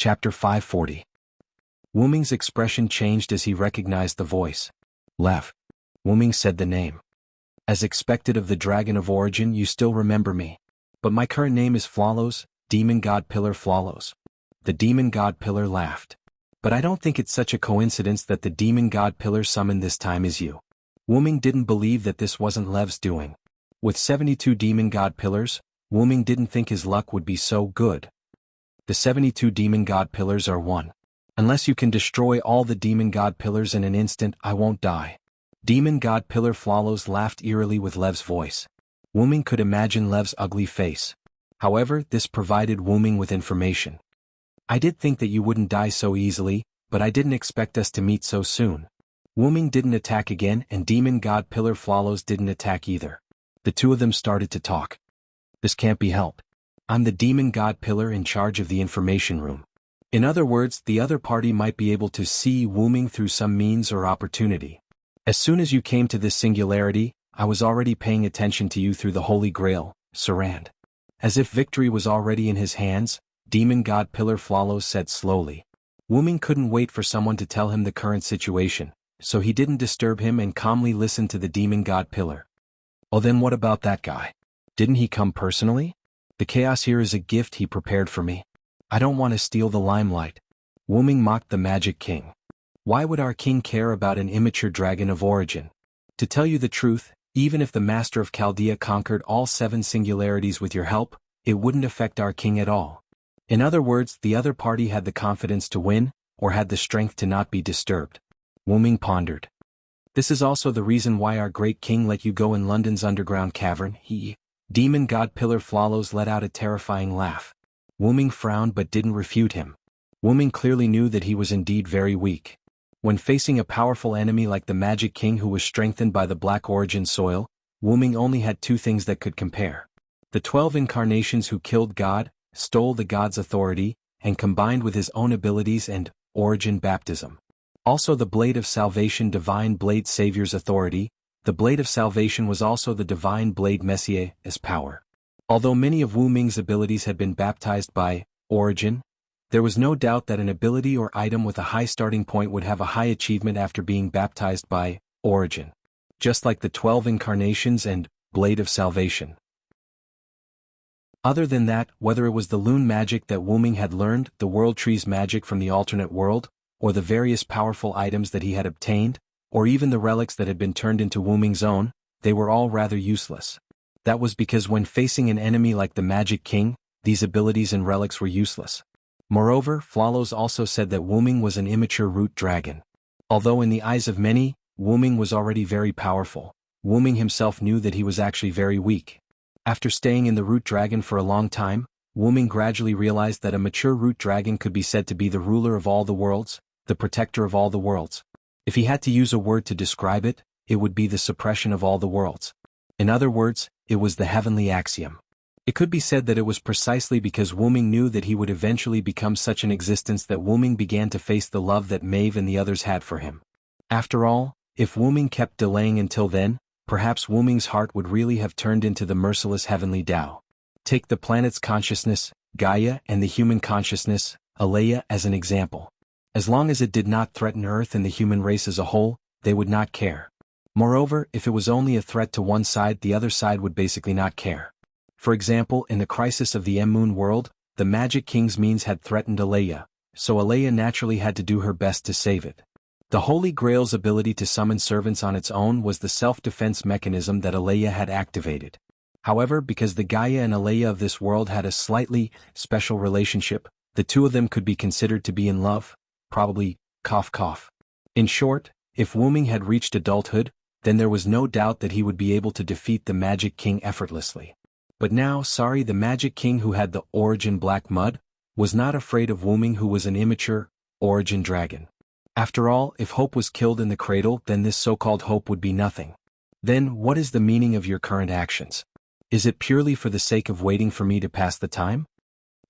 Chapter 540. Wu Ming's expression changed as he recognized the voice. Lev. Wu Ming said the name. As expected of the Dragon of Origin, you still remember me. But my current name is Flawless, Demon God Pillar Flawless. The Demon God Pillar laughed. But I don't think it's such a coincidence that the Demon God Pillar summoned this time is you. Wu Ming didn't believe that this wasn't Lev's doing. With 72 Demon God Pillars, Wu Ming didn't think his luck would be so good. The 72 Demon God Pillars are one. Unless you can destroy all the Demon God Pillars in an instant, I won't die. Demon God Pillar Flawless laughed eerily with Lev's voice. Wu Ming could imagine Lev's ugly face. However, this provided Wu Ming with information. I did think that you wouldn't die so easily, but I didn't expect us to meet so soon. Wu Ming didn't attack again, and Demon God Pillar Flawless didn't attack either. The two of them started to talk. This can't be helped. I'm the Demon God Pillar in charge of the information room. In other words, the other party might be able to see Wu Ming through some means or opportunity. As soon as you came to this singularity, I was already paying attention to you through the Holy Grail, Sarand. As if victory was already in his hands, Demon God Pillar Flawless said slowly. Wu Ming couldn't wait for someone to tell him the current situation, so he didn't disturb him and calmly listened to the Demon God Pillar. Oh, then what about that guy? Didn't he come personally? The chaos here is a gift he prepared for me. I don't want to steal the limelight. Wu Ming mocked the Magic King. Why would our king care about an immature dragon of origin? To tell you the truth, even if the Master of Chaldea conquered all 7 singularities with your help, it wouldn't affect our king at all. In other words, the other party had the confidence to win, or had the strength to not be disturbed. Wu Ming pondered. This is also the reason why our great king let you go in London's underground cavern. Demon God Pillar Flawless let out a terrifying laugh. Wu Ming frowned but didn't refute him. Wu Ming clearly knew that he was indeed very weak. When facing a powerful enemy like the Magic King who was strengthened by the Black Origin soil, Wu Ming only had 2 things that could compare. The 12 incarnations who killed God, stole the God's authority, and combined with his own abilities and origin baptism. Also the Blade of Salvation Divine Blade Savior's authority. The Blade of Salvation was also the Divine Blade Messiah's power. Although many of Wu Ming's abilities had been baptized by origin, there was no doubt that an ability or item with a high starting point would have a high achievement after being baptized by origin. Just like the 12 incarnations and Blade of Salvation. Other than that, whether it was the Loon magic that Wu Ming had learned, the World Tree's magic from the alternate world, or the various powerful items that he had obtained, or even the relics that had been turned into Wu Ming's own, they were all rather useless. That was because when facing an enemy like the Magic King, these abilities and relics were useless. Moreover, Flawless also said that Wu Ming was an immature root dragon. Although in the eyes of many, Wu Ming was already very powerful, Wu Ming himself knew that he was actually very weak. After staying in the root dragon for a long time, Wu Ming gradually realized that a mature root dragon could be said to be the ruler of all the worlds, the protector of all the worlds. If he had to use a word to describe it, it would be the suppression of all the worlds. In other words, it was the heavenly axiom. It could be said that it was precisely because Wu Ming knew that he would eventually become such an existence that Wu Ming began to face the love that Maeve and the others had for him. After all, if Wu Ming kept delaying until then, perhaps Wu Ming's heart would really have turned into the merciless heavenly Tao. Take the planet's consciousness, Gaia, and the human consciousness, Alea, as an example. As long as it did not threaten Earth and the human race as a whole, they would not care. Moreover, if it was only a threat to one side, the other side would basically not care. For example, in the crisis of the M-Moon world, the Magic King's means had threatened Alea, so Alea naturally had to do her best to save it. The Holy Grail's ability to summon servants on its own was the self-defense mechanism that Alea had activated. However, because the Gaia and Alea of this world had a slightly special relationship, the two of them could be considered to be in love, probably, cough cough. In short, if Wu Ming had reached adulthood, then there was no doubt that he would be able to defeat the Magic King effortlessly. But now, the Magic King who had the origin Black Mud, was not afraid of Wu Ming who was an immature, origin dragon. After all, if hope was killed in the cradle, then this so-called hope would be nothing. Then, what is the meaning of your current actions? Is it purely for the sake of waiting for me to pass the time?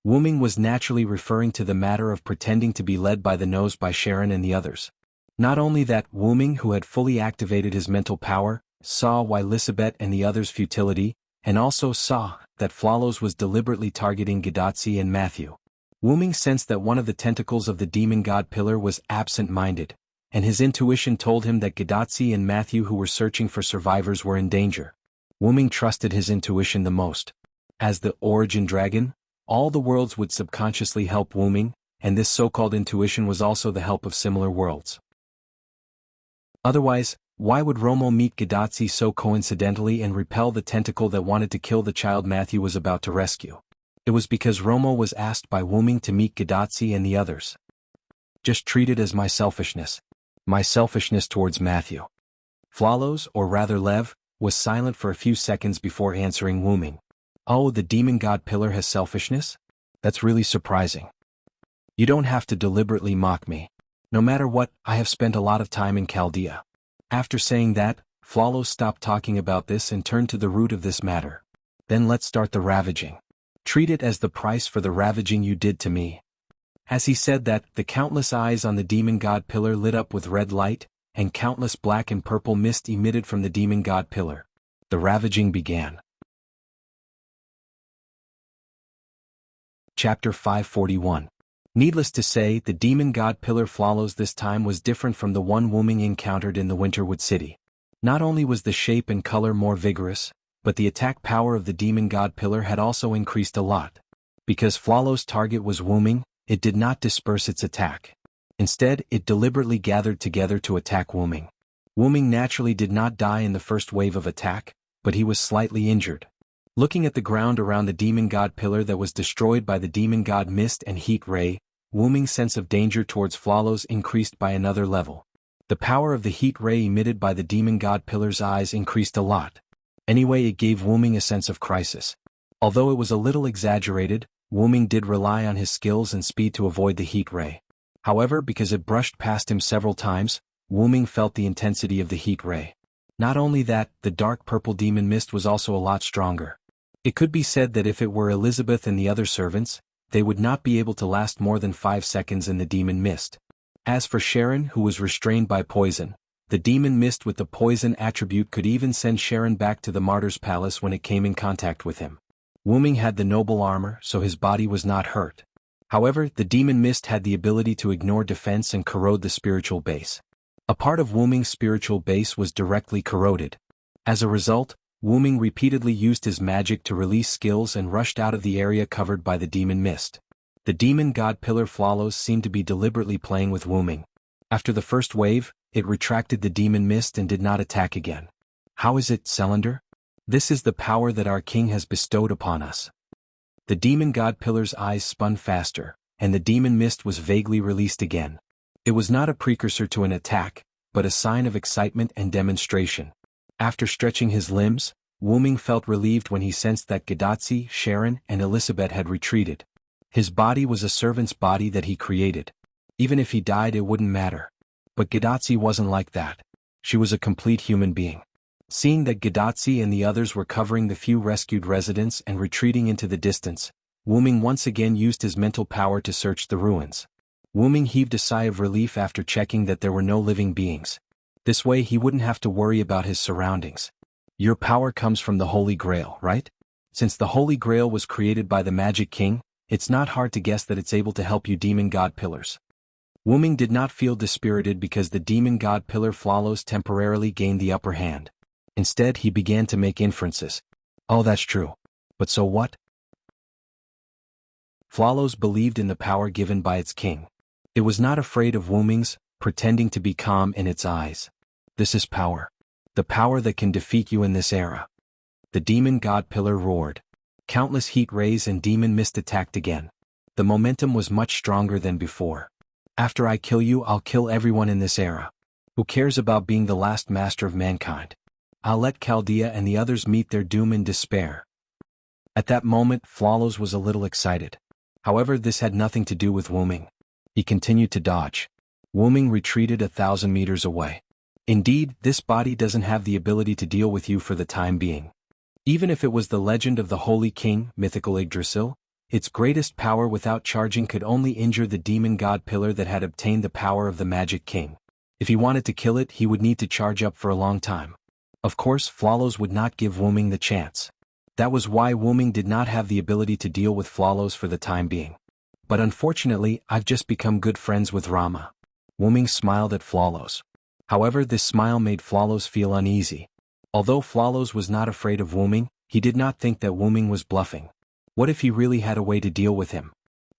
Wu Ming was naturally referring to the matter of pretending to be led by the nose by Sharon and the others. Not only that, Wu Ming, who had fully activated his mental power, saw why Lisabeth and the others' futility, and also saw that Flawless was deliberately targeting Gadotzi and Matthew. Ming sensed that one of the tentacles of the demon god pillar was absent-minded, and his intuition told him that Gadatsi and Matthew, who were searching for survivors, were in danger. Ming trusted his intuition the most. As the origin dragon, all the worlds would subconsciously help Ming, and this so-called intuition was also the help of similar worlds. Otherwise, why would Romo meet Gadatsi so coincidentally and repel the tentacle that wanted to kill the child Matthew was about to rescue? It was because Romo was asked by Ming to meet Gadatsi and the others. Just treat it as my selfishness. My selfishness towards Matthew. Flawless, or rather Lev, was silent for a few seconds before answering Ming. Oh, the demon god pillar has selfishness? That's really surprising. You don't have to deliberately mock me. No matter what, I have spent a lot of time in Chaldea. After saying that, Flawless stopped talking about this and turned to the root of this matter. Then let's start the ravaging. Treat it as the price for the ravaging you did to me. As he said that, the countless eyes on the demon god pillar lit up with red light, and countless black and purple mist emitted from the demon god pillar. The ravaging began. Chapter 541. Needless to say, the demon god pillar Flawless this time was different from the one Ming encountered in the Winterwood City. Not only was the shape and color more vigorous, but the attack power of the demon god pillar had also increased a lot. Because Flawless' target was Ming, it did not disperse its attack. Instead, it deliberately gathered together to attack Ming. Ming naturally did not die in the first wave of attack, but he was slightly injured. Looking at the ground around the demon god pillar that was destroyed by the demon god mist and heat ray, Ming's sense of danger towards Flawless increased by another level. The power of the heat ray emitted by the demon god pillar's eyes increased a lot. Anyway, it gave Ming a sense of crisis. Although it was a little exaggerated, Ming did rely on his skills and speed to avoid the heat ray. However, because it brushed past him several times, Ming felt the intensity of the heat ray. Not only that, the dark purple demon mist was also a lot stronger. It could be said that if it were Elizabeth and the other servants, they would not be able to last more than 5 seconds in the demon mist. As for Sharon, who was restrained by poison, the demon mist with the poison attribute could even send Sharon back to the martyr's palace when it came in contact with him. Ming had the noble armor, so his body was not hurt. However, the demon mist had the ability to ignore defense and corrode the spiritual base. A part of Ming's spiritual base was directly corroded. As a result, Ming repeatedly used his magic to release skills and rushed out of the area covered by the demon mist. The demon god pillar Flawless seemed to be deliberately playing with Ming. After the first wave, it retracted the demon mist and did not attack again. How is it, Cylinder? This is the power that our king has bestowed upon us. The demon god pillar's eyes spun faster, and the demon mist was vaguely released again. It was not a precursor to an attack, but a sign of excitement and demonstration. After stretching his limbs, Ming felt relieved when he sensed that Gadatsi, Sharon, and Elizabeth had retreated. His body was a servant's body that he created. Even if he died, it wouldn't matter. But Gadatsi wasn't like that. She was a complete human being. Seeing that Gadatsi and the others were covering the few rescued residents and retreating into the distance, Ming once again used his mental power to search the ruins. Ming heaved a sigh of relief after checking that there were no living beings. This way he wouldn't have to worry about his surroundings. Your power comes from the Holy Grail, right? Since the Holy Grail was created by the Magic King, it's not hard to guess that it's able to help you demon god pillars. Ming did not feel dispirited because the demon god pillar Flawless temporarily gained the upper hand. Instead, he began to make inferences. Oh, that's true. But so what? Flawless believed in the power given by its king. It was not afraid of Ming's, pretending to be calm in its eyes. This is power. The power that can defeat you in this era. The demon god pillar roared. Countless heat rays and demon mist attacked again. The momentum was much stronger than before. After I kill you, I'll kill everyone in this era. Who cares about being the last master of mankind? I'll let Chaldea and the others meet their doom in despair. At that moment, Flawless was a little excited. However, this had nothing to do with Ming. He continued to dodge. Ming retreated 1,000 meters away. Indeed, this body doesn't have the ability to deal with you for the time being. Even if it was the legend of the Holy King, mythical Yggdrasil, its greatest power without charging could only injure the demon god pillar that had obtained the power of the Magic King. If he wanted to kill it, he would need to charge up for a long time. Of course, Flawless would not give Ming the chance. That was why Ming did not have the ability to deal with Flawless for the time being. But unfortunately, I've just become good friends with Rama. Wuming smiled at Flawless. However, this smile made Flawless feel uneasy. Although Flawless was not afraid of Wuming, he did not think that Wuming was bluffing. What if he really had a way to deal with him?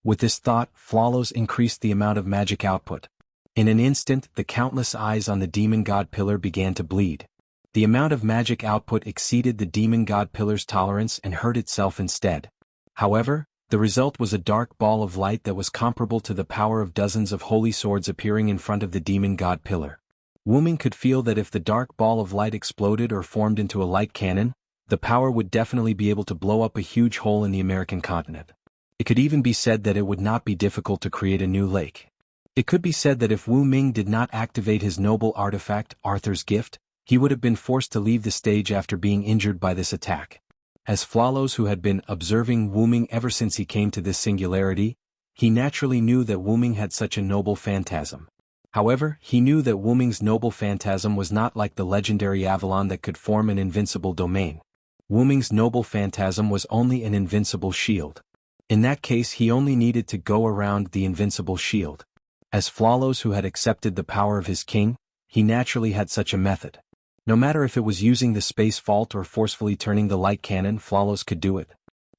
With this thought, Flawless increased the amount of magic output. In an instant, the countless eyes on the demon god pillar began to bleed. The amount of magic output exceeded the demon god pillar's tolerance and hurt itself instead. However, the result was a dark ball of light that was comparable to the power of dozens of holy swords appearing in front of the demon god pillar. Wuming could feel that if the dark ball of light exploded or formed into a light cannon, the power would definitely be able to blow up a huge hole in the American continent. It could even be said that it would not be difficult to create a new lake. It could be said that if Wu Ming did not activate his noble artifact, Arthur's Gift, he would have been forced to leave the stage after being injured by this attack. As Flawless, who had been observing Wu Ming ever since he came to this singularity, he naturally knew that Wu Ming had such a noble phantasm. However, he knew that Wu Ming's noble phantasm was not like the legendary Avalon that could form an invincible domain. Wu Ming's noble phantasm was only an invincible shield. In that case, he only needed to go around the invincible shield. As Flawless, who had accepted the power of his king, he naturally had such a method. No matter if it was using the space fault or forcefully turning the light cannon, Flawless could do it.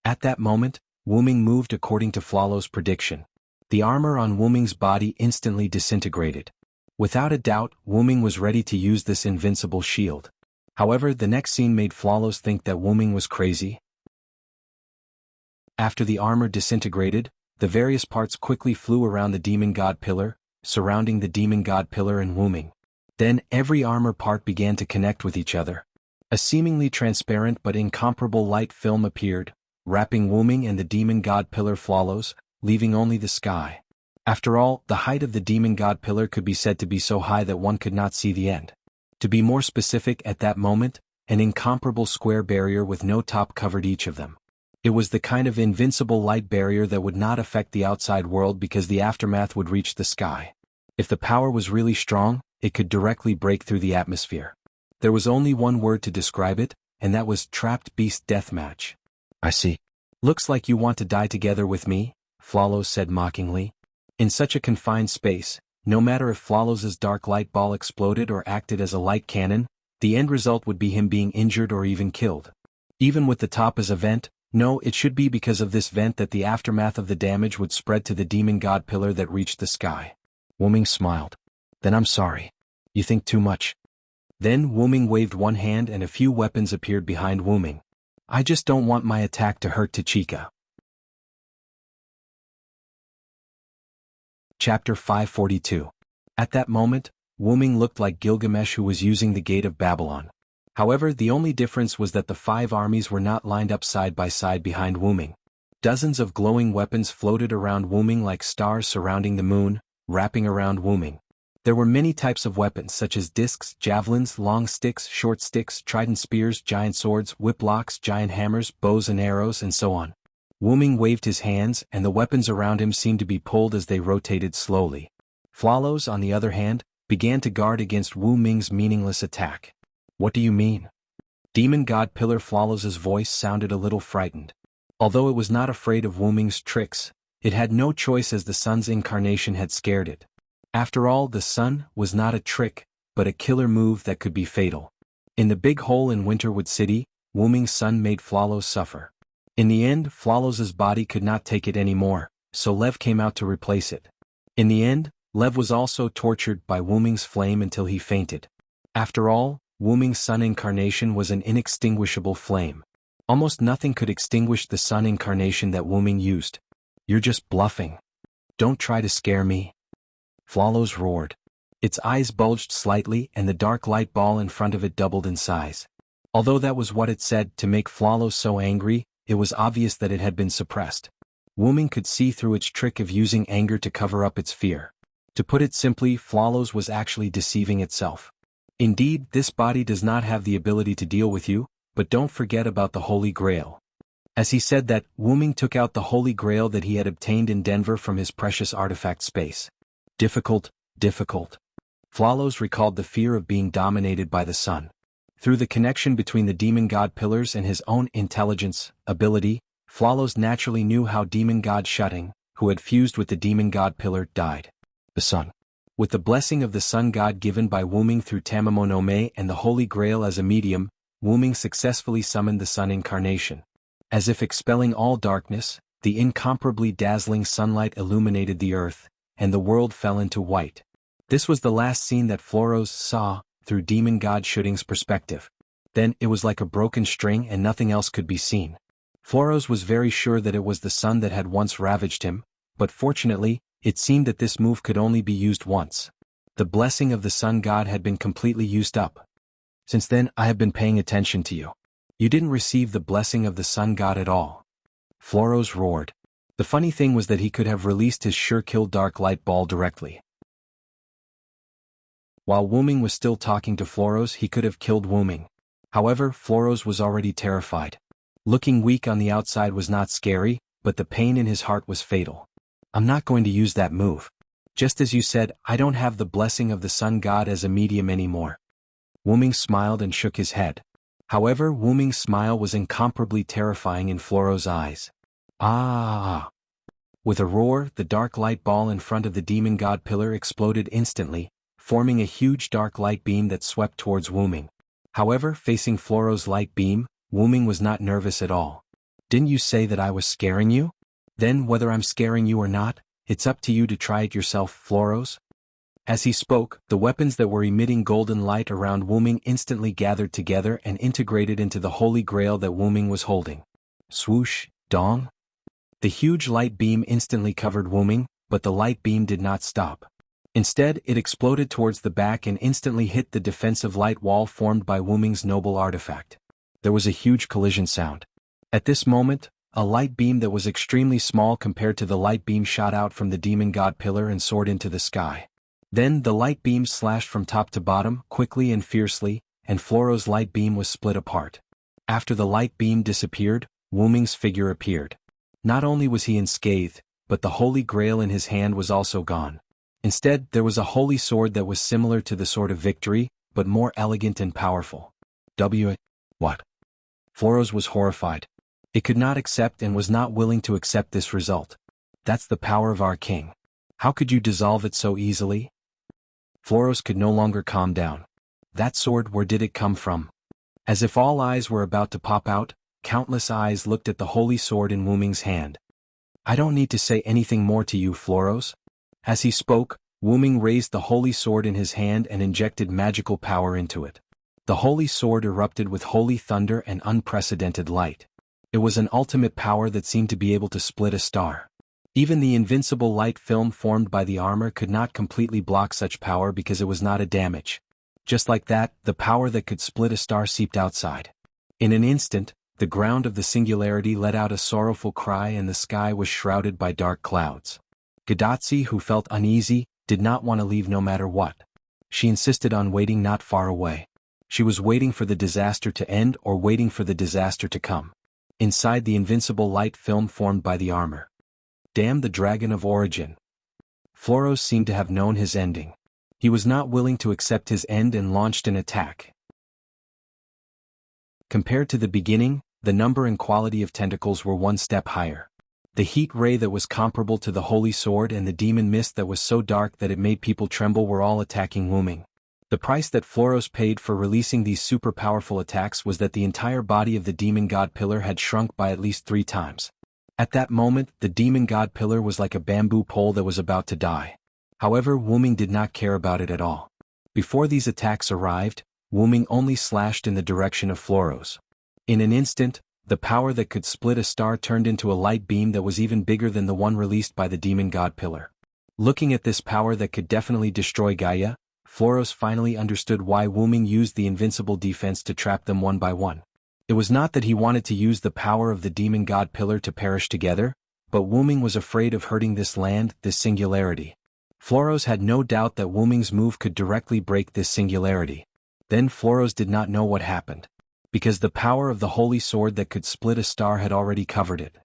At that moment, Wu Ming moved according to Flawless' prediction. The armor on Wu Ming's body instantly disintegrated. Without a doubt, Wu Ming was ready to use this invincible shield. However, the next scene made Flawless think that Wu Ming was crazy. After the armor disintegrated, the various parts quickly flew around the demon god pillar, surrounding the demon god pillar and Wu Ming. Then, every armor part began to connect with each other. A seemingly transparent but incomparable light film appeared, wrapping Wu Ming and the demon god pillar Flawless, leaving only the sky. After all, the height of the demon god pillar could be said to be so high that one could not see the end. To be more specific, at that moment, an incomparable square barrier with no top covered each of them. It was the kind of invincible light barrier that would not affect the outside world because the aftermath would reach the sky. If the power was really strong, it could directly break through the atmosphere. There was only one word to describe it, and that was trapped beast deathmatch. I see. Looks like you want to die together with me, Flawless said mockingly. In such a confined space, no matter if Flawless's dark light ball exploded or acted as a light cannon, the end result would be him being injured or even killed. Even with the top as a vent, no, it should be because of this vent that the aftermath of the damage would spread to the demon god pillar that reached the sky. Wu Ming smiled. Then I'm sorry. You think too much. Then Wu Ming waved one hand and a few weapons appeared behind Wu Ming. I just don't want my attack to hurt Tachika. Chapter 542. At that moment, Wu Ming looked like Gilgamesh who was using the Gate of Babylon. However, the only difference was that the 5 armies were not lined up side by side behind Wu Ming. Dozens of glowing weapons floated around Wu Ming like stars surrounding the moon, wrapping around Wu Ming. There were many types of weapons such as discs, javelins, long sticks, short sticks, trident spears, giant swords, whiplocks, giant hammers, bows and arrows, and so on. Wu Ming waved his hands, and the weapons around him seemed to be pulled as they rotated slowly. Flawless, on the other hand, began to guard against Wu Ming's meaningless attack. What do you mean? Demon God Pillar Flawless's voice sounded a little frightened. Although it was not afraid of Wu Ming's tricks, it had no choice as the sun's incarnation had scared it. After all, the sun was not a trick, but a killer move that could be fatal. In the big hole in Winterwood City, Wu Ming's sun made Flawless suffer. In the end, Flawless's body could not take it anymore, so Lev came out to replace it. In the end, Lev was also tortured by Wu Ming's flame until he fainted. After all, Wu Ming's sun incarnation was an inextinguishable flame. Almost nothing could extinguish the sun incarnation that Wu Ming used. You're just bluffing. Don't try to scare me. Flawless roared. Its eyes bulged slightly and the dark light ball in front of it doubled in size. Although that was what it said to make Flawless so angry, it was obvious that it had been suppressed. Wu Ming could see through its trick of using anger to cover up its fear. To put it simply, Flawless was actually deceiving itself. Indeed, this body does not have the ability to deal with you, but don't forget about the Holy Grail. As he said that, Wu Ming took out the Holy Grail that he had obtained in Denver from his precious artifact space. Difficult. Flawless recalled the fear of being dominated by the sun. Through the connection between the demon god pillars and his own intelligence, ability, Flawless naturally knew how demon god shutting, who had fused with the demon god pillar, died. The sun. With the blessing of the sun god given by Wuming through Tamamo no Me and the Holy Grail as a medium, Wuming successfully summoned the sun incarnation. As if expelling all darkness, the incomparably dazzling sunlight illuminated the earth, and the world fell into white. This was the last scene that Floros saw, through demon god Shooting's perspective. Then it was like a broken string and nothing else could be seen. Floros was very sure that it was the sun that had once ravaged him, but fortunately, it seemed that this move could only be used once. The blessing of the sun god had been completely used up. Since then I have been paying attention to you. You didn't receive the blessing of the sun god at all. Floros roared. The funny thing was that he could have released his sure-kill dark light ball directly. While Wuming was still talking to Floros, he could have killed Wuming. However, Floros was already terrified. Looking weak on the outside was not scary, but the pain in his heart was fatal. I'm not going to use that move. Just as you said, I don't have the blessing of the sun god as a medium anymore. Wuming smiled and shook his head. However, Wuming's smile was incomparably terrifying in Floros' eyes. Ah! With a roar, the dark light ball in front of the demon god pillar exploded instantly, forming a huge dark light beam that swept towards Wuming. However, facing Floros' light beam, Wuming was not nervous at all. Didn't you say that I was scaring you? Then whether I'm scaring you or not, it's up to you to try it yourself, Floros. As he spoke, the weapons that were emitting golden light around Wuming instantly gathered together and integrated into the holy grail that Wuming was holding. Swoosh, dong. The huge light beam instantly covered Wuming, but the light beam did not stop. Instead, it exploded towards the back and instantly hit the defensive light wall formed by Wuming's noble artifact. There was a huge collision sound. At this moment, a light beam that was extremely small compared to the light beam shot out from the demon god pillar and soared into the sky. Then the light beam slashed from top to bottom, quickly and fiercely, and Floros' light beam was split apart. After the light beam disappeared, Wuming's figure appeared. Not only was he unscathed, but the holy grail in his hand was also gone. Instead, there was a holy sword that was similar to the sword of victory, but more elegant and powerful. What? Floros was horrified. It could not accept and was not willing to accept this result. That's the power of our king. How could you dissolve it so easily? Floros could no longer calm down. That sword, where did it come from? As if all eyes were about to pop out, countless eyes looked at the holy sword in Wuming's hand. I don't need to say anything more to you, Floros. As he spoke, Wuming raised the holy sword in his hand and injected magical power into it. The holy sword erupted with holy thunder and unprecedented light. It was an ultimate power that seemed to be able to split a star. Even the invincible light film formed by the armor could not completely block such power because it was not a damage. Just like that, the power that could split a star seeped outside. In an instant, the ground of the singularity let out a sorrowful cry and the sky was shrouded by dark clouds. Gadatsi, who felt uneasy, did not want to leave no matter what. She insisted on waiting not far away. She was waiting for the disaster to end or waiting for the disaster to come. Inside the invincible light film formed by the armor. Damn the dragon of origin. Floros seemed to have known his ending. He was not willing to accept his end and launched an attack. Compared to the beginning, the number and quality of tentacles were one step higher. The heat ray that was comparable to the holy sword and the demon mist that was so dark that it made people tremble were all attacking Wuming. The price that Floros paid for releasing these super powerful attacks was that the entire body of the demon god pillar had shrunk by at least 3 times. At that moment, the demon god pillar was like a bamboo pole that was about to die. However, Wuming did not care about it at all. Before these attacks arrived, Wuming only slashed in the direction of Floros. In an instant, the power that could split a star turned into a light beam that was even bigger than the one released by the demon god pillar. Looking at this power that could definitely destroy Gaia, Floros finally understood why Wuming used the invincible defense to trap them one by one. It was not that he wanted to use the power of the demon god pillar to perish together, but Wuming was afraid of hurting this land, this singularity. Floros had no doubt that Wuming's move could directly break this singularity. Then Floros did not know what happened. Because the power of the holy sword that could split a star had already covered it.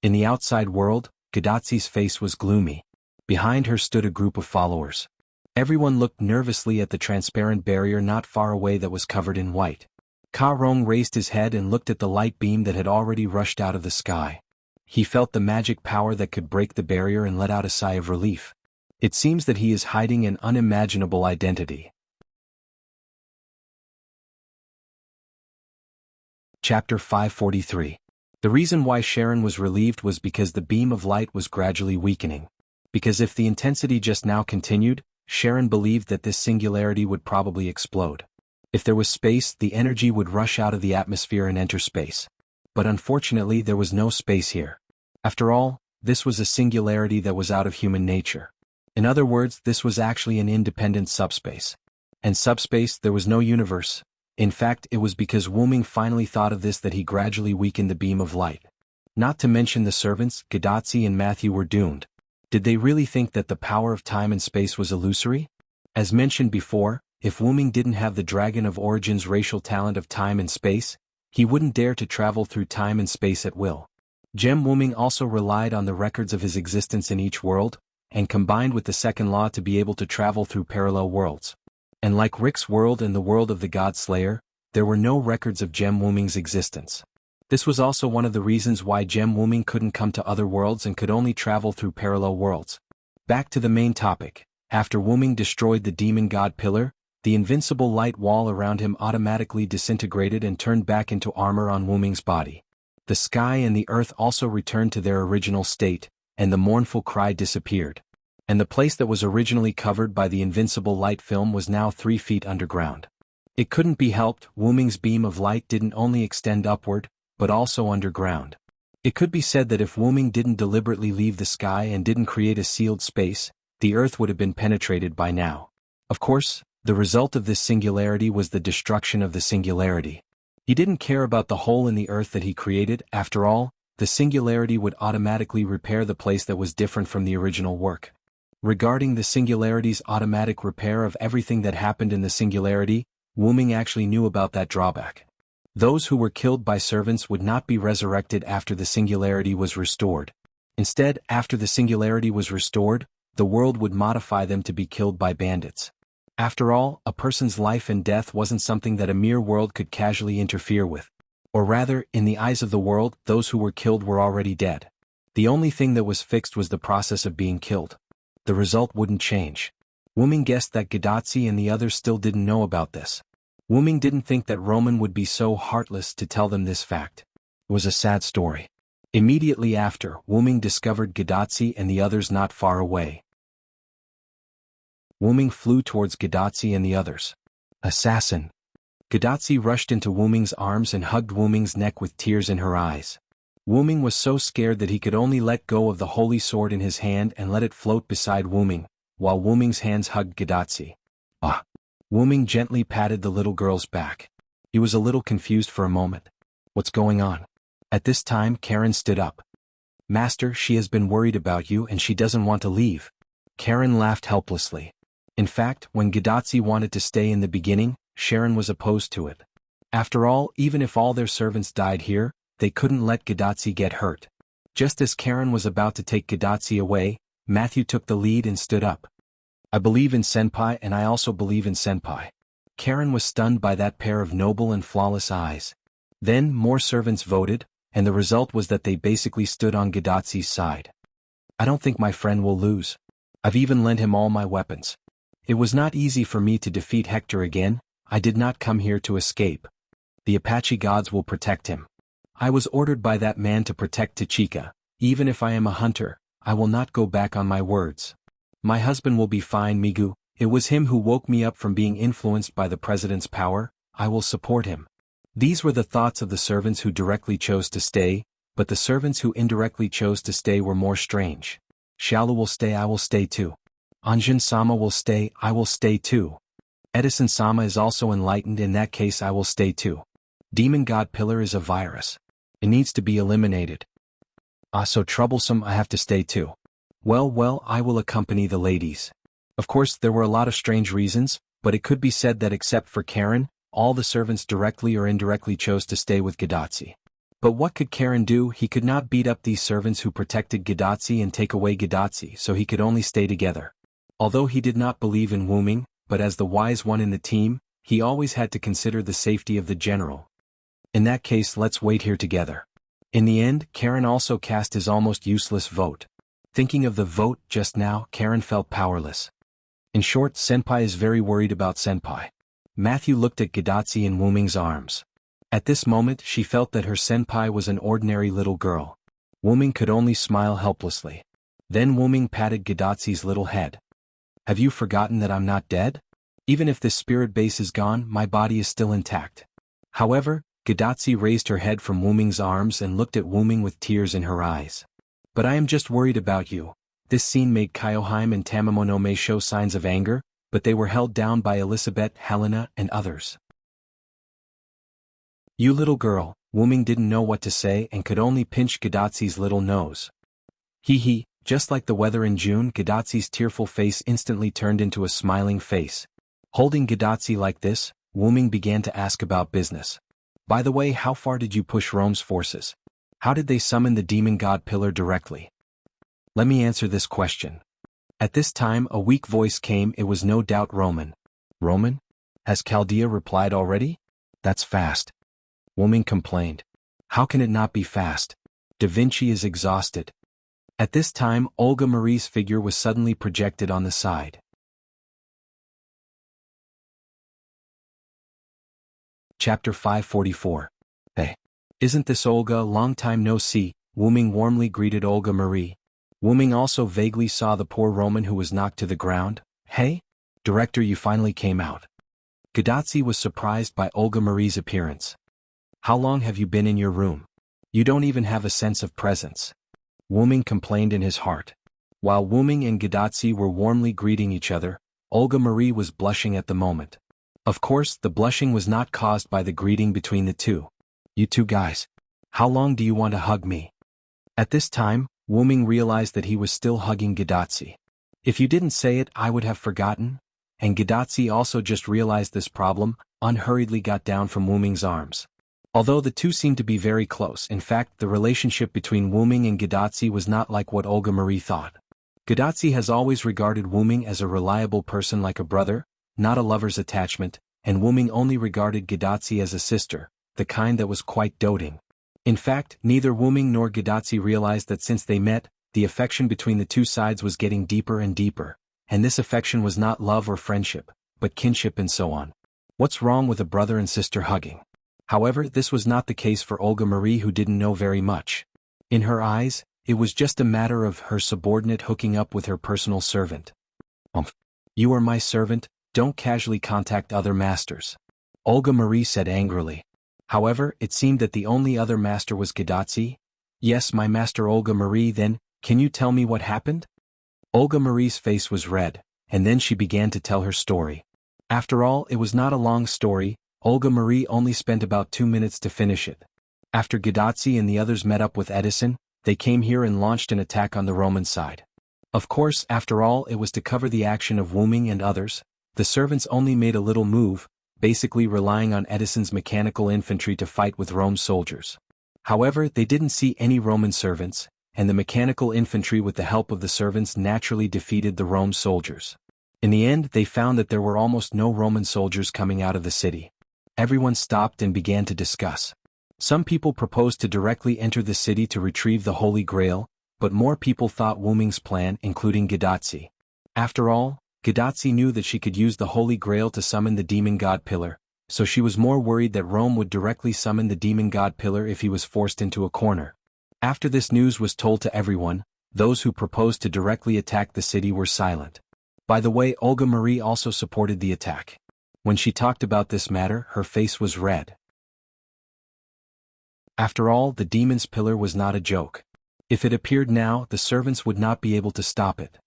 In the outside world, Gadatsi's face was gloomy. Behind her stood a group of followers. Everyone looked nervously at the transparent barrier not far away that was covered in white. Ka Rong raised his head and looked at the light beam that had already rushed out of the sky. he felt the magic power that could break the barrier and let out a sigh of relief. It seems that he is hiding an unimaginable identity. Chapter 543. The reason why Sharon was relieved was because the beam of light was gradually weakening. Because if the intensity just now continued, Sharon believed that this singularity would probably explode. If there was space, the energy would rush out of the atmosphere and enter space. But unfortunately, there was no space here. After all, this was a singularity that was out of human nature. In other words, this was actually an independent subspace. And subspace, there was no universe. In fact, it was because Wuming finally thought of this that he gradually weakened the beam of light. Not to mention the servants, Gadatsi and Matthew were doomed. Did they really think that the power of time and space was illusory? As mentioned before, if Wuming didn't have the Dragon of Origin's racial talent of time and space, he wouldn't dare to travel through time and space at will. Gem Wuming also relied on the records of his existence in each world, and combined with the second law to be able to travel through parallel worlds. And like Rick's world and the world of the God Slayer, there were no records of Gem Wuming's existence. This was also one of the reasons why Gem Wuming couldn't come to other worlds and could only travel through parallel worlds. Back to the main topic. After Wuming destroyed the demon god pillar, the invincible light wall around him automatically disintegrated and turned back into armor on Wuming's body. The sky and the earth also returned to their original state, and the mournful cry disappeared. And the place that was originally covered by the invincible light film was now 3 feet underground. It couldn't be helped, Wuming's beam of light didn't only extend upward, but also underground. It could be said that if Wuming didn't deliberately leave the sky and didn't create a sealed space, the earth would have been penetrated by now. Of course, the result of this singularity was the destruction of the singularity. He didn't care about the hole in the earth that he created. After all, the singularity would automatically repair the place that was different from the original work. Regarding the singularity's automatic repair of everything that happened in the singularity, Wuming actually knew about that drawback. Those who were killed by servants would not be resurrected after the singularity was restored. Instead, after the singularity was restored, the world would modify them to be killed by bandits. After all, a person's life and death wasn't something that a mere world could casually interfere with. Or rather, in the eyes of the world, those who were killed were already dead. The only thing that was fixed was the process of being killed. The result wouldn't change. Wuming guessed that Gadatsi and the others still didn't know about this. Wuming didn't think that Roman would be so heartless to tell them this fact. It was a sad story. Immediately after, Wuming discovered Gadatsi and the others not far away. Wuming flew towards Gadatsi and the others. Assassin! Gadatsi rushed into Wuming's arms and hugged Wuming's neck with tears in her eyes. Wuming was so scared that he could only let go of the holy sword in his hand and let it float beside Wuming, while Wuming's hands hugged Gadatsi. Ah! Wuming gently patted the little girl's back. He was a little confused for a moment. What's going on? At this time, Karen stood up. Master, she has been worried about you and she doesn't want to leave. Karen laughed helplessly. In fact, when Gadatsi wanted to stay in the beginning, Sharon was opposed to it. After all, even if all their servants died here, they couldn't let Gadatsi get hurt. Just as Karen was about to take Gadatsi away, Matthew took the lead and stood up. I believe in Senpai and I also believe in Senpai. Karen was stunned by that pair of noble and flawless eyes. Then, more servants voted, and the result was that they basically stood on Gadatsi's side. I don't think my friend will lose. I've even lent him all my weapons. It was not easy for me to defeat Hector again. I did not come here to escape. The Apache gods will protect him. I was ordered by that man to protect Tachika. Even if I am a hunter, I will not go back on my words. My husband will be fine, Migu. It was him who woke me up from being influenced by the president's power. I will support him. These were the thoughts of the servants who directly chose to stay, but the servants who indirectly chose to stay were more strange. Shalu will stay, I will stay too. Anjin-sama will stay, I will stay too. Edison-sama is also enlightened, in that case I will stay too. Demon God Pillar is a virus. It needs to be eliminated. Ah, so troublesome, I have to stay too. Well, I will accompany the ladies. Of course, there were a lot of strange reasons, but it could be said that except for Karen, all the servants directly or indirectly chose to stay with Gadatsi. But what could Karen do? He could not beat up these servants who protected Gadatsi and take away Gadatsi, so he could only stay together. Although he did not believe in Wuming, but as the wise one in the team, he always had to consider the safety of the general. In that case, let's wait here together. In the end, Karen also cast his almost useless vote. Thinking of the vote just now, Karen felt powerless. In short, Senpai is very worried about Senpai. Matthew looked at Gadatsi in Wuming's arms. At this moment, she felt that her Senpai was an ordinary little girl. Wuming could only smile helplessly. Then Wuming patted Gadatsi's little head. Have you forgotten that I'm not dead? Even if this spirit base is gone, my body is still intact. However, Gadatsi raised her head from Wuming's arms and looked at Wuming with tears in her eyes. But I am just worried about you. This scene made Kyoheim and Tamamonome show signs of anger, but they were held down by Elisabeth, Helena, and others. You little girl, Wuming didn't know what to say and could only pinch Gadatsi's little nose. Hee, just like the weather in June, Gadatsi's tearful face instantly turned into a smiling face. Holding Gadatsi like this, Wuming began to ask about business. By the way, how far did you push Rome's forces? How did they summon the demon god pillar directly? Let me answer this question. At this time a weak voice came. It was no doubt Roman. Roman? Has Chaldea replied already? That's fast. Wuming complained. How can it not be fast? Da Vinci is exhausted. At this time Olga Marie's figure was suddenly projected on the side. Chapter 544. Hey. Isn't this Olga? Long time no see, Wuming warmly greeted Olga Marie. Wuming also vaguely saw the poor Roman who was knocked to the ground. Hey? Director, you finally came out. Gadatsi was surprised by Olga Marie's appearance. How long have you been in your room? You don't even have a sense of presence. Wuming complained in his heart. While Wuming and Gadatsi were warmly greeting each other, Olga Marie was blushing at the moment. Of course, the blushing was not caused by the greeting between the two. You two guys. How long do you want to hug me? At this time, Wuming realized that he was still hugging Gadatsi. If you didn't say it, I would have forgotten. And Gadatsi also just realized this problem, unhurriedly got down from Wuming's arms. Although the two seemed to be very close, in fact, the relationship between Wuming and Gadatsi was not like what Olga Marie thought. Gadatsi has always regarded Wuming as a reliable person like a brother, not a lover's attachment, and Wuming only regarded Gadatsi as a sister, the kind that was quite doting. In fact, neither Wuming nor Gadatsi realized that since they met, the affection between the two sides was getting deeper and deeper, and this affection was not love or friendship, but kinship and so on. What's wrong with a brother and sister hugging? However, this was not the case for Olga Marie, who didn't know very much. In her eyes, it was just a matter of her subordinate hooking up with her personal servant. You are my servant, don't casually contact other masters. Olga Marie said angrily. However, it seemed that the only other master was Gadatsi. Yes, my master. Olga Marie, then, can you tell me what happened? Olga Marie's face was red, and then she began to tell her story. After all, it was not a long story. Olga Marie only spent about 2 minutes to finish it. After Gadatsi and the others met up with Edison, they came here and launched an attack on the Roman side. Of course, after all, it was to cover the action of Wuming and others. The servants only made a little move, basically relying on Edison's mechanical infantry to fight with Rome's soldiers. However, they didn't see any Roman servants, and the mechanical infantry with the help of the servants naturally defeated the Rome soldiers. In the end, they found that there were almost no Roman soldiers coming out of the city. Everyone stopped and began to discuss. Some people proposed to directly enter the city to retrieve the Holy Grail, but more people thought Wuming's plan, including Gadatsi. After all, Gadatsi knew that she could use the Holy Grail to summon the demon god pillar, so she was more worried that Rome would directly summon the demon god pillar if he was forced into a corner. After this news was told to everyone, those who proposed to directly attack the city were silent. By the way, Olga Marie also supported the attack. When she talked about this matter, her face was red. After all, the demon's pillar was not a joke. If it appeared now, the servants would not be able to stop it.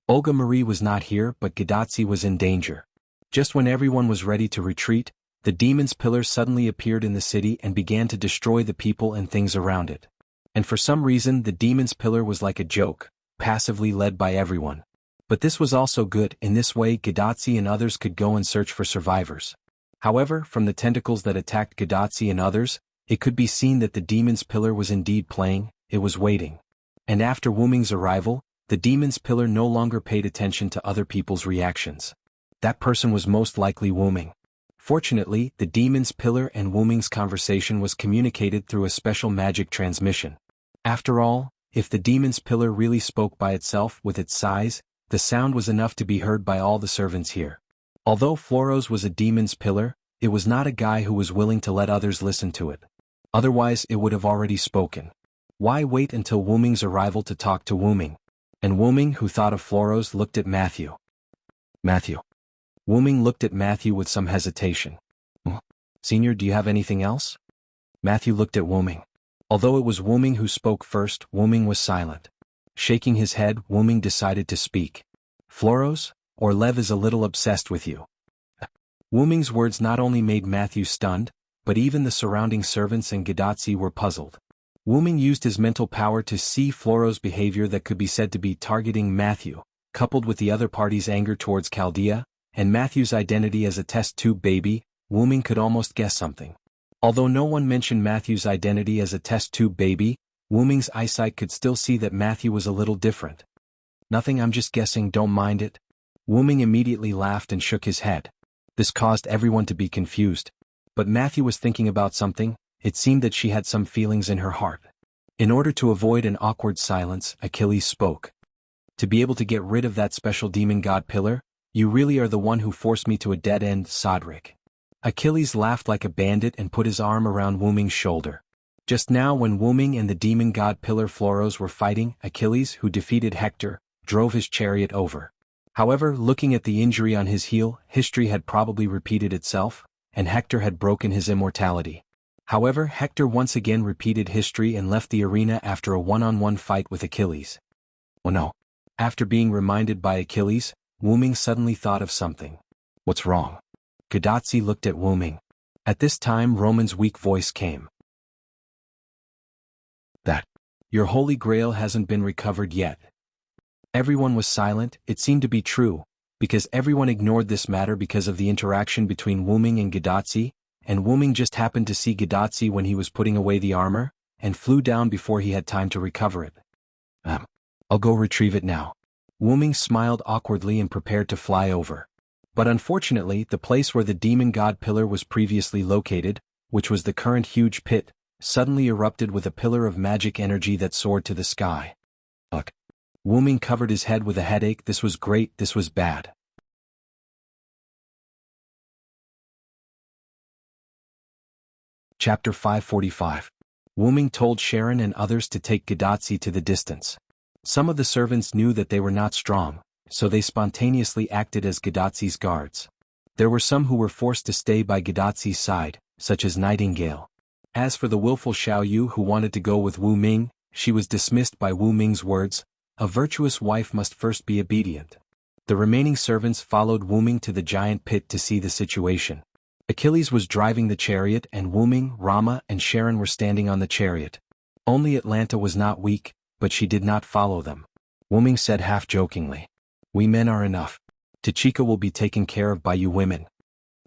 Olga Marie was not here, but Gadatsi was in danger. Just when everyone was ready to retreat, the demon's pillar suddenly appeared in the city and began to destroy the people and things around it. And for some reason, the demon's pillar was like a joke, passively led by everyone. But this was also good. In this way, Gadatsi and others could go and search for survivors. However, from the tentacles that attacked Gadatsi and others, it could be seen that the demon's pillar was indeed playing, it was waiting. And after Wuming's arrival, the demon's pillar no longer paid attention to other people's reactions. That person was most likely Wuming. Fortunately, the demon's pillar and Wu Ming's conversation was communicated through a special magic transmission. After all, if the demon's pillar really spoke by itself with its size, the sound was enough to be heard by all the servants here. Although Floros was a demon's pillar, it was not a guy who was willing to let others listen to it. Otherwise it would have already spoken. Why wait until Wu Ming's arrival to talk to Wu Ming? And Wu Ming, who thought of Floros, looked at Matthew. Matthew. Wu Ming looked at Matthew with some hesitation. Senior, do you have anything else? Matthew looked at Wu Ming. Although it was Wu Ming who spoke first, Wu Ming was silent. Shaking his head, Wu Ming decided to speak. Floros, or Lev is a little obsessed with you. Wu Ming's words not only made Matthew stunned, but even the surrounding servants and Gadotsi were puzzled. Wu Ming used his mental power to see Floros' behavior that could be said to be targeting Matthew, coupled with the other party's anger towards Chaldea, and Matthew's identity as a test tube baby. Wu Ming could almost guess something. Although no one mentioned Matthew's identity as a test tube baby, Wu Ming's eyesight could still see that Matthew was a little different. Nothing, I'm just guessing, don't mind it. Wu Ming immediately laughed and shook his head. This caused everyone to be confused. But Matthew was thinking about something. It seemed that she had some feelings in her heart. In order to avoid an awkward silence, Achilles spoke. To be able to get rid of that special demon god pillar, you really are the one who forced me to a dead end, Sodric. Achilles laughed like a bandit and put his arm around Wu Ming's shoulder. Just now when Wu Ming and the demon god pillar Floros were fighting, Achilles, who defeated Hector, drove his chariot over. However, looking at the injury on his heel, history had probably repeated itself, and Hector had broken his immortality. However, Hector once again repeated history and left the arena after a one-on-one fight with Achilles. Oh no. After being reminded by Achilles, Wu Ming suddenly thought of something. What's wrong? Gadotsi looked at Wu Ming. At this time Roman's weak voice came. That. Your holy grail hasn't been recovered yet. Everyone was silent. It seemed to be true, because everyone ignored this matter because of the interaction between Wu Ming and Gadotsi, and Wu Ming just happened to see Gadotsi when he was putting away the armor, and flew down before he had time to recover it. I'll go retrieve it now. Wu Ming smiled awkwardly and prepared to fly over. But unfortunately, the place where the demon god pillar was previously located, which was the current huge pit, suddenly erupted with a pillar of magic energy that soared to the sky. Ugh. Wu Ming covered his head with a headache. This was great, this was bad. Chapter 545. Wu Ming told Sharon and others to take Gadotsi to the distance. Some of the servants knew that they were not strong, so they spontaneously acted as Gadotsi's guards. There were some who were forced to stay by Gadotsi's side, such as Nightingale. As for the willful Xiao Yu who wanted to go with Wu Ming, she was dismissed by Wu Ming's words, "A virtuous wife must first be obedient." The remaining servants followed Wu Ming to the giant pit to see the situation. Achilles was driving the chariot and Wu Ming, Rama, and Sharon were standing on the chariot. Only Atlanta was not weak, but she did not follow them. Wu Ming said half-jokingly, "We men are enough. Tachika will be taken care of by you women."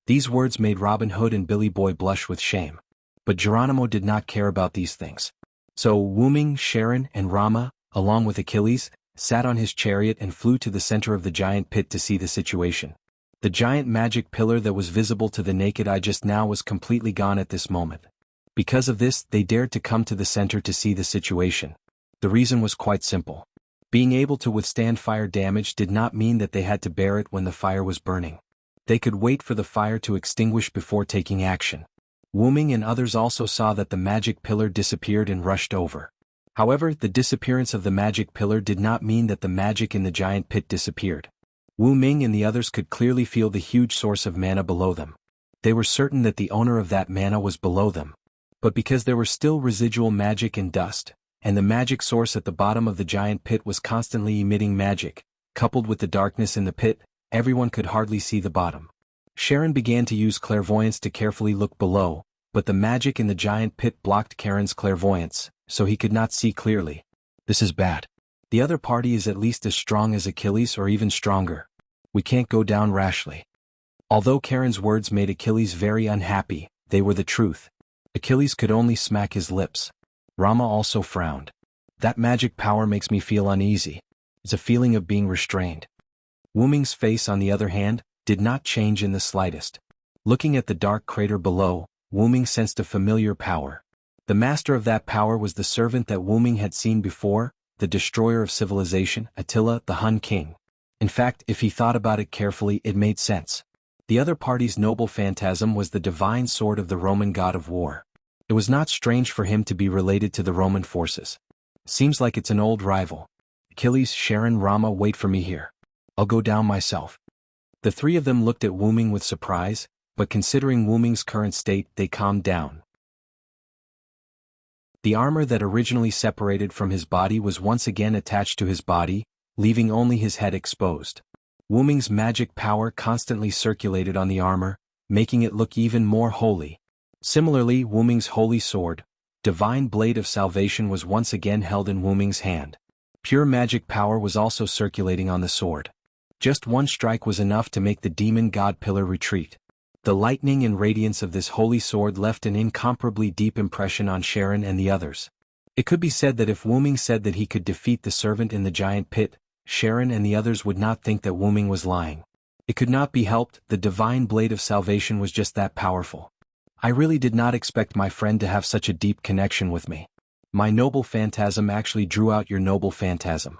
These words made Robin Hood and Billy Boy blush with shame. But Geronimo did not care about these things. So Wu Ming, Sharon, and Rama, along with Achilles, sat on his chariot and flew to the center of the giant pit to see the situation. The giant magic pillar that was visible to the naked eye just now was completely gone at this moment. Because of this, they dared to come to the center to see the situation. The reason was quite simple. Being able to withstand fire damage did not mean that they had to bear it when the fire was burning. They could wait for the fire to extinguish before taking action. Wu Ming and others also saw that the magic pillar disappeared and rushed over. However, the disappearance of the magic pillar did not mean that the magic in the giant pit disappeared. Wu Ming and the others could clearly feel the huge source of mana below them. They were certain that the owner of that mana was below them. But because there were still residual magic and dust, and the magic source at the bottom of the giant pit was constantly emitting magic, coupled with the darkness in the pit, everyone could hardly see the bottom. Sharon began to use clairvoyance to carefully look below, but the magic in the giant pit blocked Karen's clairvoyance, so he could not see clearly. This is bad. The other party is at least as strong as Achilles or even stronger. We can't go down rashly. Although Karen's words made Achilles very unhappy, they were the truth. Achilles could only smack his lips. Rama also frowned. That magic power makes me feel uneasy. It's a feeling of being restrained. Wu Ming's face, on the other hand, did not change in the slightest. Looking at the dark crater below, Wu Ming sensed a familiar power. The master of that power was the servant that Wu Ming had seen before, the destroyer of civilization, Attila, the Hun king. In fact, if he thought about it carefully, it made sense. The other party's noble phantasm was the divine sword of the Roman god of war. It was not strange for him to be related to the Roman forces. Seems like it's an old rival. Achilles, Sharon, Rama, wait for me here. I'll go down myself. The three of them looked at Wu Ming with surprise, but considering Wu Ming's current state, they calmed down. The armor that originally separated from his body was once again attached to his body, leaving only his head exposed. Wu Ming's magic power constantly circulated on the armor, making it look even more holy. Similarly, Wu Ming's holy sword, divine blade of salvation, was once again held in Wu Ming's hand. Pure magic power was also circulating on the sword. Just one strike was enough to make the demon god pillar retreat. The lightning and radiance of this holy sword left an incomparably deep impression on Sharon and the others. It could be said that if Wu Ming said that he could defeat the servant in the giant pit, Sharon and the others would not think that Wu Ming was lying. It could not be helped, the divine blade of salvation was just that powerful. I really did not expect my friend to have such a deep connection with me. My noble phantasm actually drew out your noble phantasm.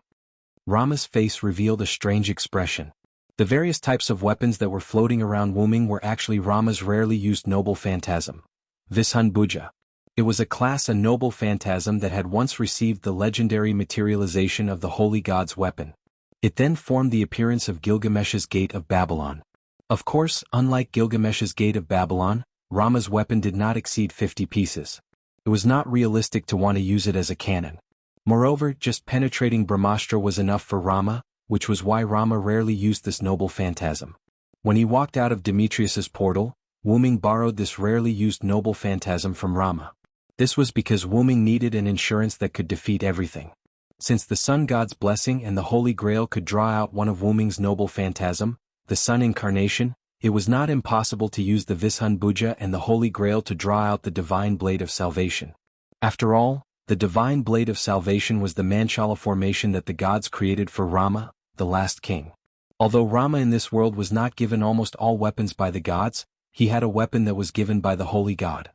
Rama's face revealed a strange expression. The various types of weapons that were floating around Wu Ming were actually Rama's rarely used noble phantasm, Vishun Buja. It was a class a noble phantasm that had once received the legendary materialization of the holy god's weapon. It then formed the appearance of Gilgamesh's Gate of Babylon. Of course, unlike Gilgamesh's Gate of Babylon, Rama's weapon did not exceed 50 pieces. It was not realistic to want to use it as a cannon. Moreover, just penetrating Brahmastra was enough for Rama, which was why Rama rarely used this noble phantasm. When he walked out of Demetrius's portal, Wu Ming borrowed this rarely used noble phantasm from Rama. This was because Wu Ming needed an insurance that could defeat everything. Since the Sun God's blessing and the Holy Grail could draw out one of Wu Ming's noble phantasm, the Sun Incarnation, it was not impossible to use the Vishun Buja and the Holy Grail to draw out the Divine Blade of Salvation. After all, the Divine Blade of Salvation was the Manchala formation that the gods created for Rama, the last king. Although Rama in this world was not given almost all weapons by the gods, he had a weapon that was given by the Holy God.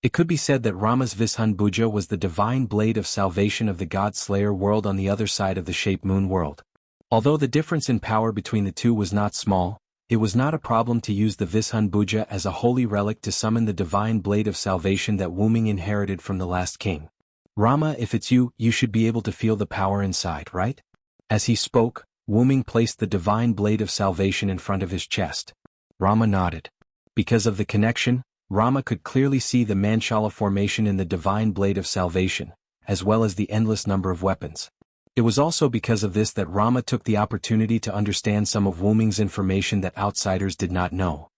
It could be said that Rama's Vishun Buja was the divine blade of salvation of the God-Slayer world on the other side of the Shape Moon world. Although the difference in power between the two was not small, it was not a problem to use the Vishun Buja as a holy relic to summon the divine blade of salvation that Wu Ming inherited from the last king. Rama, if it's you, you should be able to feel the power inside, right? As he spoke, Wu Ming placed the divine blade of salvation in front of his chest. Rama nodded. Because of the connection, Rama could clearly see the Manchala formation in the divine blade of salvation, as well as the endless number of weapons. It was also because of this that Rama took the opportunity to understand some of Wu Ming's information that outsiders did not know.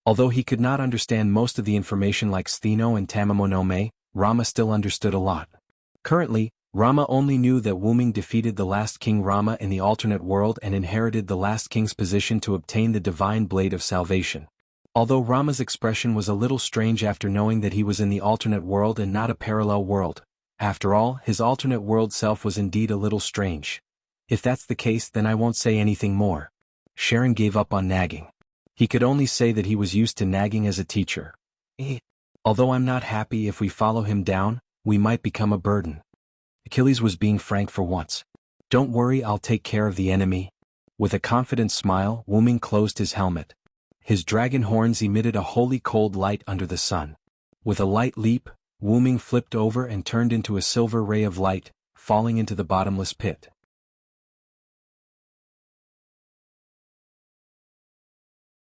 Although he could not understand most of the information like Stheno and Tamamonome, Rama still understood a lot. Currently, Rama only knew that Wu Ming defeated the last king Rama in the alternate world and inherited the last king's position to obtain the divine blade of salvation. Although Rama's expression was a little strange after knowing that he was in the alternate world and not a parallel world. After all, his alternate world self was indeed a little strange. If that's the case, then I won't say anything more. Sharon gave up on nagging. He could only say that he was used to nagging as a teacher. Although I'm not happy if we follow him down, we might become a burden. Achilles was being frank for once. Don't worry, I'll take care of the enemy. With a confident smile, Wu Ming closed his helmet. His dragon horns emitted a holy cold light under the sun. With a light leap, Wu Ming flipped over and turned into a silver ray of light, falling into the bottomless pit.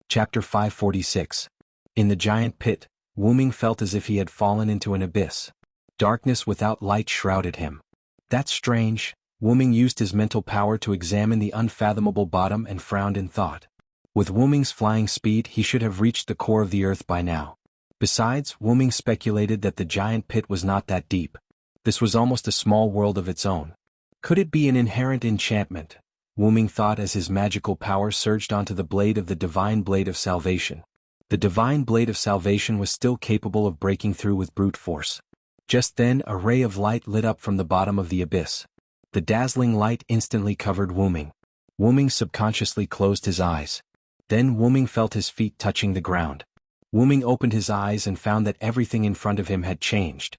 Chapter 546. In the giant pit, Wu Ming felt as if he had fallen into an abyss. Darkness without light shrouded him. That's strange. Wu Ming used his mental power to examine the unfathomable bottom and frowned in thought. With Wu Ming's flying speed, he should have reached the core of the earth by now. Besides, Wu Ming speculated that the giant pit was not that deep. This was almost a small world of its own. Could it be an inherent enchantment? Wu Ming thought as his magical power surged onto the blade of the divine blade of salvation. The divine blade of salvation was still capable of breaking through with brute force. Just then, a ray of light lit up from the bottom of the abyss. The dazzling light instantly covered Wu Ming. Wu Ming subconsciously closed his eyes. Then Wuming felt his feet touching the ground. Wuming opened his eyes and found that everything in front of him had changed.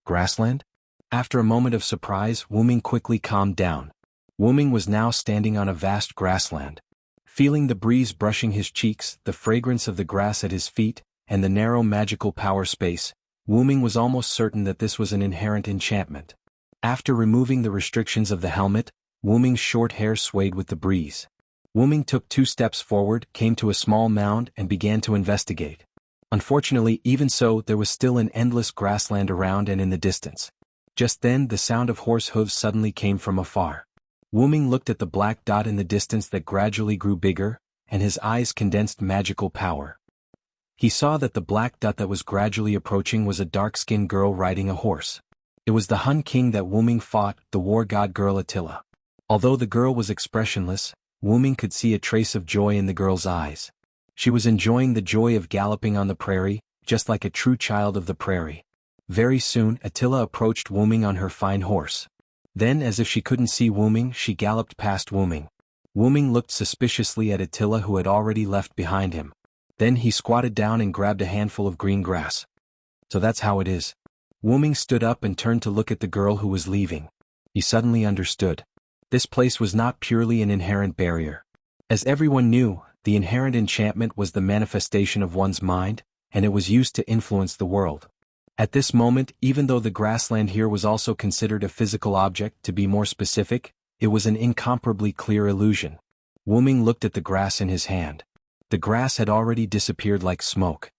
Grassland? After a moment of surprise, Wuming quickly calmed down. Wuming was now standing on a vast grassland. Feeling the breeze brushing his cheeks, the fragrance of the grass at his feet, and the narrow magical power space, Wuming was almost certain that this was an inherent enchantment. After removing the restrictions of the helmet, Wuming's short hair swayed with the breeze. Wuming took 2 steps forward, came to a small mound, and began to investigate. Unfortunately, even so, there was still an endless grassland around and in the distance. Just then, the sound of horse hooves suddenly came from afar. Wuming looked at the black dot in the distance that gradually grew bigger, and his eyes condensed magical power. He saw that the black dot that was gradually approaching was a dark-skinned girl riding a horse. It was the Hun King that Wuming fought, the war god girl Attila. Although the girl was expressionless, Wuming could see a trace of joy in the girl's eyes. She was enjoying the joy of galloping on the prairie, just like a true child of the prairie. Very soon, Attila approached Wuming on her fine horse. Then, as if she couldn't see Wuming, she galloped past Wuming. Wuming looked suspiciously at Attila, who had already left behind him. Then he squatted down and grabbed a handful of green grass. So that's how it is. Wuming stood up and turned to look at the girl who was leaving. He suddenly understood. This place was not purely an inherent barrier. As everyone knew, the inherent enchantment was the manifestation of one's mind, and it was used to influence the world. At this moment, even though the grassland here was also considered a physical object, to be more specific, it was an incomparably clear illusion. Wuming looked at the grass in his hand. The grass had already disappeared like smoke.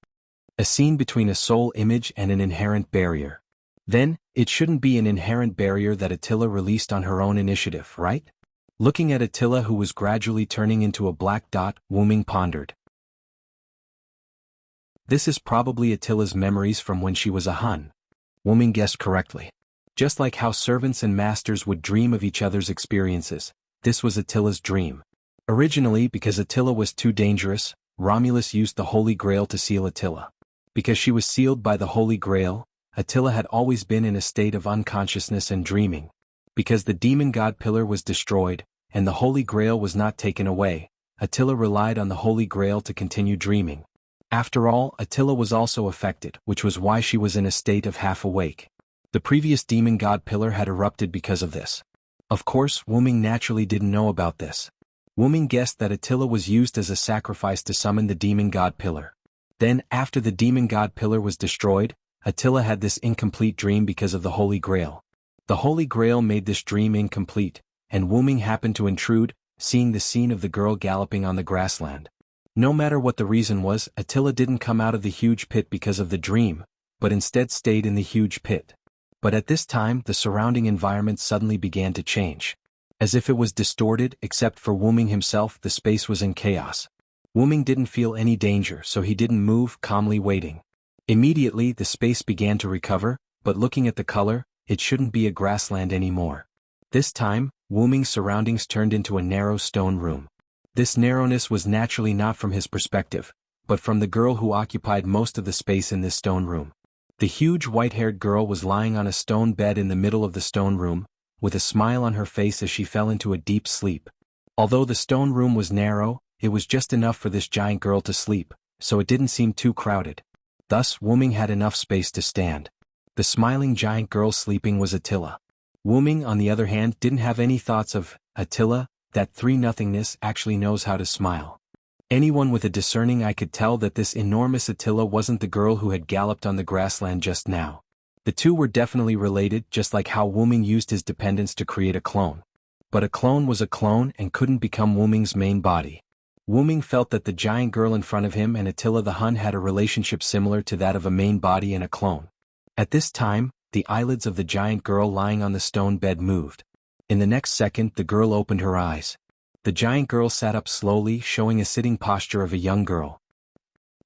A scene between a soul image and an inherent barrier. Then, it shouldn't be an inherent barrier that Attila released on her own initiative, right? Looking at Attila, who was gradually turning into a black dot, Wuming pondered. This is probably Attila's memories from when she was a Hun. Wuming guessed correctly. Just like how servants and masters would dream of each other's experiences, this was Attila's dream. Originally, because Attila was too dangerous, Romulus used the Holy Grail to seal Attila. Because she was sealed by the Holy Grail, Attila had always been in a state of unconsciousness and dreaming. Because the demon god pillar was destroyed, and the Holy Grail was not taken away, Attila relied on the Holy Grail to continue dreaming. After all, Attila was also affected, which was why she was in a state of half-awake. The previous demon god pillar had erupted because of this. Of course, Wuming naturally didn't know about this. Wuming guessed that Attila was used as a sacrifice to summon the demon god pillar. Then, after the demon god pillar was destroyed, Attila had this incomplete dream because of the Holy Grail. The Holy Grail made this dream incomplete, and Wuming happened to intrude, seeing the scene of the girl galloping on the grassland. No matter what the reason was, Attila didn't come out of the huge pit because of the dream, but instead stayed in the huge pit. But at this time, the surrounding environment suddenly began to change. As if it was distorted, except for Wuming himself, the space was in chaos. Wuming didn't feel any danger, so he didn't move, calmly waiting. Immediately, the space began to recover, but looking at the color, it shouldn't be a grassland anymore. This time, Wuming's surroundings turned into a narrow stone room. This narrowness was naturally not from his perspective, but from the girl who occupied most of the space in this stone room. The huge white-haired girl was lying on a stone bed in the middle of the stone room, with a smile on her face as she fell into a deep sleep. Although the stone room was narrow, it was just enough for this giant girl to sleep, so it didn't seem too crowded. Thus, Wuming had enough space to stand. The smiling giant girl sleeping was Attila. Wuming, on the other hand, didn't have any thoughts of Attila. That three-nothingness actually knows how to smile. Anyone with a discerning eye could tell that this enormous Attila wasn't the girl who had galloped on the grassland just now. The two were definitely related, just like how Wuming used his dependence to create a clone. But a clone was a clone and couldn't become Wuming's main body. Wuming felt that the giant girl in front of him and Attila the Hun had a relationship similar to that of a main body and a clone. At this time, the eyelids of the giant girl lying on the stone bed moved. In the next second, the girl opened her eyes. The giant girl sat up slowly, showing a sitting posture of a young girl.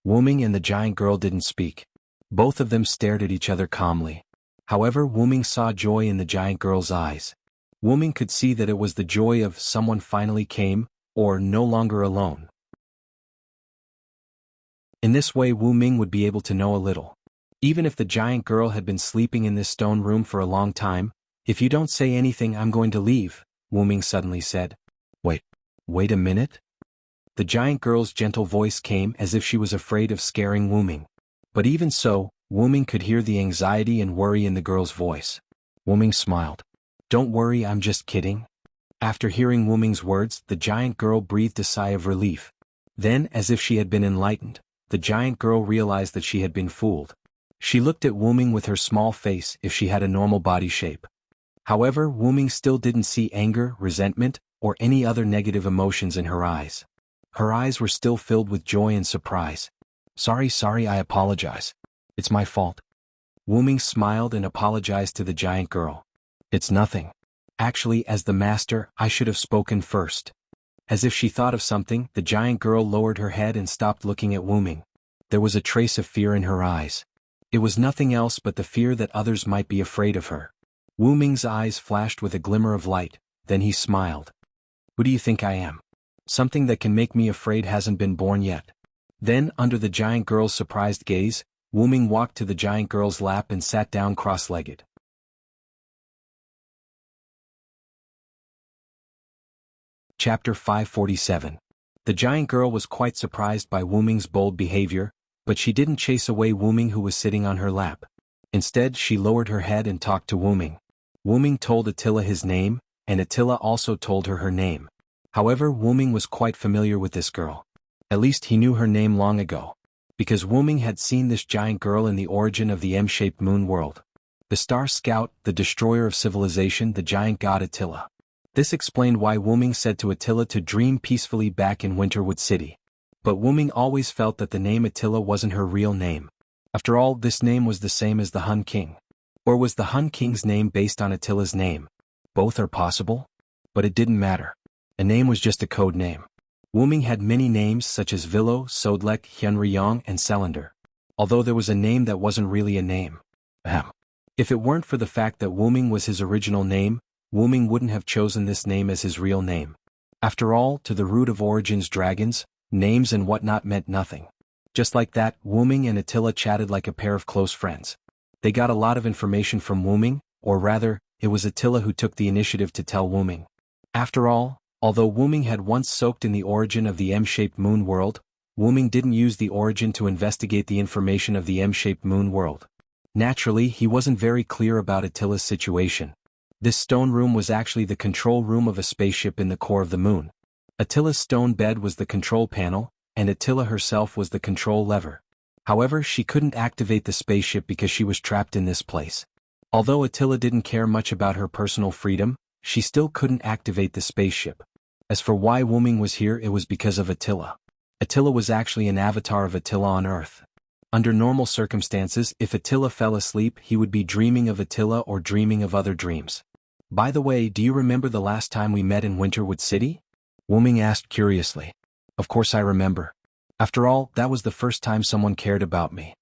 Wuming and the giant girl didn't speak. Both of them stared at each other calmly. However, Wuming saw joy in the giant girl's eyes. Wuming could see that it was the joy of someone finally came, or no longer alone. In this way, Wuming would be able to know a little. Even if the giant girl had been sleeping in this stone room for a long time, "If you don't say anything, I'm going to leave," Wuming suddenly said. Wait a minute? The giant girl's gentle voice came as if she was afraid of scaring Wuming. But even so, Wuming could hear the anxiety and worry in the girl's voice. Wuming smiled. "Don't worry, I'm just kidding." After hearing Wuming's words, the giant girl breathed a sigh of relief. Then, as if she had been enlightened, the giant girl realized that she had been fooled. She looked at Wuming with her small face if she had a normal body shape. However, Wuming still didn't see anger, resentment, or any other negative emotions in her eyes. Her eyes were still filled with joy and surprise. Sorry, I apologize. It's my fault." Wuming smiled and apologized to the giant girl. "It's nothing. Actually, as the master, I should have spoken first." As if she thought of something, the giant girl lowered her head and stopped looking at Wuming. There was a trace of fear in her eyes. It was nothing else but the fear that others might be afraid of her. Wuming's eyes flashed with a glimmer of light, then he smiled. "Who do you think I am? Something that can make me afraid hasn't been born yet." Then, under the giant girl's surprised gaze, Wuming walked to the giant girl's lap and sat down cross-legged. Chapter 547. The giant girl was quite surprised by Wuming's bold behavior, but she didn't chase away Wuming, who was sitting on her lap. Instead, she lowered her head and talked to Wuming. Wuming told Attila his name, and Attila also told her name. However, Wuming was quite familiar with this girl. At least he knew her name long ago, because Wuming had seen this giant girl in the origin of the M-shaped moon world. The star scout, the destroyer of civilization, the giant god Attila. This explained why Wuming said to Attila to dream peacefully back in Winterwood City. But Wuming always felt that the name Attila wasn't her real name. After all, this name was the same as the Hun King. Or was the Hun King's name based on Attila's name? Both are possible. But it didn't matter. A name was just a code name. Wuming had many names such as Vilo, Sodlek, Hyunryong, and Selander. Although there was a name that wasn't really a name. If it weren't for the fact that Wuming was his original name, Wuming wouldn't have chosen this name as his real name. After all, to the root of origins dragons, names and whatnot meant nothing. Just like that, Wuming and Attila chatted like a pair of close friends. They got a lot of information from Wuming, or rather, it was Attila who took the initiative to tell Wuming. After all, although Wuming had once soaked in the origin of the M-shaped moon world, Wuming didn't use the origin to investigate the information of the M-shaped moon world. Naturally, he wasn't very clear about Attila's situation. This stone room was actually the control room of a spaceship in the core of the moon. Attila's stone bed was the control panel, and Attila herself was the control lever. However, she couldn't activate the spaceship because she was trapped in this place. Although Attila didn't care much about her personal freedom, she still couldn't activate the spaceship. As for why Wuming was here, it was because of Attila. Attila was actually an avatar of Attila on Earth. Under normal circumstances, if Attila fell asleep, he would be dreaming of Attila or dreaming of other dreams. By the way, do you remember the last time we met in Winterwood City? Wuming asked curiously. Of course I remember. After all, that was the first time someone cared about me.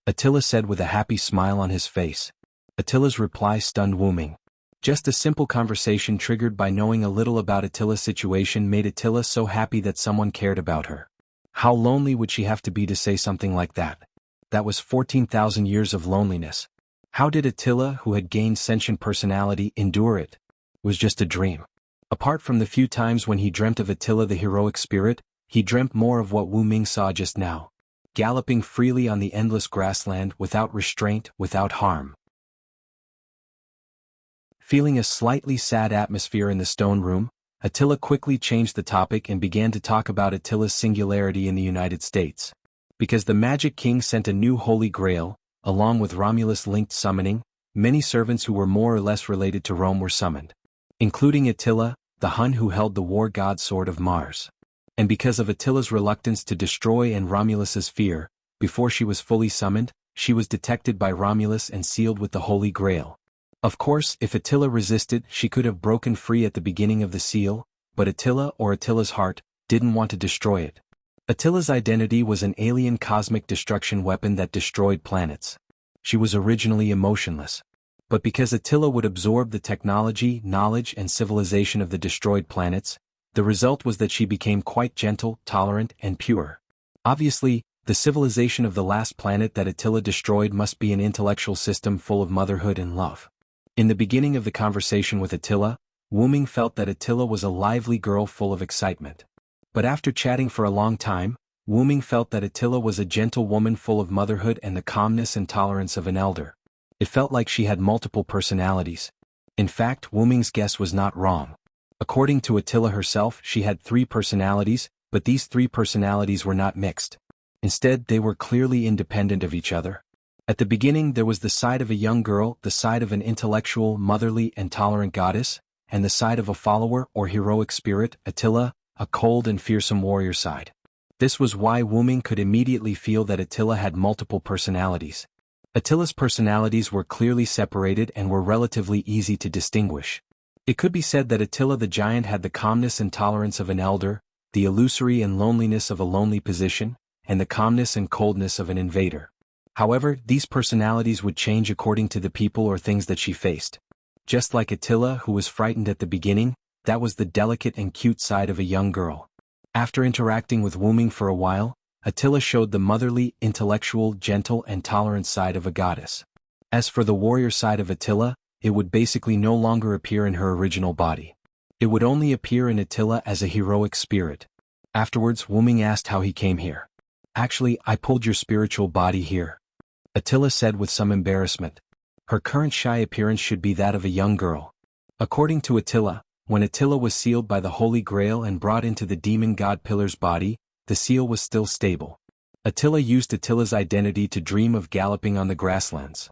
Attila said with a happy smile on his face. Attila's reply stunned Wuming. Just a simple conversation triggered by knowing a little about Attila's situation made Attila so happy that someone cared about her. How lonely would she have to be to say something like that? That was 14,000 years of loneliness. How did Attila, who had gained sentient personality, endure it? It was just a dream. Apart from the few times when he dreamt of Attila the heroic spirit, he dreamt more of what Wuming saw just now. Galloping freely on the endless grassland without restraint, without harm. Feeling a slightly sad atmosphere in the stone room, Attila quickly changed the topic and began to talk about Attila's singularity in the United States. Because the Magic King sent a new Holy Grail, along with Romulus-linked summoning, many servants who were more or less related to Rome were summoned. Including Attila, the Hun who held the war god sword of Mars. And because of Attila's reluctance to destroy and Romulus's fear, before she was fully summoned, she was detected by Romulus and sealed with the Holy Grail. Of course, if Attila resisted, she could have broken free at the beginning of the seal, but Attila, or Attila's heart, didn't want to destroy it. Attila's identity was an alien cosmic destruction weapon that destroyed planets. She was originally emotionless. But because Attila would absorb the technology, knowledge, and civilization of the destroyed planets, the result was that she became quite gentle, tolerant, and pure. Obviously, the civilization of the last planet that Attila destroyed must be an intellectual system full of motherhood and love. In the beginning of the conversation with Attila, Wuming felt that Attila was a lively girl full of excitement. But after chatting for a long time, Wuming felt that Attila was a gentle woman full of motherhood and the calmness and tolerance of an elder. It felt like she had multiple personalities. In fact, Wuming's guess was not wrong. According to Attila herself, she had 3 personalities, but these 3 personalities were not mixed. Instead, they were clearly independent of each other. At the beginning, there was the side of a young girl, the side of an intellectual, motherly, and tolerant goddess, and the side of a follower or heroic spirit, Attila, a cold and fearsome warrior side. This was why Wuming could immediately feel that Attila had multiple personalities. Attila's personalities were clearly separated and were relatively easy to distinguish. It could be said that Attila the giant had the calmness and tolerance of an elder, the illusory and loneliness of a lonely position, and the calmness and coldness of an invader. However, these personalities would change according to the people or things that she faced. Just like Attila, who was frightened at the beginning, that was the delicate and cute side of a young girl. After interacting with Wuming for a while, Attila showed the motherly, intellectual, gentle and tolerant side of a goddess. As for the warrior side of Attila, it would basically no longer appear in her original body. It would only appear in Attila as a heroic spirit. Afterwards, Wuming asked how he came here. "Actually, I pulled your spiritual body here," Attila said with some embarrassment. Her current shy appearance should be that of a young girl. According to Attila, when Attila was sealed by the Holy Grail and brought into the demon god Pillar's body, the seal was still stable. Attila used Attila's identity to dream of galloping on the grasslands.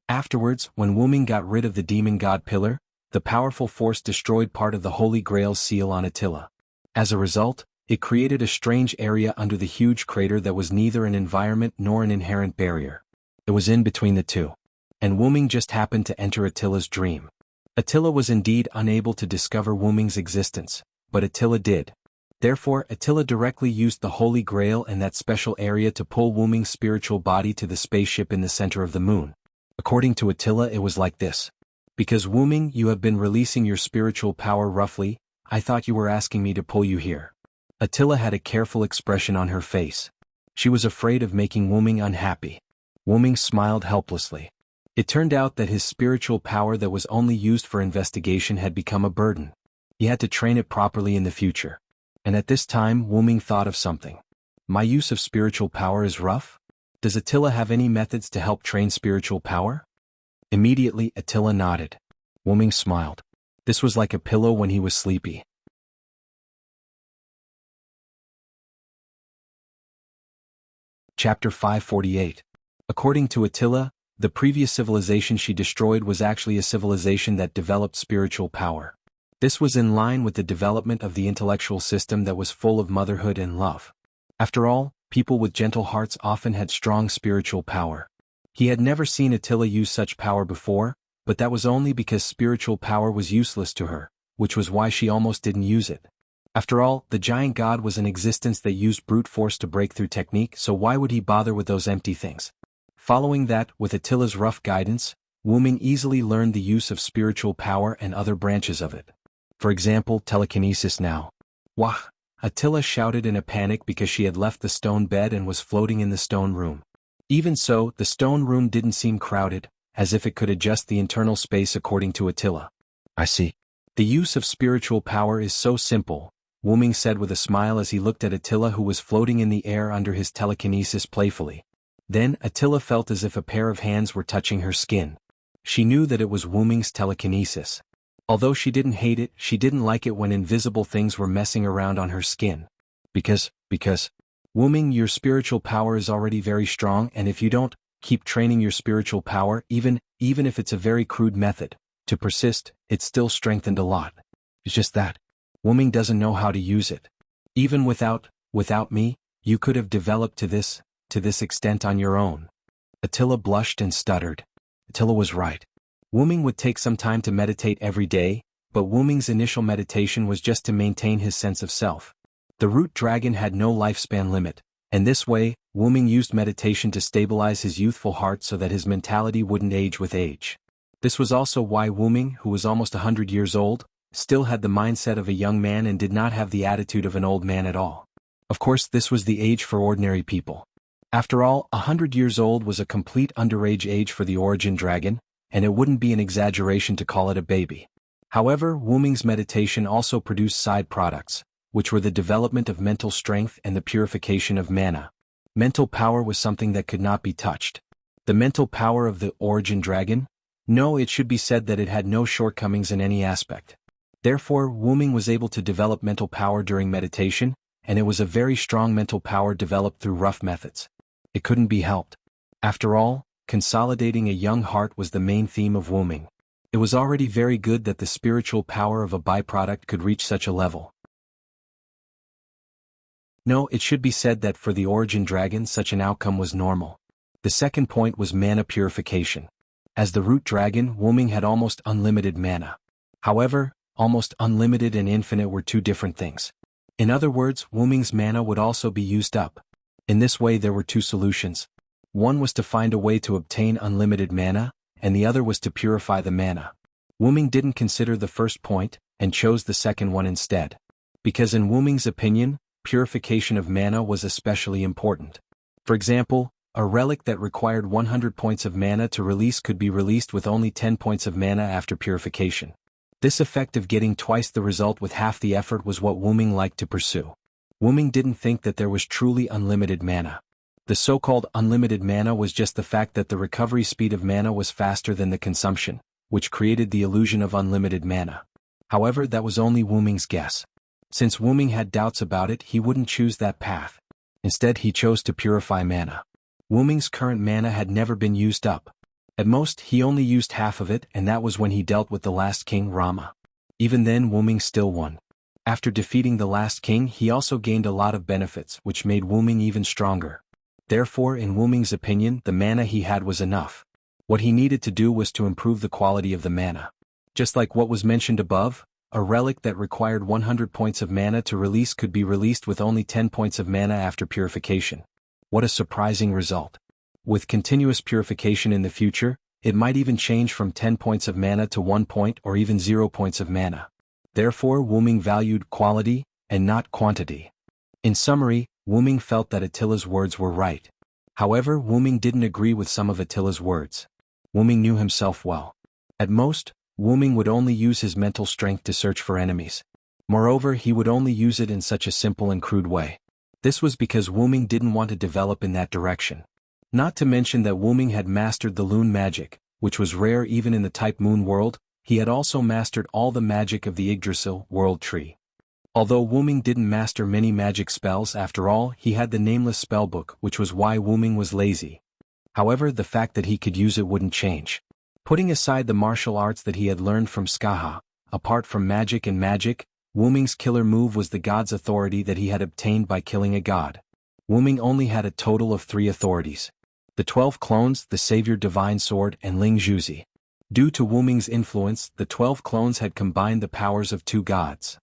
Afterwards, when Wuming got rid of the demon god Pillar, the powerful force destroyed part of the Holy Grail's seal on Attila. As a result, it created a strange area under the huge crater that was neither an environment nor an inherent barrier. It was in between the two. And Wuming just happened to enter Attila's dream. Attila was indeed unable to discover Wuming's existence, but Attila did. Therefore, Attila directly used the Holy Grail and that special area to pull Wuming's spiritual body to the spaceship in the center of the moon. According to Attila, it was like this. "Because Wuming, you have been releasing your spiritual power roughly, I thought you were asking me to pull you here." Attila had a careful expression on her face. She was afraid of making Wuming unhappy. Wuming smiled helplessly. It turned out that his spiritual power that was only used for investigation had become a burden. He had to train it properly in the future. And at this time, Wuming thought of something. "My use of spiritual power is rough? Does Attila have any methods to help train spiritual power?" Immediately, Attila nodded. Wuming smiled. This was like a pillow when he was sleepy. Chapter 548. According to Attila, the previous civilization she destroyed was actually a civilization that developed spiritual power. This was in line with the development of the intellectual system that was full of motherhood and love. After all, people with gentle hearts often had strong spiritual power. He had never seen Attila use such power before, but that was only because spiritual power was useless to her, which was why she almost didn't use it. After all, the giant god was an existence that used brute force to break through technique, so why would he bother with those empty things? Following that, with Attila's rough guidance, Wuming easily learned the use of spiritual power and other branches of it. For example, telekinesis now. "Wah!" Attila shouted in a panic because she had left the stone bed and was floating in the stone room. Even so, the stone room didn't seem crowded, as if it could adjust the internal space according to Attila. "I see. The use of spiritual power is so simple," Wuming said with a smile as he looked at Attila, who was floating in the air under his telekinesis playfully. Then, Attila felt as if a pair of hands were touching her skin. She knew that it was Wuming's telekinesis. Although she didn't hate it, she didn't like it when invisible things were messing around on her skin. Because, Wuming, your spiritual power is already very strong, and if you don't keep training your spiritual power, even if it's a very crude method, to persist, it's still strengthened a lot. It's just that Wuming doesn't know how to use it. Even without me, you could have developed to this extent on your own." Attila blushed and stuttered. Attila was right. Wuming would take some time to meditate every day, but Wuming's initial meditation was just to maintain his sense of self. The root dragon had no lifespan limit, and this way, Wuming used meditation to stabilize his youthful heart so that his mentality wouldn't age with age. This was also why Wuming, who was almost 100 years old, still had the mindset of a young man and did not have the attitude of an old man at all. Of course, this was the age for ordinary people. After all, 100 years old was a complete underage age for the origin dragon, and it wouldn't be an exaggeration to call it a baby. However, Wuming's meditation also produced side products, which were the development of mental strength and the purification of mana. Mental power was something that could not be touched. The mental power of the origin dragon? No, it should be said that it had no shortcomings in any aspect. Therefore, Wuming was able to develop mental power during meditation, and it was a very strong mental power developed through rough methods. It couldn't be helped. After all, consolidating a young heart was the main theme of Wuming. It was already very good that the spiritual power of a byproduct could reach such a level. No, it should be said that for the origin dragon such an outcome was normal. The second point was mana purification. As the root dragon, Wuming had almost unlimited mana. However, almost unlimited and infinite were two different things. In other words, Wuming's mana would also be used up. In this way there were two solutions. One was to find a way to obtain unlimited mana, and the other was to purify the mana. Wuming didn't consider the first point, and chose the second one instead. Because in Wuming's opinion, purification of mana was especially important. For example, a relic that required 100 points of mana to release could be released with only 10 points of mana after purification. This effect of getting twice the result with half the effort was what Wuming liked to pursue. Wuming didn't think that there was truly unlimited mana. The so-called unlimited mana was just the fact that the recovery speed of mana was faster than the consumption, which created the illusion of unlimited mana. However, that was only Wuming's guess. Since Wuming had doubts about it, he wouldn't choose that path. Instead, he chose to purify mana. Wuming's current mana had never been used up. At most, he only used half of it, and that was when he dealt with the last king, Rama. Even then, Wuming still won. After defeating the last king, he also gained a lot of benefits, which made Wuming even stronger. Therefore, in Wuming's opinion, the mana he had was enough. What he needed to do was to improve the quality of the mana. Just like what was mentioned above, a relic that required 100 points of mana to release could be released with only 10 points of mana after purification. What a surprising result. With continuous purification in the future, it might even change from 10 points of mana to 1 point or even 0 points of mana. Therefore, Wuming valued quality, and not quantity. In summary, Wuming felt that Attila's words were right. However, Wuming didn't agree with some of Attila's words. Wuming knew himself well. At most, Wuming would only use his mental strength to search for enemies. Moreover, he would only use it in such a simple and crude way. This was because Wuming didn't want to develop in that direction. Not to mention that Wuming had mastered the Lune magic, which was rare even in the type Moon world. He had also mastered all the magic of the Yggdrasil world tree. Although Wuming didn't master many magic spells, after all, he had the nameless spellbook, which was why Wuming was lazy. However, the fact that he could use it wouldn't change. Putting aside the martial arts that he had learned from Skaha, apart from magic and magic, Wuming's killer move was the god's authority that he had obtained by killing a god. Wuming only had a total of 3 authorities. The 12 clones, the Savior Divine Sword, and Ling Juzi. Due to Wuming's influence, the 12 clones had combined the powers of 2 gods.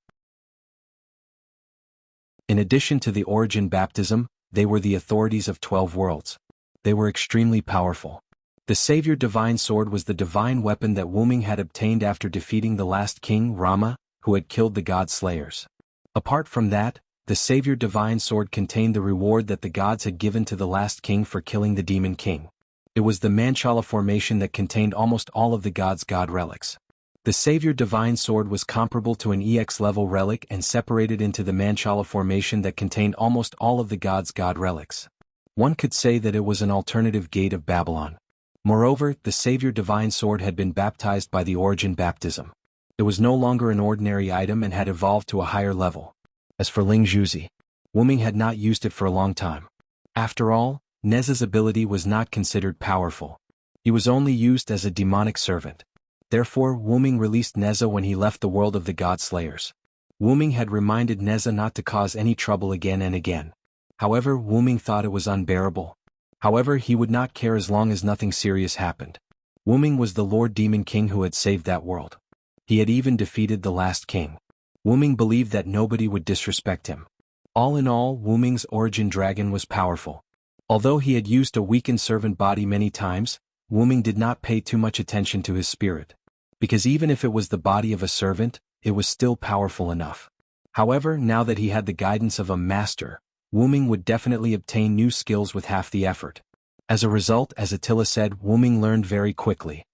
In addition to the origin baptism, they were the authorities of 12 worlds. They were extremely powerful. The Savior Divine Sword was the divine weapon that Wuming had obtained after defeating the last king, Rama, who had killed the god slayers. Apart from that, the Savior Divine Sword contained the reward that the gods had given to the last king for killing the demon king. It was the Manchala formation that contained almost all of the gods' god relics. The Savior Divine Sword was comparable to an EX level relic and separated into the Manchala formation that contained almost all of the gods' god relics. One could say that it was an alternative gate of Babylon. Moreover, the Savior Divine Sword had been baptized by the origin baptism. It was no longer an ordinary item and had evolved to a higher level. As for Ling Juzi, Wuming had not used it for a long time. After all, Neza's ability was not considered powerful. He was only used as a demonic servant. Therefore, Wuming released Neza when he left the world of the god slayers. Wuming had reminded Neza not to cause any trouble again and again. However, Wuming thought it was unbearable. However, he would not care as long as nothing serious happened. Wuming was the Lord Demon King who had saved that world. He had even defeated the last king. Wuming believed that nobody would disrespect him. All in all, Wuming's origin dragon was powerful. Although he had used a weakened servant body many times, Wuming did not pay too much attention to his spirit. Because even if it was the body of a servant, it was still powerful enough. However, now that he had the guidance of a master, Wuming would definitely obtain new skills with half the effort. As a result, as Attila said, Wuming learned very quickly.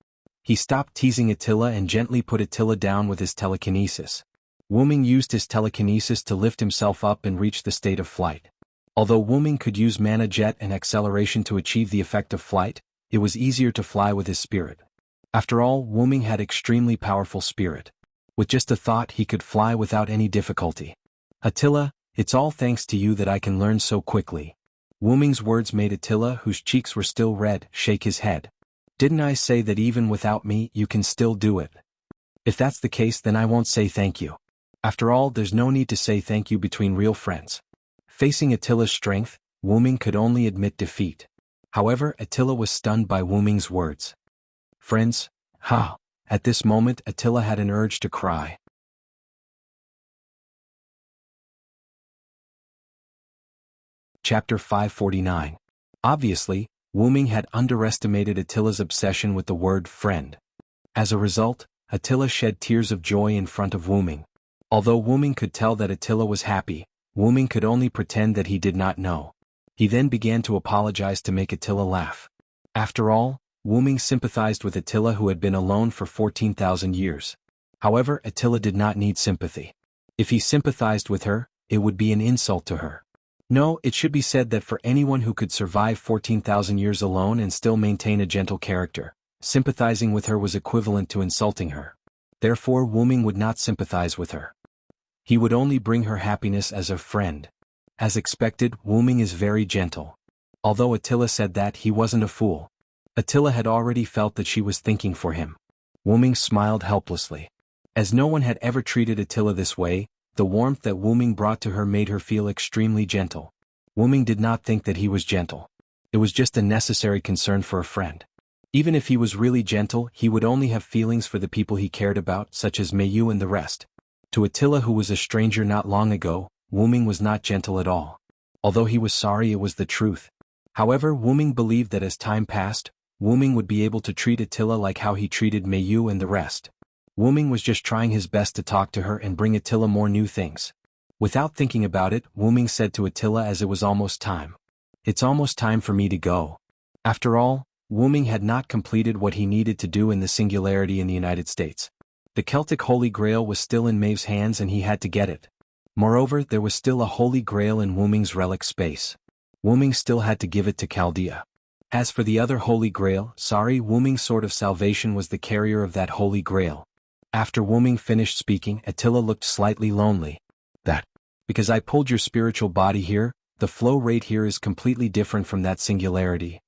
He stopped teasing Attila and gently put Attila down with his telekinesis. Wuming used his telekinesis to lift himself up and reach the state of flight. Although Wuming could use mana jet and acceleration to achieve the effect of flight, it was easier to fly with his spirit. After all, Wuming had extremely powerful spirit. With just a thought he could fly without any difficulty. Attila, it's all thanks to you that I can learn so quickly. Wuming's words made Attila, whose cheeks were still red, shake his head. Didn't I say that even without me you can still do it? If that's the case, then I won't say thank you. After all, there's no need to say thank you between real friends. Facing Attila's strength, Wuming could only admit defeat. However, Attila was stunned by Wuming's words. Friends? Ha! At this moment Attila had an urge to cry. Chapter 549. Obviously, Wuming had underestimated Attila's obsession with the word friend. As a result, Attila shed tears of joy in front of Wuming. Although Wuming could tell that Attila was happy, Wuming could only pretend that he did not know. He then began to apologize to make Attila laugh. After all, Wuming sympathized with Attila, who had been alone for 14,000 years. However, Attila did not need sympathy. If he sympathized with her, it would be an insult to her. No, it should be said that for anyone who could survive 14,000 years alone and still maintain a gentle character, sympathizing with her was equivalent to insulting her. Therefore, Wuming would not sympathize with her. He would only bring her happiness as a friend. As expected, Wuming is very gentle. Although Attila said that, he wasn't a fool. Attila had already felt that she was thinking for him. Wuming smiled helplessly. As no one had ever treated Attila this way, the warmth that Wuming brought to her made her feel extremely gentle. Wuming did not think that he was gentle. It was just a necessary concern for a friend. Even if he was really gentle, he would only have feelings for the people he cared about, such as Mayu and the rest. To Attila, who was a stranger not long ago, Wuming was not gentle at all. Although he was sorry, it was the truth. However, Wuming believed that as time passed, Wuming would be able to treat Attila like how he treated Mayu and the rest. Wuming was just trying his best to talk to her and bring Attila more new things. Without thinking about it, Wuming said to Attila as it was almost time. It's almost time for me to go. After all, Wuming had not completed what he needed to do in the Singularity in the United States. The Celtic Holy Grail was still in Maeve's hands and he had to get it. Moreover, there was still a Holy Grail in Wuming's relic space. Wuming still had to give it to Chaldea. As for the other Holy Grail, Wuming's Sword of Salvation was the carrier of that Holy Grail. After Wuming finished speaking, Attila looked slightly lonely. Because I pulled your spiritual body here, the flow rate here is completely different from that Singularity.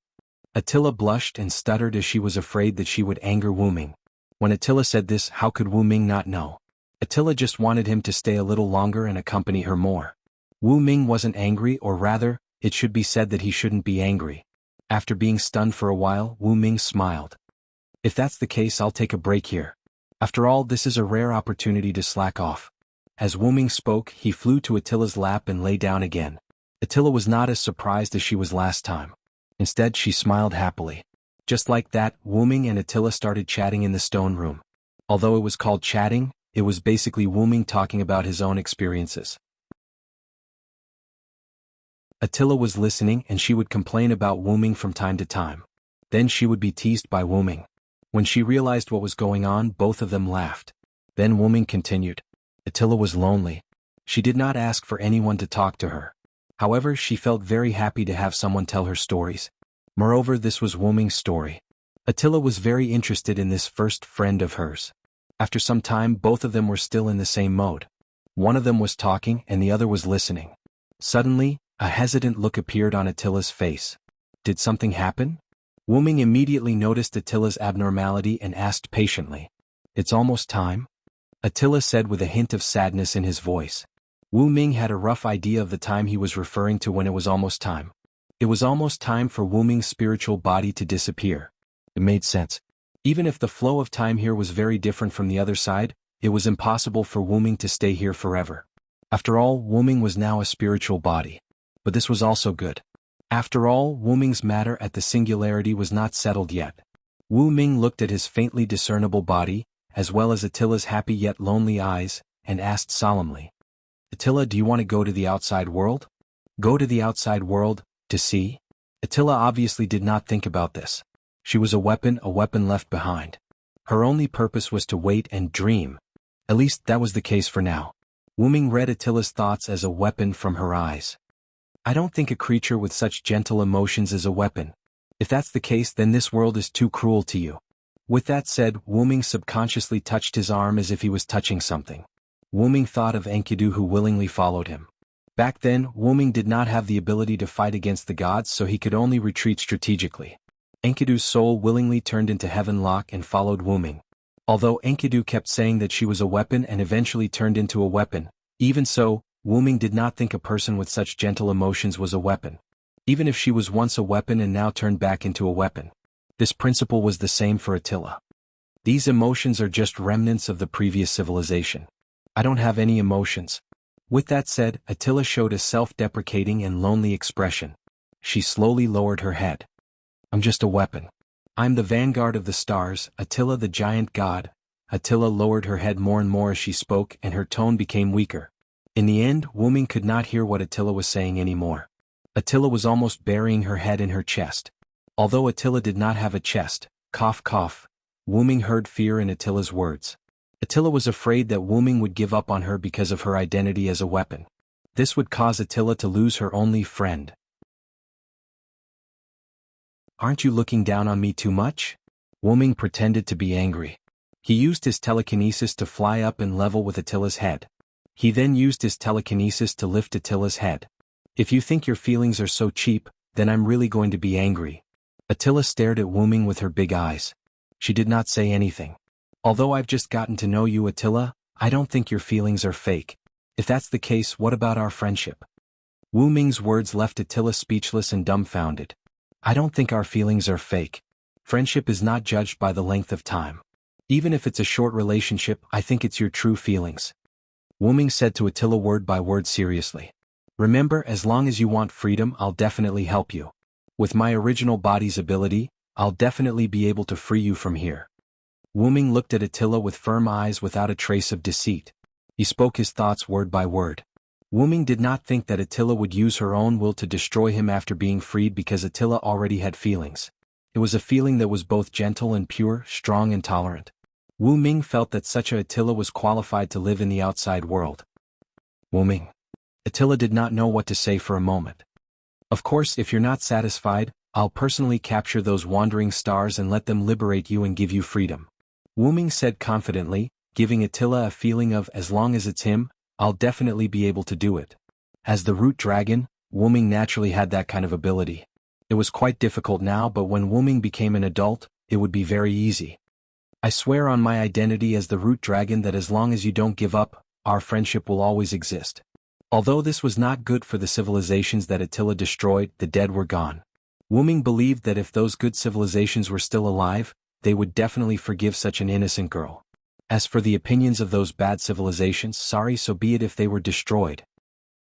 Attila blushed and stuttered as she was afraid that she would anger Wuming. When Attila said this, how could Wuming not know? Attila just wanted him to stay a little longer and accompany her more. Wuming wasn't angry, or rather, it should be said that he shouldn't be angry. After being stunned for a while, Wuming smiled. If that's the case, I'll take a break here. After all, this is a rare opportunity to slack off. As Wuming spoke, he flew to Attila's lap and lay down again. Attila was not as surprised as she was last time. Instead, she smiled happily. Just like that, Wuming and Attila started chatting in the stone room. Although it was called chatting, it was basically Wuming talking about his own experiences. Attila was listening and she would complain about Wuming from time to time. Then she would be teased by Wuming. When she realized what was going on, both of them laughed. Then Wuming continued. Attila was lonely. She did not ask for anyone to talk to her. However, she felt very happy to have someone tell her stories. Moreover, this was Wuming's story. Attila was very interested in this first friend of hers. After some time, both of them were still in the same mode. One of them was talking and the other was listening. Suddenly, a hesitant look appeared on Attila's face. Did something happen? Wuming immediately noticed Attila's abnormality and asked patiently. It's almost time? Attila said with a hint of sadness in his voice. Wuming had a rough idea of the time he was referring to when it was almost time. It was almost time for Wuming's spiritual body to disappear. It made sense. Even if the flow of time here was very different from the other side, it was impossible for Wuming to stay here forever. After all, Wuming was now a spiritual body. But this was also good. After all, Wuming's matter at the Singularity was not settled yet. Wuming looked at his faintly discernible body, as well as Attila's happy yet lonely eyes, and asked solemnly. Attila, do you want to go to the outside world? Go to the outside world, to see? Attila obviously did not think about this. She was a weapon left behind. Her only purpose was to wait and dream. At least that was the case for now. Wuming read Attila's thoughts as a weapon from her eyes. I don't think a creature with such gentle emotions is a weapon. If that's the case, then this world is too cruel to you. With that said, Wuming subconsciously touched his arm as if he was touching something. Wuming thought of Enkidu, who willingly followed him. Back then, Wuming did not have the ability to fight against the gods, so he could only retreat strategically. Enkidu's soul willingly turned into Heavenlock and followed Wuming. Although Enkidu kept saying that she was a weapon and eventually turned into a weapon, even so, Wuming did not think a person with such gentle emotions was a weapon. Even if she was once a weapon and now turned back into a weapon. This principle was the same for Attila. These emotions are just remnants of the previous civilization. I don't have any emotions. With that said, Attila showed a self-deprecating and lonely expression. She slowly lowered her head. I'm just a weapon. I'm the vanguard of the stars, Attila the giant god. Attila lowered her head more and more as she spoke, and her tone became weaker. In the end, Wuming could not hear what Attila was saying anymore. Attila was almost burying her head in her chest. Although Attila did not have a chest, cough cough, Wuming heard fear in Attila's words. Attila was afraid that Wuming would give up on her because of her identity as a weapon. This would cause Attila to lose her only friend. Aren't you looking down on me too much? Wuming pretended to be angry. He used his telekinesis to fly up and level with Attila's head. He then used his telekinesis to lift Attila's head. If you think your feelings are so cheap, then I'm really going to be angry. Attila stared at Wuming with her big eyes. She did not say anything. Although I've just gotten to know you, Attila, I don't think your feelings are fake. If that's the case, what about our friendship? Wuming's words left Attila speechless and dumbfounded. I don't think our feelings are fake. Friendship is not judged by the length of time. Even if it's a short relationship, I think it's your true feelings. Wuming said to Attila word by word seriously. Remember, as long as you want freedom, I'll definitely help you. With my original body's ability, I'll definitely be able to free you from here. Wuming looked at Attila with firm eyes without a trace of deceit. He spoke his thoughts word by word. Wuming did not think that Attila would use her own will to destroy him after being freed, because Attila already had feelings. It was a feeling that was both gentle and pure, strong and tolerant. Wuming felt that such a Attila was qualified to live in the outside world. Wuming. Attila did not know what to say for a moment. Of course, if you're not satisfied, I'll personally capture those wandering stars and let them liberate you and give you freedom. Wuming said confidently, giving Attila a feeling of, as long as it's him, I'll definitely be able to do it. As the root dragon, Wuming naturally had that kind of ability. It was quite difficult now, but when Wuming became an adult, it would be very easy. I swear on my identity as the root dragon that as long as you don't give up, our friendship will always exist. Although this was not good for the civilizations that Attila destroyed, the dead were gone. Wuming believed that if those good civilizations were still alive, they would definitely forgive such an innocent girl. As for the opinions of those bad civilizations, sorry, so be it if they were destroyed.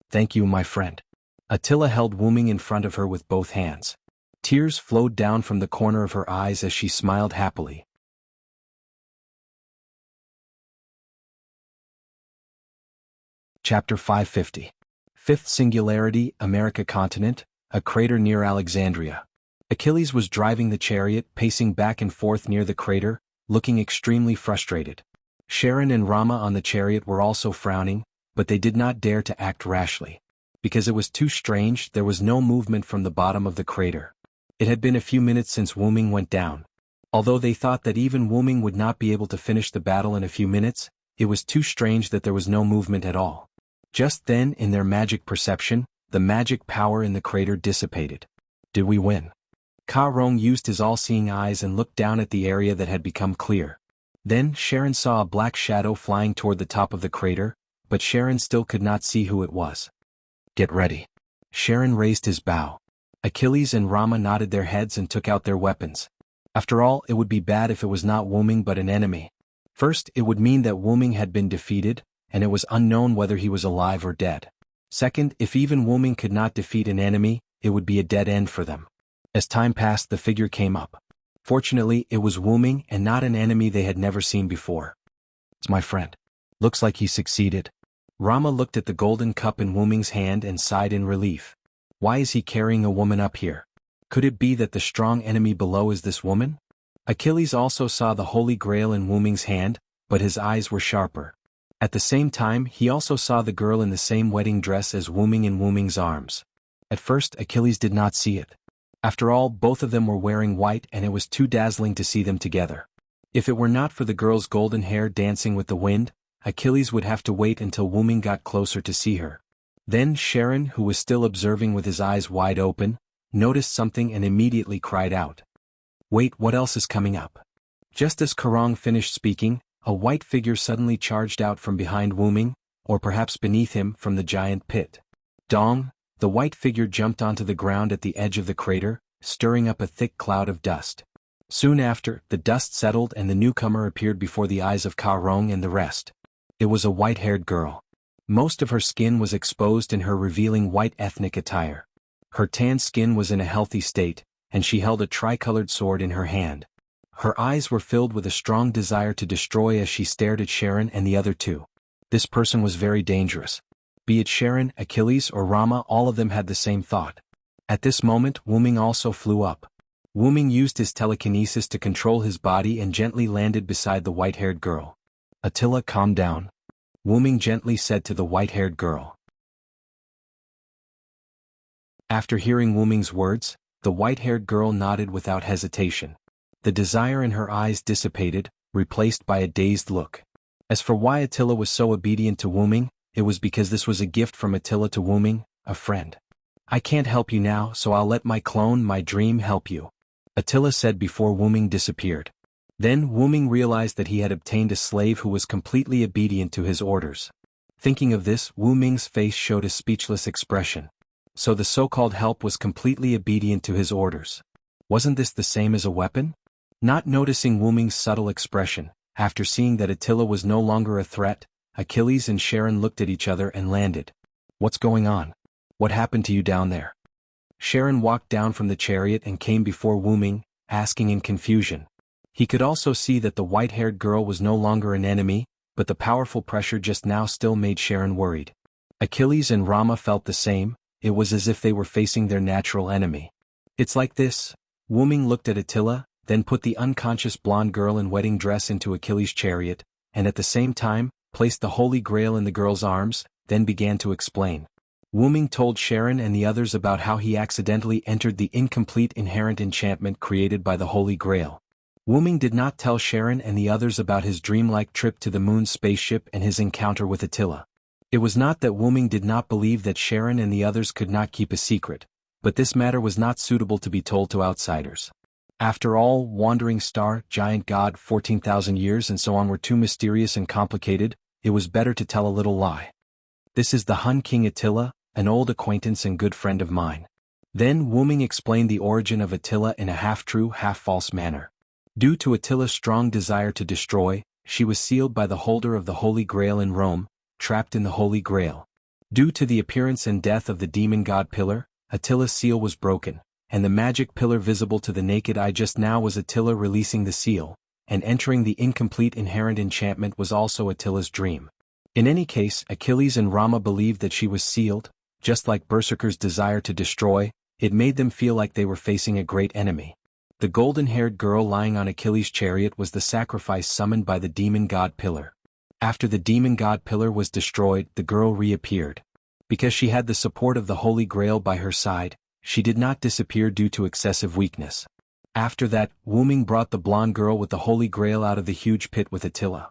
Thank you, my friend. Attila held Wuming in front of her with both hands. Tears flowed down from the corner of her eyes as she smiled happily. Chapter 550. Fifth Singularity, America Continent, a crater near Alexandria. Achilles was driving the chariot, pacing back and forth near the crater, looking extremely frustrated. Sharon and Rama on the chariot were also frowning, but they did not dare to act rashly. Because it was too strange, there was no movement from the bottom of the crater. It had been a few minutes since Wuming went down. Although they thought that even Wuming would not be able to finish the battle in a few minutes, it was too strange that there was no movement at all. Just then, in their magic perception, the magic power in the crater dissipated. Did we win? Ka Rong used his all-seeing eyes and looked down at the area that had become clear. Then, Sharon saw a black shadow flying toward the top of the crater, but Sharon still could not see who it was. Get ready. Sharon raised his bow. Achilles and Rama nodded their heads and took out their weapons. After all, it would be bad if it was not Wuming but an enemy. First, it would mean that Wuming had been defeated, and it was unknown whether he was alive or dead. Second, if even Wuming could not defeat an enemy, it would be a dead end for them. As time passed, the figure came up. Fortunately, it was Wuming and not an enemy they had never seen before. It's my friend. Looks like he succeeded. Rama looked at the golden cup in Wuming's hand and sighed in relief. Why is he carrying a woman up here? Could it be that the strong enemy below is this woman? Achilles also saw the Holy Grail in Wu Ming's hand, but his eyes were sharper. At the same time, he also saw the girl in the same wedding dress as Wu Ming in Wu Ming's arms. At first, Achilles did not see it. After all, both of them were wearing white and it was too dazzling to see them together. If it were not for the girl's golden hair dancing with the wind, Achilles would have to wait until Wu Ming got closer to see her. Then Sharon, who was still observing with his eyes wide open, noticed something and immediately cried out. "Wait, what else is coming up?" Just as Karong finished speaking, a white figure suddenly charged out from behind Wu Ming, or perhaps beneath him from the giant pit. Dong! The white figure jumped onto the ground at the edge of the crater, stirring up a thick cloud of dust. Soon after, the dust settled and the newcomer appeared before the eyes of Karong and the rest. It was a white-haired girl. Most of her skin was exposed in her revealing white ethnic attire. Her tan skin was in a healthy state, and she held a tricolored sword in her hand. Her eyes were filled with a strong desire to destroy as she stared at Sharon and the other two. This person was very dangerous. Be it Sharon, Achilles, or Rama, all of them had the same thought. At this moment, Wu Ming also flew up. Wu Ming used his telekinesis to control his body and gently landed beside the white-haired girl. "Attila, calm down," Wu Ming gently said to the white-haired girl. After hearing Wu Ming's words, the white-haired girl nodded without hesitation. The desire in her eyes dissipated, replaced by a dazed look. As for why Attila was so obedient to Wu Ming, it was because this was a gift from Attila to Wu Ming, a friend. "I can't help you now, so I'll let my clone, my dream, help you," Attila said before Wu Ming disappeared. Then Wu Ming realized that he had obtained a slave who was completely obedient to his orders. Thinking of this, Wu Ming's face showed a speechless expression. So the so-called help was completely obedient to his orders. Wasn't this the same as a weapon? Not noticing Wu Ming's subtle expression, after seeing that Attila was no longer a threat, Achilles and Sharon looked at each other and landed. "What's going on? What happened to you down there?" Sharon walked down from the chariot and came before Wu Ming, asking in confusion. He could also see that the white-haired girl was no longer an enemy, but the powerful pressure just now still made Sharon worried. Achilles and Rama felt the same. It was as if they were facing their natural enemy. "It's like this." Wu Ming looked at Attila, then put the unconscious blonde girl in wedding dress into Achilles' chariot, and at the same time, placed the Holy Grail in the girl's arms, then began to explain. Wu Ming told Sharon and the others about how he accidentally entered the incomplete inherent enchantment created by the Holy Grail. Wu Ming did not tell Sharon and the others about his dreamlike trip to the moon spaceship and his encounter with Attila. It was not that Wu Ming did not believe that Sharon and the others could not keep a secret, but this matter was not suitable to be told to outsiders. After all, wandering star, giant god, 14,000 years and so on were too mysterious and complicated. It was better to tell a little lie. "This is the Hun King Attila, an old acquaintance and good friend of mine." Then Wu Ming explained the origin of Attila in a half-true, half-false manner. Due to Attila's strong desire to destroy, she was sealed by the holder of the Holy Grail in Rome, trapped in the Holy Grail. Due to the appearance and death of the demon god Pillar, Attila's seal was broken, and the magic pillar visible to the naked eye just now was Attila releasing the seal, and entering the incomplete inherent enchantment was also Attila's dream. In any case, Achilles and Rama believed that she was sealed. Just like Berserker's desire to destroy, it made them feel like they were facing a great enemy. The golden-haired girl lying on Achilles' chariot was the sacrifice summoned by the demon god Pillar. After the demon god Pillar was destroyed, the girl reappeared. Because she had the support of the Holy Grail by her side, she did not disappear due to excessive weakness. After that, Wu Ming brought the blonde girl with the Holy Grail out of the huge pit with Attila.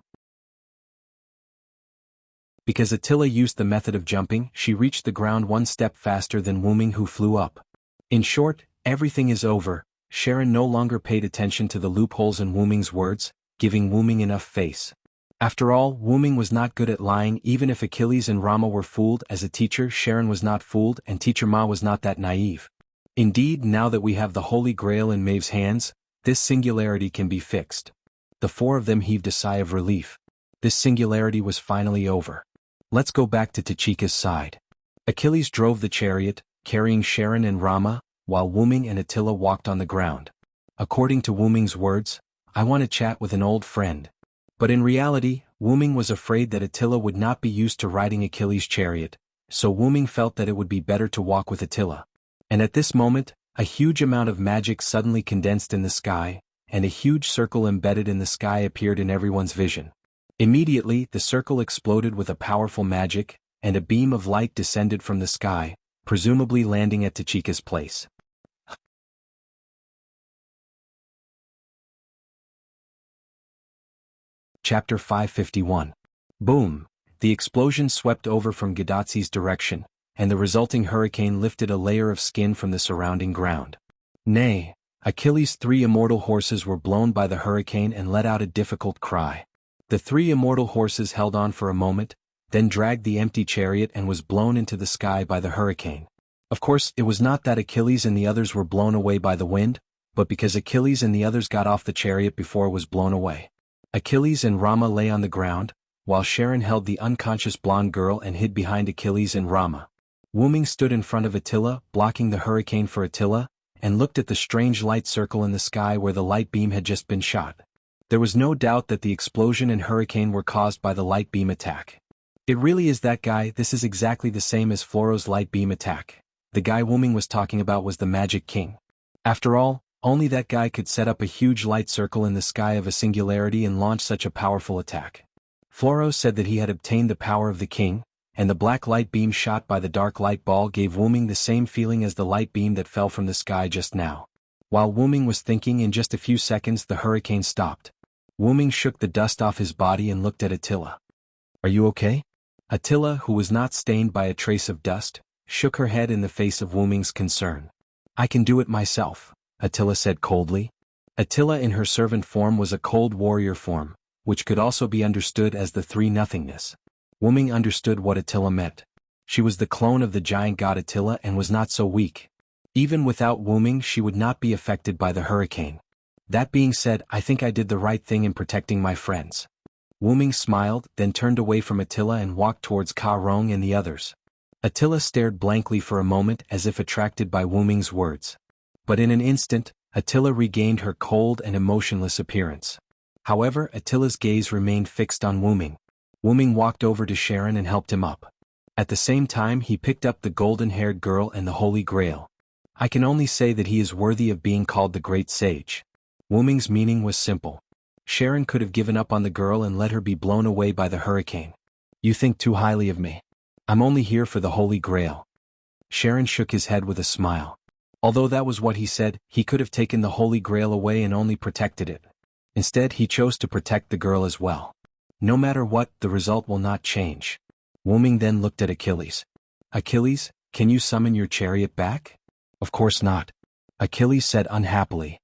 Because Attila used the method of jumping, she reached the ground one step faster than Wu Ming, who flew up. In short, everything is over. Sharon no longer paid attention to the loopholes in Wu Ming's words, giving Wu Ming enough face. After all, Wu Ming was not good at lying. Even if Achilles and Rama were fooled as a teacher, Sharon was not fooled, and Teacher Ma was not that naive. Indeed, now that we have the Holy Grail in Maeve's hands, this singularity can be fixed. The four of them heaved a sigh of relief. This singularity was finally over. Let's go back to Tachika's side. Achilles drove the chariot, carrying Sharon and Rama, while Wu Ming and Attila walked on the ground. According to Wu Ming's words, "I want to chat with an old friend." But in reality, Wu Ming was afraid that Attila would not be used to riding Achilles' chariot, so Wu Ming felt that it would be better to walk with Attila. And at this moment, a huge amount of magic suddenly condensed in the sky, and a huge circle embedded in the sky appeared in everyone's vision. Immediately, the circle exploded with a powerful magic, and a beam of light descended from the sky, presumably landing at Tachika's place. Chapter 551. Boom! The explosion swept over from Gidatsu's direction, and the resulting hurricane lifted a layer of skin from the surrounding ground. Nay, Achilles' 3 immortal horses were blown by the hurricane and let out a difficult cry. The 3 immortal horses held on for a moment, then dragged the empty chariot and was blown into the sky by the hurricane. Of course, it was not that Achilles and the others were blown away by the wind, but because Achilles and the others got off the chariot before it was blown away. Achilles and Rama lay on the ground, while Sharon held the unconscious blonde girl and hid behind Achilles and Rama. Wuming stood in front of Attila, blocking the hurricane for Attila, and looked at the strange light circle in the sky where the light beam had just been shot. There was no doubt that the explosion and hurricane were caused by the light beam attack. It really is that guy. This is exactly the same as Floro's light beam attack. The guy Wuming was talking about was the Magic King. After all, only that guy could set up a huge light circle in the sky of a singularity and launch such a powerful attack. Floro said that he had obtained the power of the king, and the black light beam shot by the dark light ball gave Wuming the same feeling as the light beam that fell from the sky just now. While Wuming was thinking, in just a few seconds the hurricane stopped. Wuming shook the dust off his body and looked at Attila. "Are you okay?" Attila, who was not stained by a trace of dust, shook her head in the face of Wuming's concern. "I can do it myself," Attila said coldly. Attila in her servant form was a cold warrior form, which could also be understood as the 3 nothingness. Wuming understood what Attila meant. She was the clone of the giant god Attila and was not so weak. Even without Wuming she would not be affected by the hurricane. That being said, I think I did the right thing in protecting my friends. Wuming smiled, then turned away from Attila and walked towards Ka Rong and the others. Attila stared blankly for a moment as if attracted by Wuming's words. But in an instant, Attila regained her cold and emotionless appearance. However, Attila's gaze remained fixed on Wuming. Wuming walked over to Sharon and helped him up. At the same time he picked up the golden-haired girl and the Holy Grail. I can only say that he is worthy of being called the Great Sage. Wuming's meaning was simple. Sharon could have given up on the girl and let her be blown away by the hurricane. "You think too highly of me. I'm only here for the Holy Grail." Sharon shook his head with a smile. Although that was what he said, he could have taken the Holy Grail away and only protected it. Instead he chose to protect the girl as well. No matter what, the result will not change. Wuming then looked at Achilles. "Achilles, can you summon your chariot back?" "Of course not," Achilles said unhappily.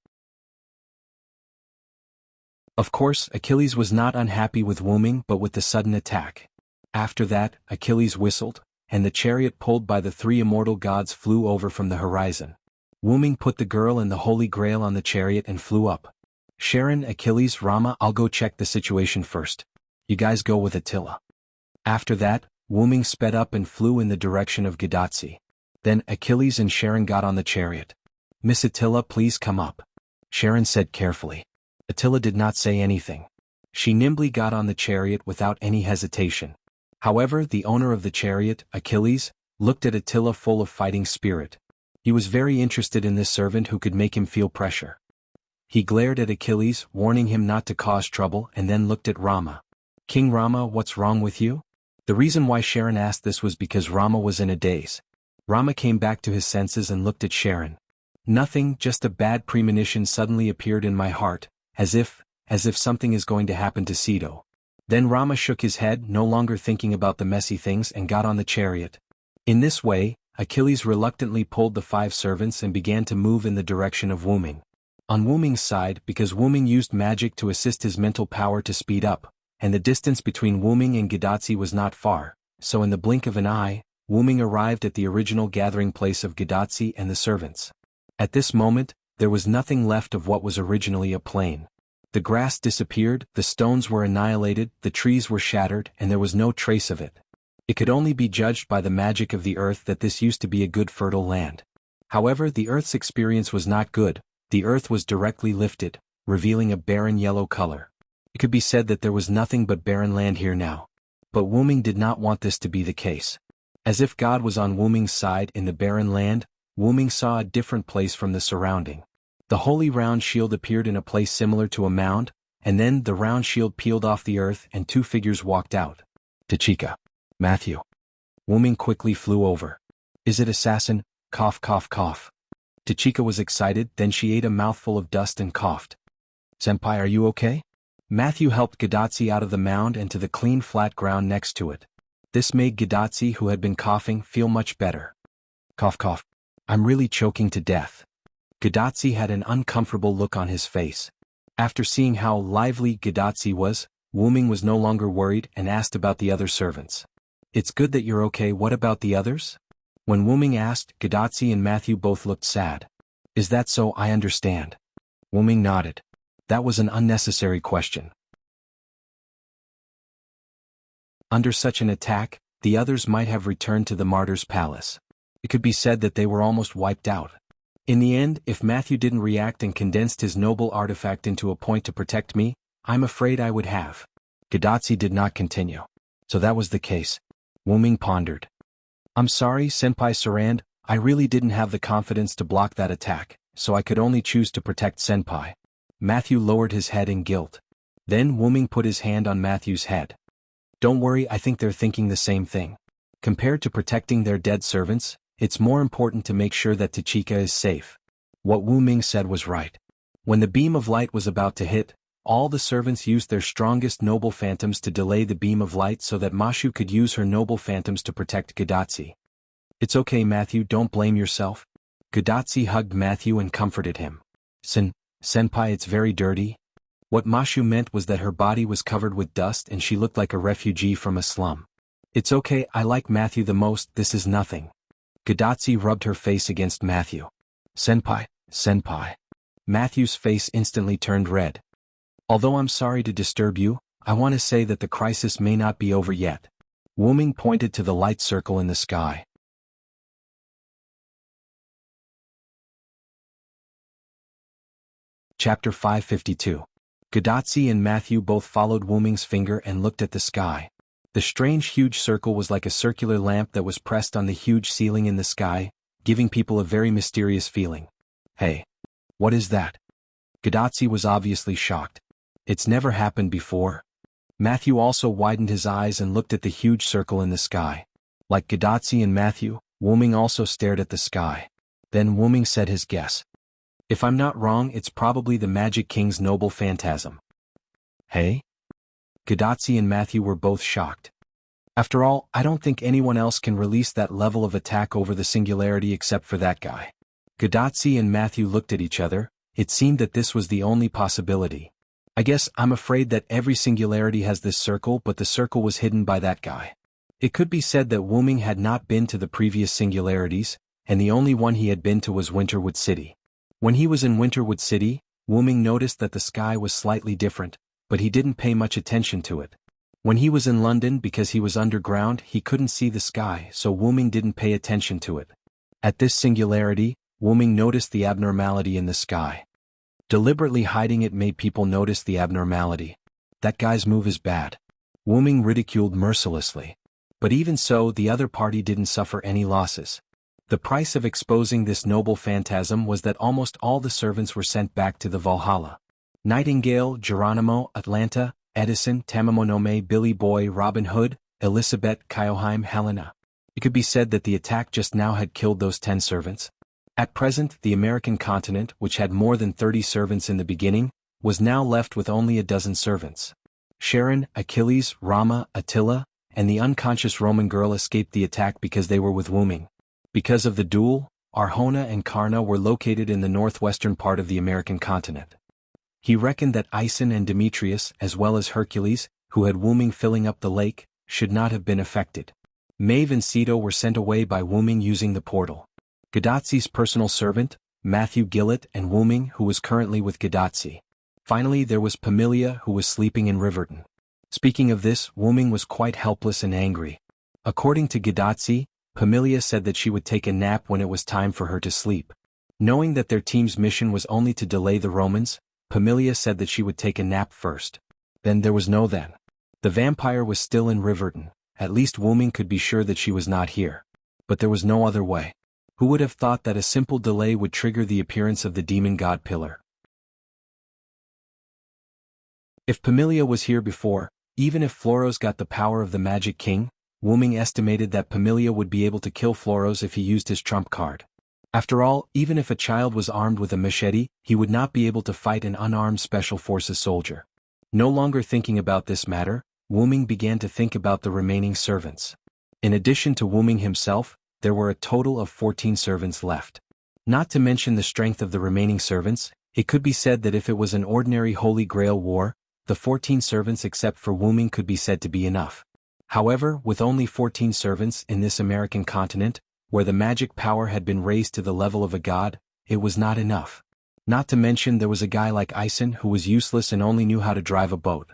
Of course, Achilles was not unhappy with Wuming but with the sudden attack. After that, Achilles whistled, and the chariot pulled by the 3 immortal gods flew over from the horizon. Wuming put the girl and the Holy Grail on the chariot and flew up. "Sharon, Achilles, Rama, I'll go check the situation first. You guys go with Attila." After that, Wuming sped up and flew in the direction of Gidatsu. Then Achilles and Sharon got on the chariot. "Miss Attila, please come up," Sharon said carefully. Attila did not say anything. She nimbly got on the chariot without any hesitation. However, the owner of the chariot, Achilles, looked at Attila full of fighting spirit. He was very interested in this servant who could make him feel pressure. He glared at Achilles, warning him not to cause trouble, and then looked at Rama. "King Rama, what's wrong with you?" The reason why Sharon asked this was because Rama was in a daze. Rama came back to his senses and looked at Sharon. "Nothing, just a bad premonition suddenly appeared in my heart, as if something is going to happen to Sito." Then Rama shook his head, no longer thinking about the messy things, and got on the chariot. In this way, Achilles reluctantly pulled the 5 servants and began to move in the direction of Wuming. On Wuming's side, because Wuming used magic to assist his mental power to speed up, and the distance between Wuming and Gidatsu was not far, so in the blink of an eye, Wuming arrived at the original gathering place of Gidatsu and the servants. At this moment, there was nothing left of what was originally a plain. The grass disappeared, the stones were annihilated, the trees were shattered, and there was no trace of it. It could only be judged by the magic of the earth that this used to be a good fertile land. However, the earth's experience was not good. The earth was directly lifted, revealing a barren yellow color. It could be said that there was nothing but barren land here now. But Wuming did not want this to be the case. As if God was on Wuming's side in the barren land, Wuming saw a different place from the surrounding. The holy round shield appeared in a place similar to a mound, and then the round shield peeled off the earth and two figures walked out. Tachika. Matthew. Wuming quickly flew over. Is it assassin? Cough cough cough. Tachika was excited, then she ate a mouthful of dust and coughed. Senpai, are you okay? Matthew helped Gadatsi out of the mound and to the clean flat ground next to it. This made Gadatsi, who had been coughing, feel much better. Cough cough. I'm really choking to death. Gadatsi had an uncomfortable look on his face. After seeing how lively Gadatsi was, Wuming was no longer worried and asked about the other servants. It's good that you're okay, what about the others? When Wuming asked, Gadatsi and Matthew both looked sad. Is that so? I understand. Wuming nodded. That was an unnecessary question. Under such an attack, the others might have returned to the martyr's palace. It could be said that they were almost wiped out. In the end, if Matthew didn't react and condensed his noble artifact into a point to protect me, I'm afraid I would have. Gadatsi did not continue. So that was the case. Wuming pondered. I'm sorry, Senpai Sarand, I really didn't have the confidence to block that attack, so I could only choose to protect Senpai. Matthew lowered his head in guilt. Then Wuming put his hand on Matthew's head. Don't worry, I think they're thinking the same thing. Compared to protecting their dead servants, it's more important to make sure that Tachika is safe. What Wuming said was right. When the beam of light was about to hit, all the servants used their strongest noble phantoms to delay the beam of light so that Mashu could use her noble phantoms to protect Gadatsi. It's okay, Matthew, don't blame yourself. Gadatsi hugged Matthew and comforted him. Senpai, it's very dirty. What Mashu meant was that her body was covered with dust and she looked like a refugee from a slum. It's okay, I like Matthew the most, this is nothing. Gadatsi rubbed her face against Matthew. Senpai. Matthew's face instantly turned red. Although I'm sorry to disturb you, I want to say that the crisis may not be over yet. Wuming pointed to the light circle in the sky. Chapter 552. Gadatsi and Matthew both followed Wuming's finger and looked at the sky. The strange huge circle was like a circular lamp that was pressed on the huge ceiling in the sky, giving people a very mysterious feeling. Hey. What is that? Gadatsi was obviously shocked. It's never happened before. Matthew also widened his eyes and looked at the huge circle in the sky. Like Gadatsi and Matthew, Wuming also stared at the sky. Then Wuming said his guess. If I'm not wrong, it's probably the Magic King's noble phantasm. Hey? Gadatsi and Matthew were both shocked. After all, I don't think anyone else can release that level of attack over the singularity except for that guy. Gadatsi and Matthew looked at each other. It seemed that this was the only possibility. I guess I'm afraid that every singularity has this circle, but the circle was hidden by that guy. It could be said that Wuming had not been to the previous singularities, and the only one he had been to was Winterwood City. When he was in Winterwood City, Wuming noticed that the sky was slightly different, but he didn't pay much attention to it. When he was in London, because he was underground, he couldn't see the sky, so Wuming didn't pay attention to it. At this singularity, Wuming noticed the abnormality in the sky. Deliberately hiding it made people notice the abnormality. That guy's move is bad. Wuming ridiculed mercilessly. But even so, the other party didn't suffer any losses. The price of exposing this noble phantasm was that almost all the servants were sent back to the Valhalla. Nightingale, Geronimo, Atlanta, Edison, Tamamonome, Billy Boy, Robin Hood, Elizabeth, Kyoheim, Helena. It could be said that the attack just now had killed those 10 servants. At present, the American continent, which had more than 30 servants in the beginning, was now left with only a dozen servants. Sharon, Achilles, Rama, Attila, and the unconscious Roman girl escaped the attack because they were with Wuming. Because of the duel, Arjona and Karna were located in the northwestern part of the American continent. He reckoned that Ison and Demetrius, as well as Hercules, who had Wuming filling up the lake, should not have been affected. Maeve and Ceto were sent away by Wuming using the portal. Gadatsi's personal servant, Matthew Gillett, and Wuming, who was currently with Gadatsi. Finally, there was Pamilia, who was sleeping in Riverton. Speaking of this, Wuming was quite helpless and angry. According to Gadatsi, Pamilia said that she would take a nap when it was time for her to sleep. Knowing that their team's mission was only to delay the Romans, Pamilia said that she would take a nap first. Then there was no then. The vampire was still in Riverton. At least Wuming could be sure that she was not here. But there was no other way. Who would have thought that a simple delay would trigger the appearance of the demon god pillar? If Pamilia was here before, even if Floros got the power of the Magic King, Wu Ming estimated that Pamilia would be able to kill Floros if he used his trump card. After all, even if a child was armed with a machete, he would not be able to fight an unarmed Special Forces soldier. No longer thinking about this matter, Wu Ming began to think about the remaining servants. In addition to Wu Ming himself, there were a total of 14 servants left. Not to mention the strength of the remaining servants, it could be said that if it was an ordinary Holy Grail war, the 14 servants except for Wu Ming could be said to be enough. However, with only 14 servants in this American continent, where the magic power had been raised to the level of a god, it was not enough. Not to mention there was a guy like Ison who was useless and only knew how to drive a boat.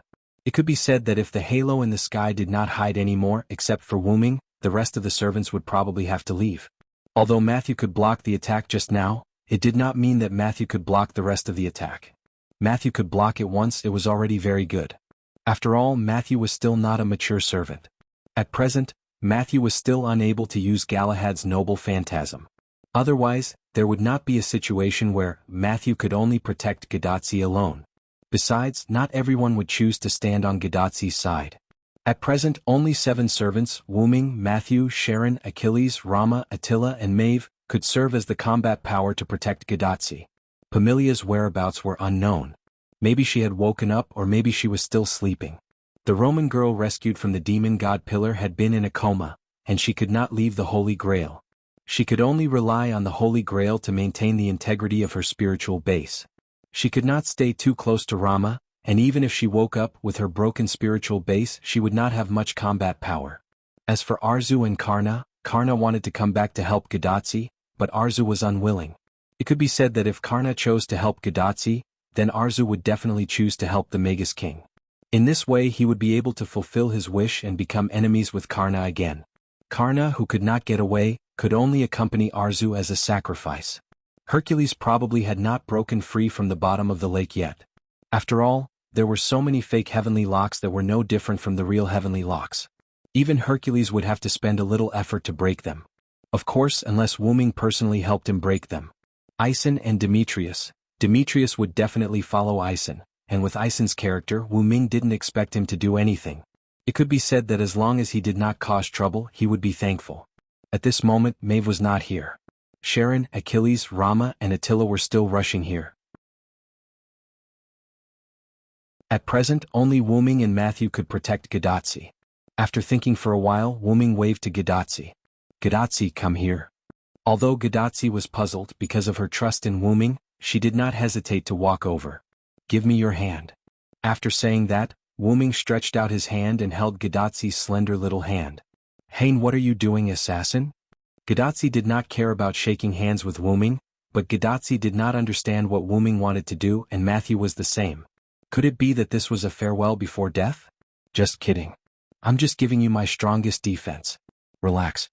It could be said that if the halo in the sky did not hide anymore except for Wu Ming, the rest of the servants would probably have to leave. Although Matthew could block the attack just now, it did not mean that Matthew could block the rest of the attack. Matthew could block it once, it was already very good. After all, Matthew was still not a mature servant. At present, Matthew was still unable to use Galahad's noble phantasm. Otherwise, there would not be a situation where Matthew could only protect Gadotsi alone. Besides, not everyone would choose to stand on Gadotsi's side. At present, only 7 servants, Wu Ming, Matthew, Sharon, Achilles, Rama, Attila and Maeve, could serve as the combat power to protect Gadotsi. Pamilia's whereabouts were unknown. Maybe she had woken up or maybe she was still sleeping. The Roman girl rescued from the demon god pillar had been in a coma, and she could not leave the Holy Grail. She could only rely on the Holy Grail to maintain the integrity of her spiritual base. She could not stay too close to Rama, and even if she woke up with her broken spiritual base, she would not have much combat power. As for Arzu and Karna, Karna wanted to come back to help Gadotsi, but Arzu was unwilling. It could be said that if Karna chose to help Gadotsi, then Arzu would definitely choose to help the Magus King. In this way he would be able to fulfill his wish and become enemies with Karna again. Karna, who could not get away, could only accompany Arzu as a sacrifice. Hercules probably had not broken free from the bottom of the lake yet. After all, there were so many fake heavenly locks that were no different from the real heavenly locks. Even Hercules would have to spend a little effort to break them. Of course, unless Wu Ming personally helped him break them. Ison and Demetrius. Demetrius would definitely follow Ison, and with Ison's character, Wu Ming didn't expect him to do anything. It could be said that as long as he did not cause trouble, he would be thankful. At this moment, Maeve was not here. Sharon, Achilles, Rama, and Attila were still rushing here. At present, only Wu Ming and Matthew could protect Gadotsi. After thinking for a while, Wu Ming waved to Gadotsi. "Gadotsi, come here." Although Gadotsi was puzzled because of her trust in Wu Ming, she did not hesitate to walk over. "Give me your hand." After saying that, Wu Ming stretched out his hand and held Gadotsi's slender little hand. "Hey, what are you doing, assassin?" Gadotsi did not care about shaking hands with Wu Ming, but Gadotsi did not understand what Wu Ming wanted to do, and Matthew was the same. Could it be that this was a farewell before death? "Just kidding. I'm just giving you my strongest defense. Relax."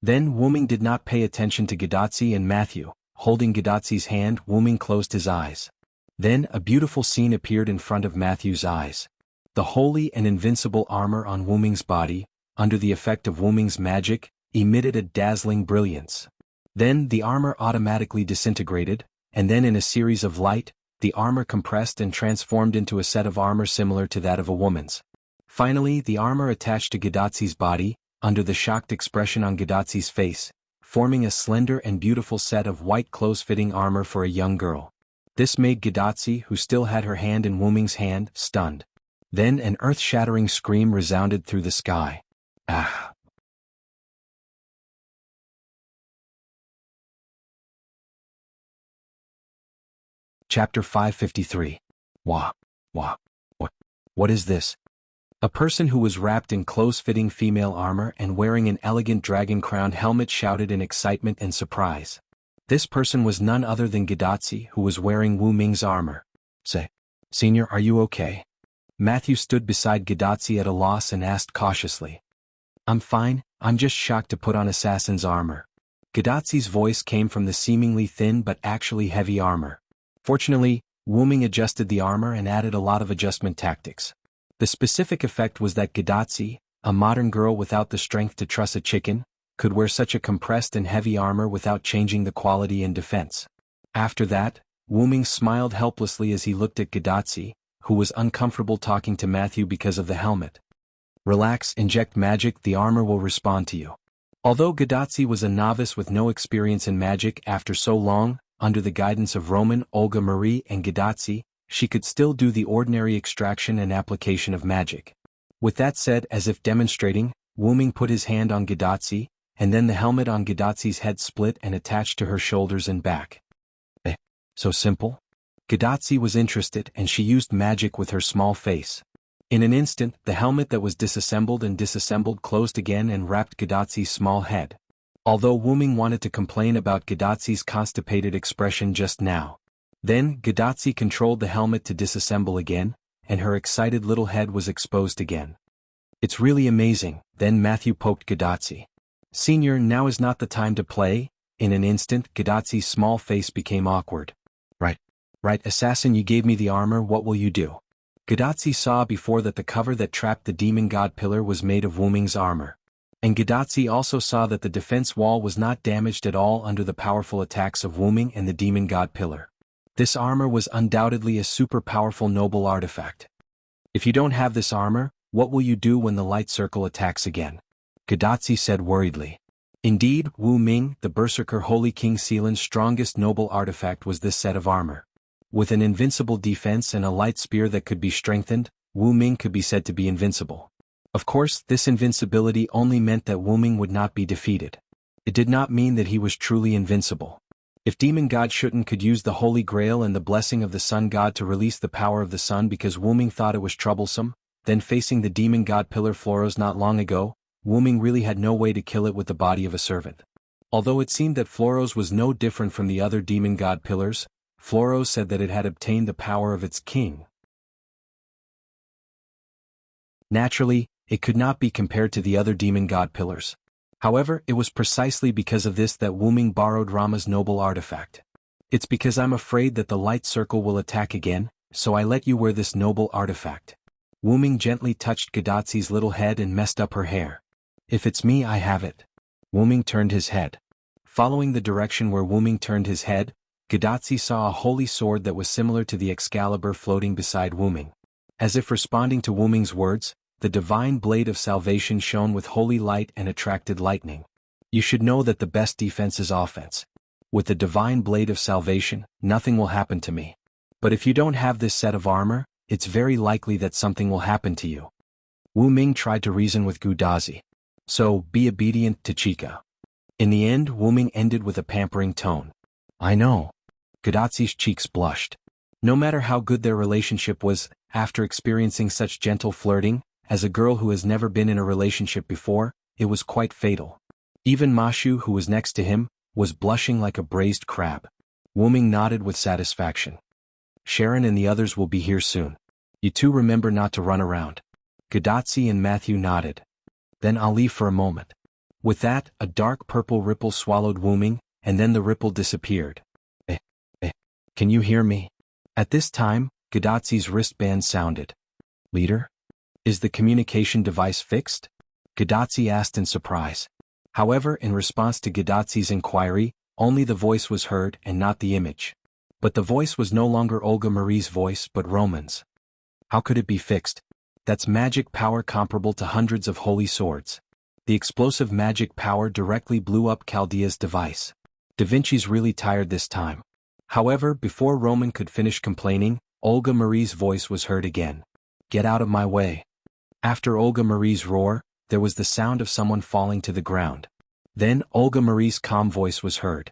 Then Wu Ming did not pay attention to Gadotsi and Matthew. Holding Gadotsi's hand, Wu Ming closed his eyes. Then a beautiful scene appeared in front of Matthew's eyes. The holy and invincible armor on Wu Ming's body, under the effect of Wu Ming's magic, emitted a dazzling brilliance. Then the armor automatically disintegrated, and then in a series of light, the armor compressed and transformed into a set of armor similar to that of a woman's. Finally, the armor attached to Gadotsi's body, under the shocked expression on Gadotsi's face, forming a slender and beautiful set of white close-fitting armor for a young girl. This made Gadotsi, who still had her hand in Wu Ming's hand, stunned. Then an earth-shattering scream resounded through the sky. Ah! Chapter 553. Wah. Wah. What is this? A person who was wrapped in close-fitting female armor and wearing an elegant dragon-crowned helmet shouted in excitement and surprise. This person was none other than Gadotsi, who was wearing Wu Ming's armor. "Say, Senior, are you okay?" Matthew stood beside Gadotsi at a loss and asked cautiously. "I'm fine, I'm just shocked to put on assassin's armor." Gadotsi's voice came from the seemingly thin but actually heavy armor. Fortunately, Wu Ming adjusted the armor and added a lot of adjustment tactics. The specific effect was that Gadotsi, a modern girl without the strength to truss a chicken, could wear such a compressed and heavy armor without changing the quality and defense. After that, Wu Ming smiled helplessly as he looked at Gadatsi, who was uncomfortable talking to Matthew because of the helmet. Relax, inject magic, the armor will respond to you. Although Gadatsi was a novice with no experience in magic after so long, under the guidance of Roman, Olga Marie and Gadatsi, she could still do the ordinary extraction and application of magic. With that said, as if demonstrating, Wu Ming put his hand on Gadatsi, and then the helmet on Gadatsi's head split and attached to her shoulders and back. So simple? Gadatsi was interested and she used magic with her small face. In an instant, the helmet that was disassembled and disassembled closed again and wrapped Gadatsi's small head. Although Wu Ming wanted to complain about Gadatsi's constipated expression just now. Then, Gadatsi controlled the helmet to disassemble again, and her excited little head was exposed again. It's really amazing. Then Matthew poked Gadatsi. Senior, now is not the time to play. In an instant, Gadatsi's small face became awkward. Right, assassin, you gave me the armor, what will you do? Gadatsi saw before that the cover that trapped the demon god pillar was made of Wu Ming's armor. And Gadatsi also saw that the defense wall was not damaged at all under the powerful attacks of Wu Ming and the demon god pillar. This armor was undoubtedly a super powerful noble artifact. If you don't have this armor, what will you do when the light circle attacks again? Gadatsi said worriedly. Indeed, Wu Ming, the berserker Holy King Sealan's strongest noble artifact was this set of armor. With an invincible defense and a light spear that could be strengthened, Wu Ming could be said to be invincible. Of course, this invincibility only meant that Wu Ming would not be defeated. It did not mean that he was truly invincible. If Demon God Shutten could use the Holy Grail and the blessing of the Sun God to release the power of the sun because Wu Ming thought it was troublesome, then facing the Demon God Pillar Floros not long ago, Wu Ming really had no way to kill it with the body of a servant. Although it seemed that Floros was no different from the other Demon God Pillars, Floros said that it had obtained the power of its king. Naturally, it could not be compared to the other demon god pillars. However, it was precisely because of this that Wu Ming borrowed Rama's noble artifact. It's because I'm afraid that the light circle will attack again, so I let you wear this noble artifact. Wu Ming gently touched Gadatsi's little head and messed up her hair. If it's me, I have it. Wu Ming turned his head. Following the direction where Wu Ming turned his head, Gadatsi saw a holy sword that was similar to the Excalibur floating beside Wu Ming. As if responding to Wu Ming's words, the divine blade of salvation shone with holy light and attracted lightning. You should know that the best defense is offense. With the divine blade of salvation, nothing will happen to me. But if you don't have this set of armor, it's very likely that something will happen to you. Wu Ming tried to reason with Gudazi. So, be obedient to Chica. In the end, Wu Ming ended with a pampering tone. I know. Gadatsi's cheeks blushed. No matter how good their relationship was, after experiencing such gentle flirting, as a girl who has never been in a relationship before, it was quite fatal. Even Mashu, who was next to him, was blushing like a braised crab. Wu Ming nodded with satisfaction. Sharon and the others will be here soon. You two remember not to run around. Gadatsi and Matthew nodded. Then I'll leave for a moment. With that, a dark purple ripple swallowed Wu Ming, and then the ripple disappeared. Can you hear me? At this time, Gadatsi's wristband sounded. Leader? Is the communication device fixed? Gadatsi asked in surprise. However, in response to Gadatsi's inquiry, only the voice was heard and not the image. But the voice was no longer Olga Marie's voice but Roman's. How could it be fixed? That's magic power comparable to hundreds of holy swords. The explosive magic power directly blew up Chaldea's device. Da Vinci's really tired this time. However, before Roman could finish complaining, Olga Marie's voice was heard again. Get out of my way. After Olga Marie's roar, there was the sound of someone falling to the ground. Then, Olga Marie's calm voice was heard.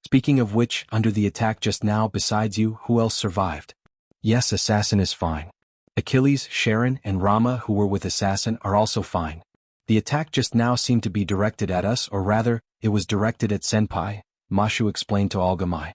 Speaking of which, under the attack just now besides you, who else survived? Yes, Assassin is fine. Achilles, Sharon, and Rama who were with Assassin are also fine. The attack just now seemed to be directed at us, or rather, it was directed at Senpai, Mashu explained to Olga Mai.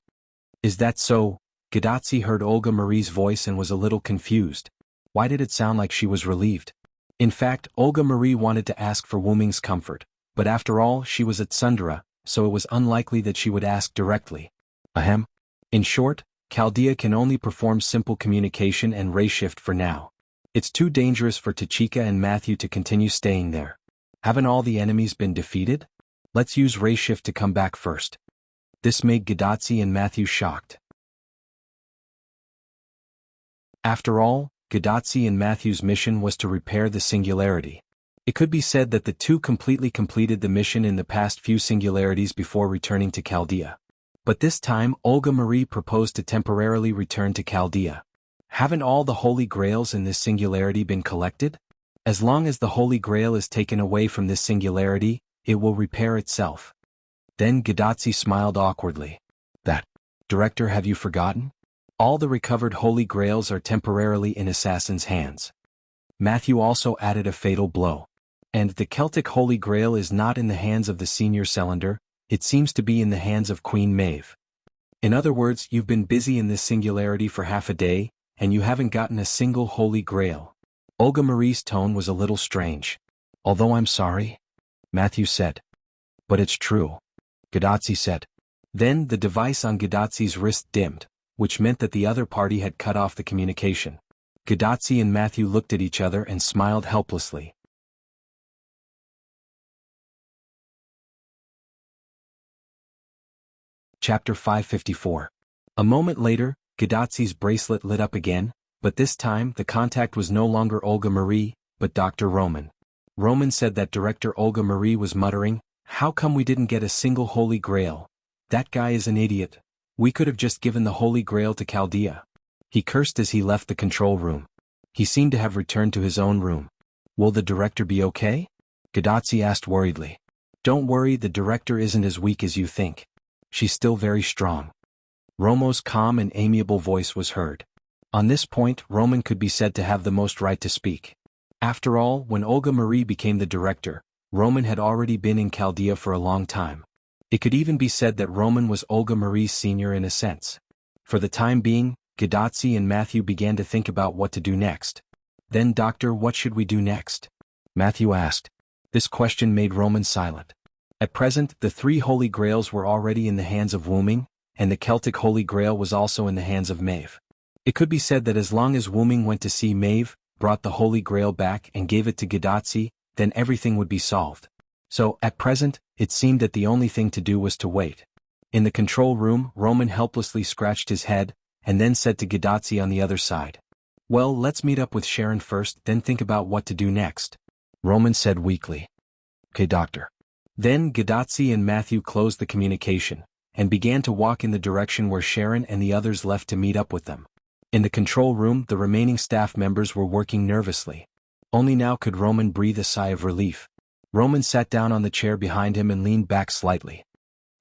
Is that so? Gadatsi heard Olga Marie's voice and was a little confused. Why did it sound like she was relieved? In fact, Olga Marie wanted to ask for Wu Ming's comfort, but after all, she was at Sundara, so it was unlikely that she would ask directly. Ahem. In short, Chaldea can only perform simple communication and ray shift for now. It's too dangerous for Tachika and Matthew to continue staying there. Haven't all the enemies been defeated? Let's use ray shift to come back first. This made Gadotsi and Matthew shocked. After all, Gadotsi and Matthew's mission was to repair the singularity. It could be said that the two completely completed the mission in the past few singularities before returning to Chaldea. But this time Olga Marie proposed to temporarily return to Chaldea. Haven't all the Holy Grails in this singularity been collected? As long as the Holy Grail is taken away from this singularity, it will repair itself. Then Gadotsi smiled awkwardly. That, Director, have you forgotten? All the recovered Holy Grails are temporarily in assassins' hands. Matthew also added a fatal blow. And the Celtic Holy Grail is not in the hands of the senior cylinder, it seems to be in the hands of Queen Maeve. In other words, you've been busy in this singularity for half a day, and you haven't gotten a single Holy Grail. Olga Marie's tone was a little strange. Although I'm sorry, Matthew said. But it's true, Gadotsi said. Then the device on Gadotsi's wrist dimmed, which meant that the other party had cut off the communication. Gadotsi and Matthew looked at each other and smiled helplessly. Chapter 554. A moment later, Gadotsi's bracelet lit up again, but this time the contact was no longer Olga Marie, but Dr. Roman. Roman said that Director Olga Marie was muttering, "How come we didn't get a single Holy Grail? That guy is an idiot. We could have just given the Holy Grail to Chaldea." He cursed as he left the control room. He seemed to have returned to his own room. "Will the director be okay?" Gadotsi asked worriedly. "Don't worry, the director isn't as weak as you think. She's still very strong." Romo's calm and amiable voice was heard. On this point, Roman could be said to have the most right to speak. After all, when Olga Marie became the director, Roman had already been in Chaldea for a long time. It could even be said that Roman was Olga Marie's senior in a sense. For the time being, Gadotsi and Matthew began to think about what to do next. "Then, Doctor, what should we do next?" Matthew asked. This question made Roman silent. At present, the 3 Holy Grails were already in the hands of Wuming, and the Celtic Holy Grail was also in the hands of Maeve. It could be said that as long as Wuming went to see Maeve, brought the Holy Grail back and gave it to Gadotsi, then everything would be solved. So, at present, it seemed that the only thing to do was to wait. In the control room, Roman helplessly scratched his head, and then said to Gadotsi on the other side, "Well, let's meet up with Sharon first, then think about what to do next." Roman said weakly, "Okay, Doctor." Then Gadotsi and Matthew closed the communication, and began to walk in the direction where Sharon and the others left to meet up with them. In the control room, the remaining staff members were working nervously. Only now could Roman breathe a sigh of relief. Roman sat down on the chair behind him and leaned back slightly.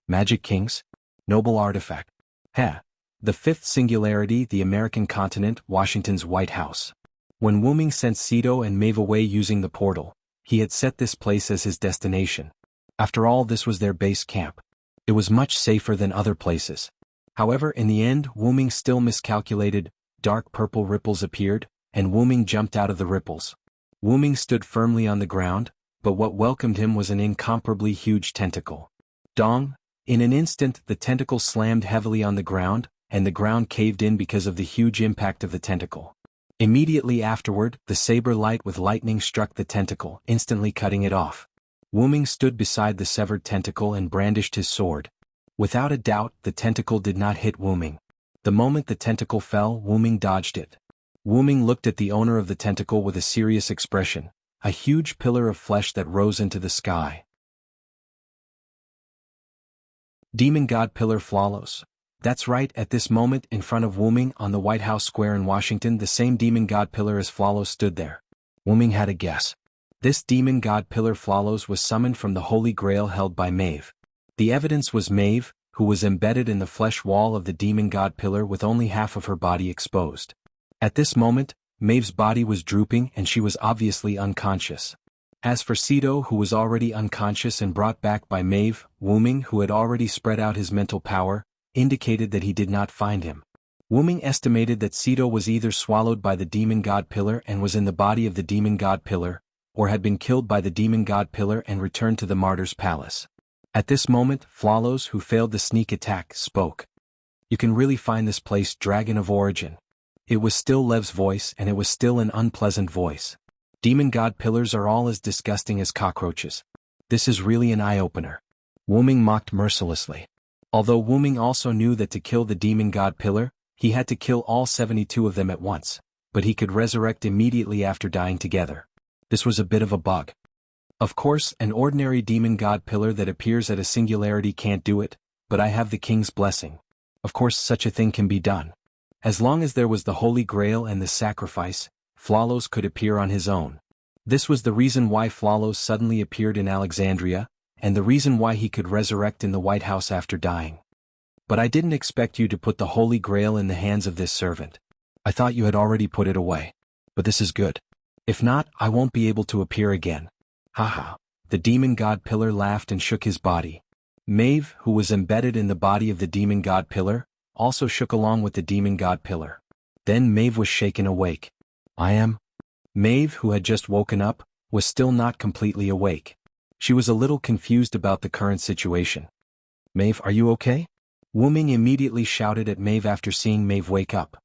"Magic Kings? Noble artifact. Heh. The 5th singularity, the American continent, Washington's White House. When Wuming sent Sito and Maeve away using the portal, he had set this place as his destination. After all, this was their base camp. It was much safer than other places. However, in the end, Wuming still miscalculated. Dark purple ripples appeared, and Wuming jumped out of the ripples. Wuming stood firmly on the ground, but what welcomed him was an incomparably huge tentacle. Dong! In an instant, the tentacle slammed heavily on the ground, and the ground caved in because of the huge impact of the tentacle. Immediately afterward, the saber light with lightning struck the tentacle, instantly cutting it off. Wuming stood beside the severed tentacle and brandished his sword. Without a doubt, the tentacle did not hit Wuming. The moment the tentacle fell, Wuming dodged it. Wuming looked at the owner of the tentacle with a serious expression, a huge pillar of flesh that rose into the sky. Demon God Pillar Flawless. That's right, at this moment, in front of Wuming on the White House Square in Washington, the same Demon God Pillar as Flawless stood there. Wuming had a guess. This Demon God Pillar Flawless was summoned from the Holy Grail held by Maeve. The evidence was Maeve, who was embedded in the flesh wall of the Demon God Pillar with only half of her body exposed. At this moment, Maeve's body was drooping and she was obviously unconscious. As for Sito, who was already unconscious and brought back by Maeve, Wuming, who had already spread out his mental power, indicated that he did not find him. Wuming estimated that Sito was either swallowed by the Demon God Pillar and was in the body of the Demon God Pillar, or had been killed by the Demon God Pillar and returned to the Martyr's Palace. At this moment, Flawless, who failed the sneak attack, spoke. "You can really find this place, Dragon of Origin." It was still Lev's voice, and it was still an unpleasant voice. "Demon God Pillars are all as disgusting as cockroaches. This is really an eye-opener." Wuming mocked mercilessly. Although Wuming also knew that to kill the demon god pillar, he had to kill all 72 of them at once, but he could resurrect immediately after dying together. This was a bit of a bug. Of course, an ordinary demon god pillar that appears at a singularity can't do it, but I have the king's blessing. Of course such a thing can be done. As long as there was the Holy Grail and the sacrifice, Flawless could appear on his own. This was the reason why Flawless suddenly appeared in Alexandria, and the reason why he could resurrect in the White House after dying. But I didn't expect you to put the Holy Grail in the hands of this servant. I thought you had already put it away. But this is good. If not, I won't be able to appear again. Haha. The demon god pillar laughed and shook his body. Maeve, who was embedded in the body of the demon god pillar, also shook along with the demon god pillar. Then Maeve was shaken awake. I am? Maeve, who had just woken up, was still not completely awake. She was a little confused about the current situation. Maeve, are you okay? Wuming immediately shouted at Maeve after seeing Maeve wake up.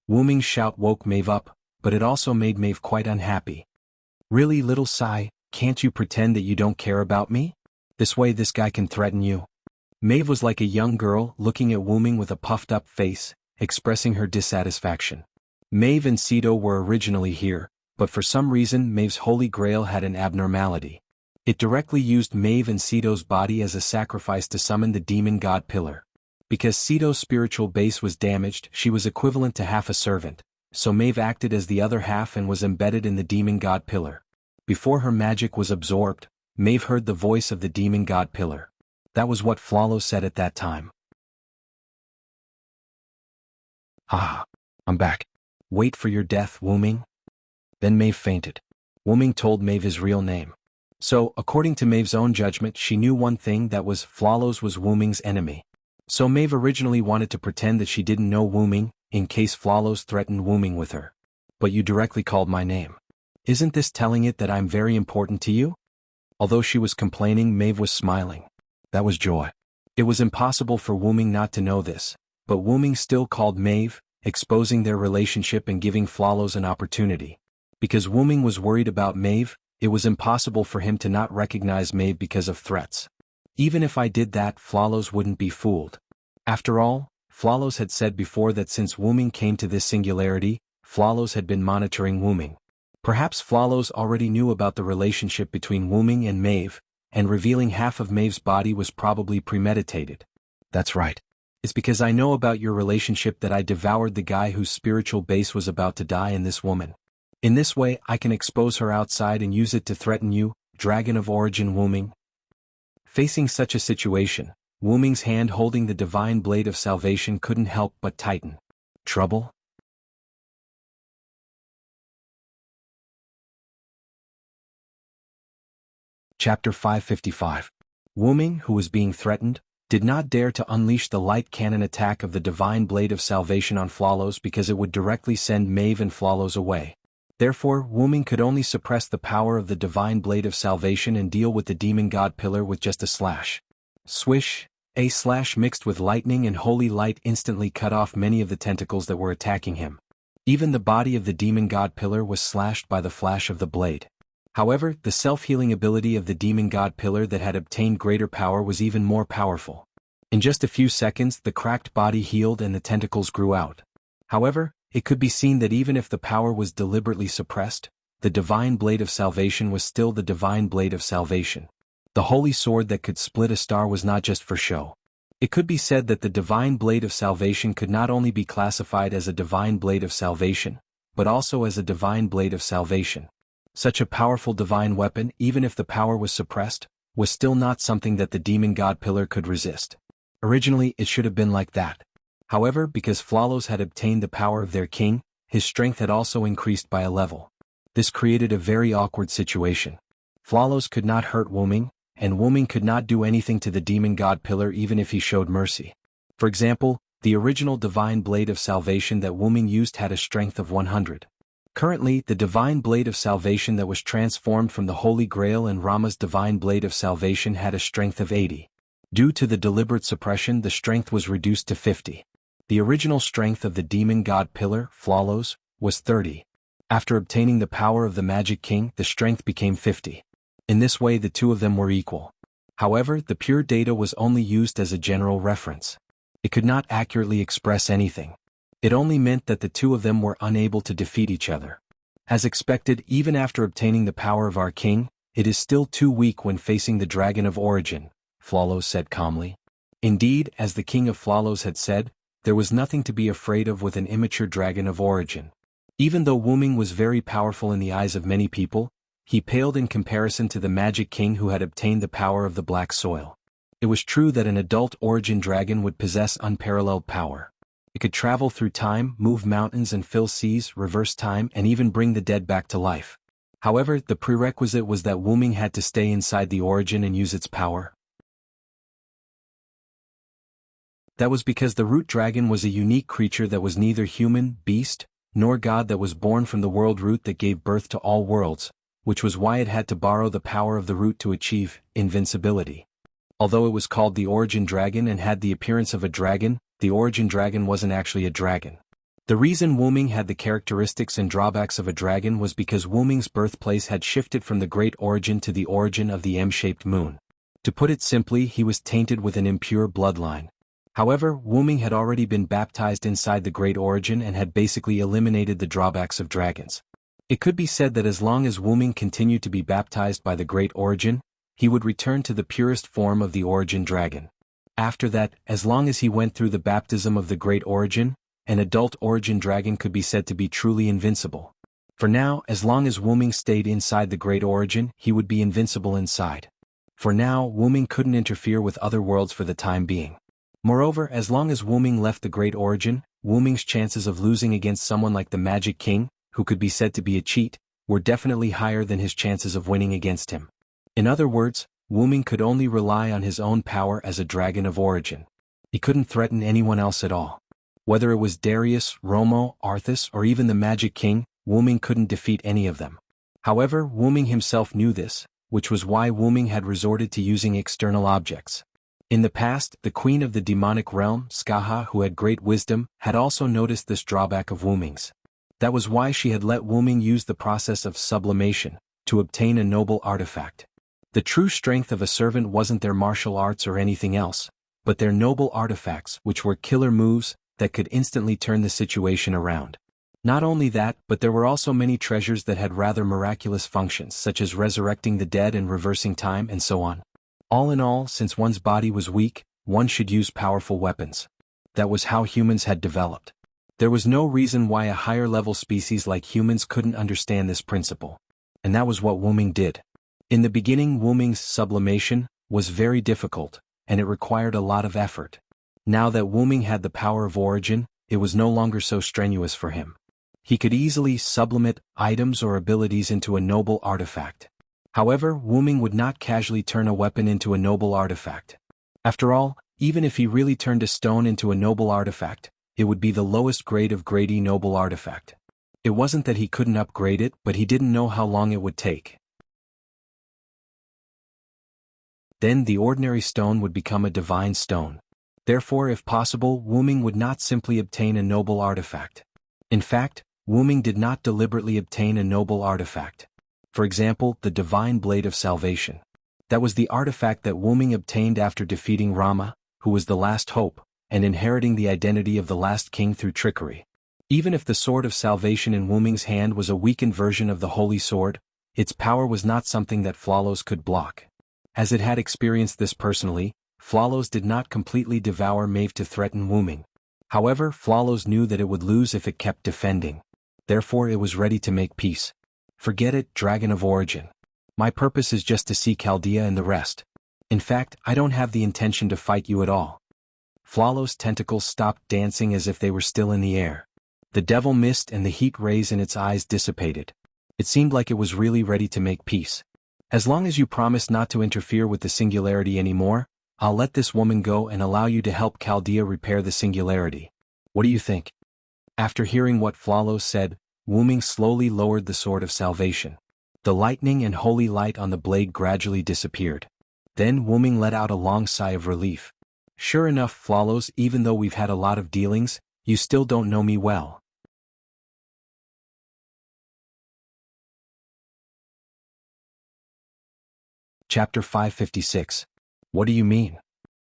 Wuming's shout woke Maeve up, but it also made Maeve quite unhappy. Really, little Sai, can't you pretend that you don't care about me? This way this guy can threaten you. Maeve was like a young girl looking at Wuming with a puffed-up face, expressing her dissatisfaction. Maeve and Sito were originally here, but for some reason Maeve's Holy Grail had an abnormality. It directly used Maeve and Sito's body as a sacrifice to summon the demon god pillar. Because Sito's spiritual base was damaged, she was equivalent to half a servant, so Maeve acted as the other half and was embedded in the demon god pillar. Before her magic was absorbed, Maeve heard the voice of the demon god pillar. That was what Flawless said at that time. Haha, I'm back. Wait for your death, Wuming. Then Maeve fainted. Wuming told Maeve his real name. So, according to Maeve's own judgment, she knew one thing, that was Flawless was Wuming's enemy. So Maeve originally wanted to pretend that she didn't know Wuming, in case Flawless threatened Wuming with her. But you directly called my name. Isn't this telling it that I'm very important to you? Although she was complaining, Maeve was smiling. That was joy. It was impossible for Wuming not to know this, but Wuming still called Maeve, exposing their relationship and giving Flawless an opportunity. Because Wuming was worried about Maeve, it was impossible for him to not recognize Maeve because of threats. Even if I did that, Flawless wouldn't be fooled. After all, Flawless had said before that since Wuming came to this singularity, Flawless had been monitoring Wuming. Perhaps Flawless already knew about the relationship between Wuming and Maeve, and revealing half of Maeve's body was probably premeditated. That's right. It's because I know about your relationship that I devoured the guy whose spiritual base was about to die in this woman. In this way, I can expose her outside and use it to threaten you, Dragon of Origin Wuming. Facing such a situation, Wuming's hand holding the divine blade of salvation couldn't help but tighten. Trouble? Chapter 555. Wuming, who was being threatened, did not dare to unleash the light cannon attack of the divine blade of salvation on Flawless because it would directly send Maeve and Flawless away. Therefore, Wuming could only suppress the power of the divine blade of salvation and deal with the demon god pillar with just a slash. Swish, a slash mixed with lightning and holy light instantly cut off many of the tentacles that were attacking him. Even the body of the demon god pillar was slashed by the flash of the blade. However, the self-healing ability of the demon god pillar that had obtained greater power was even more powerful. In just a few seconds, the cracked body healed and the tentacles grew out. However, it could be seen that even if the power was deliberately suppressed, the divine blade of salvation was still the divine blade of salvation. The holy sword that could split a star was not just for show. It could be said that the divine blade of salvation could not only be classified as a divine blade of salvation, but also as a divine blade of salvation. Such a powerful divine weapon, even if the power was suppressed, was still not something that the demon god pillar could resist. Originally, it should have been like that. However, because Flawless had obtained the power of their king, his strength had also increased by a level. This created a very awkward situation. Flawless could not hurt Wuming, and Wuming could not do anything to the demon god pillar even if he showed mercy. For example, the original divine blade of salvation that Wuming used had a strength of 100. Currently, the divine blade of salvation that was transformed from the Holy Grail and Rama's divine blade of salvation had a strength of 80. Due to the deliberate suppression, the strength was reduced to 50. The original strength of the demon god pillar, Flawless, was 30. After obtaining the power of the Magic King, the strength became 50. In this way, the two of them were equal. However, the pure data was only used as a general reference. It could not accurately express anything. It only meant that the two of them were unable to defeat each other. As expected, even after obtaining the power of our king, it is still too weak when facing the Dragon of Origin, Flawless said calmly. Indeed, as the King of Flawless had said, there was nothing to be afraid of with an immature Dragon of Origin. Even though Wuming was very powerful in the eyes of many people, he paled in comparison to the Magic King who had obtained the power of the Black Soil. It was true that an adult origin dragon would possess unparalleled power. It could travel through time, move mountains and fill seas, reverse time, and even bring the dead back to life. However, the prerequisite was that Wuming had to stay inside the origin and use its power. That was because the root dragon was a unique creature that was neither human, beast, nor god that was born from the world root that gave birth to all worlds, which was why it had to borrow the power of the root to achieve invincibility. Although it was called the origin dragon and had the appearance of a dragon, the origin dragon wasn't actually a dragon. The reason Wuming had the characteristics and drawbacks of a dragon was because Wuming's birthplace had shifted from the great origin to the origin of the M-shaped moon. To put it simply, he was tainted with an impure bloodline. However, Wuming had already been baptized inside the great origin and had basically eliminated the drawbacks of dragons. It could be said that as long as Wuming continued to be baptized by the great origin, he would return to the purest form of the origin dragon. After that, as long as he went through the baptism of the great origin, an adult origin dragon could be said to be truly invincible. For now, as long as Wuming stayed inside the great origin, he would be invincible inside. For now, Wuming couldn't interfere with other worlds for the time being. Moreover, as long as Wuming left the great origin, Wuming's chances of losing against someone like the Magic King, who could be said to be a cheat, were definitely higher than his chances of winning against him. In other words, Wuming could only rely on his own power as a dragon of origin. He couldn't threaten anyone else at all. Whether it was Darius, Romo, Arthas, or even the Magic King, Wuming couldn't defeat any of them. However, Wuming himself knew this, which was why Wuming had resorted to using external objects. In the past, the queen of the demonic realm, Skaha, who had great wisdom, had also noticed this drawback of Wuming's. That was why she had let Wuming use the process of sublimation to obtain a noble artifact. The true strength of a servant wasn't their martial arts or anything else, but their noble artifacts, which were killer moves that could instantly turn the situation around. Not only that, but there were also many treasures that had rather miraculous functions, such as resurrecting the dead and reversing time and so on. All in all, since one's body was weak, one should use powerful weapons. That was how humans had developed. There was no reason why a higher-level species like humans couldn't understand this principle. And that was what Wuming did. In the beginning, Wuming's sublimation was very difficult, and it required a lot of effort. Now that Wuming had the power of origin, it was no longer so strenuous for him. He could easily sublimate items or abilities into a noble artifact. However, Wuming would not casually turn a weapon into a noble artifact. After all, even if he really turned a stone into a noble artifact, it would be the lowest grade of grade noble artifact. It wasn't that he couldn't upgrade it, but he didn't know how long it would take. Then the ordinary stone would become a divine stone. Therefore, if possible, Wuming would not simply obtain a noble artifact. In fact, Wuming did not deliberately obtain a noble artifact. For example, the Divine Blade of Salvation. That was the artifact that Wuming obtained after defeating Rama, who was the last hope, and inheriting the identity of the last king through trickery. Even if the Sword of Salvation in Wuming's hand was a weakened version of the Holy Sword, its power was not something that Flawless could block. As it had experienced this personally, Flawless did not completely devour Maeve to threaten Wuming. However, Flawless knew that it would lose if it kept defending. Therefore it was ready to make peace. Forget it, Dragon of Origin. My purpose is just to see Chaldea and the rest. In fact, I don't have the intention to fight you at all. Flawless' tentacles stopped dancing as if they were still in the air. The devil mist and the heat rays in its eyes dissipated. It seemed like it was really ready to make peace. As long as you promise not to interfere with the singularity anymore, I'll let this woman go and allow you to help Chaldea repair the singularity. What do you think? After hearing what Flawless said, Wuming slowly lowered the Sword of Salvation. The lightning and holy light on the blade gradually disappeared. Then Wuming let out a long sigh of relief. Sure enough, Flawless, even though we've had a lot of dealings, you still don't know me well. Chapter 556. What do you mean?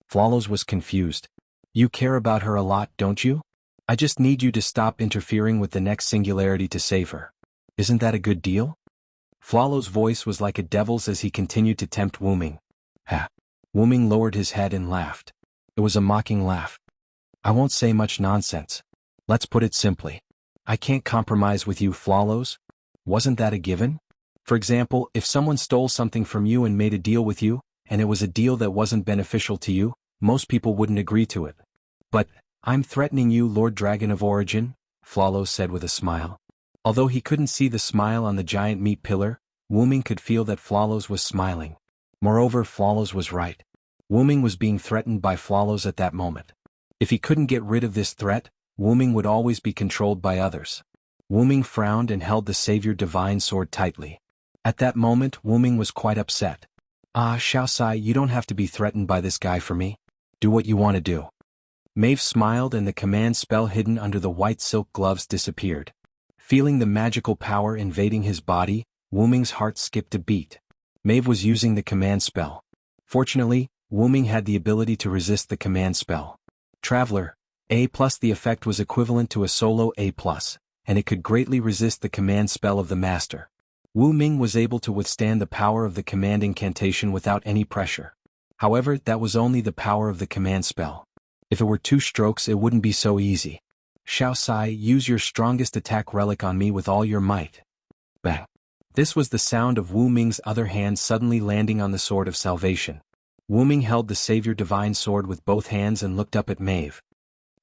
Flawless was confused. You care about her a lot, don't you? I just need you to stop interfering with the next singularity to save her. Isn't that a good deal? Flawless' voice was like a devil's as he continued to tempt Wuming. Ha! Wuming lowered his head and laughed. It was a mocking laugh. I won't say much nonsense. Let's put it simply. I can't compromise with you, Flawless. Wasn't that a given? For example, if someone stole something from you and made a deal with you, and it was a deal that wasn't beneficial to you, most people wouldn't agree to it. But, I'm threatening you, Lord Dragon of Origin, Flawless said with a smile. Although he couldn't see the smile on the giant meat pillar, Wuming could feel that Flawless was smiling. Moreover, Flawless was right. Wuming was being threatened by Flawless at that moment. If he couldn't get rid of this threat, Wuming would always be controlled by others. Wuming frowned and held the Savior Divine Sword tightly. At that moment, Wuming was quite upset. Ah, Xiaosai, you don't have to be threatened by this guy for me. Do what you want to do. Maeve smiled and the command spell hidden under the white silk gloves disappeared. Feeling the magical power invading his body, Wuming's heart skipped a beat. Maeve was using the command spell. Fortunately, Wuming had the ability to resist the command spell. Traveler, A+, the effect was equivalent to a solo A+, and it could greatly resist the command spell of the master. Wuming was able to withstand the power of the command incantation without any pressure. However, that was only the power of the command spell. If it were 2 strokes, it wouldn't be so easy. Xiaosai, use your strongest attack relic on me with all your might. Bang. This was the sound of Wuming's other hand suddenly landing on the Sword of Salvation. Wuming held the Savior Divine Sword with both hands and looked up at Maeve.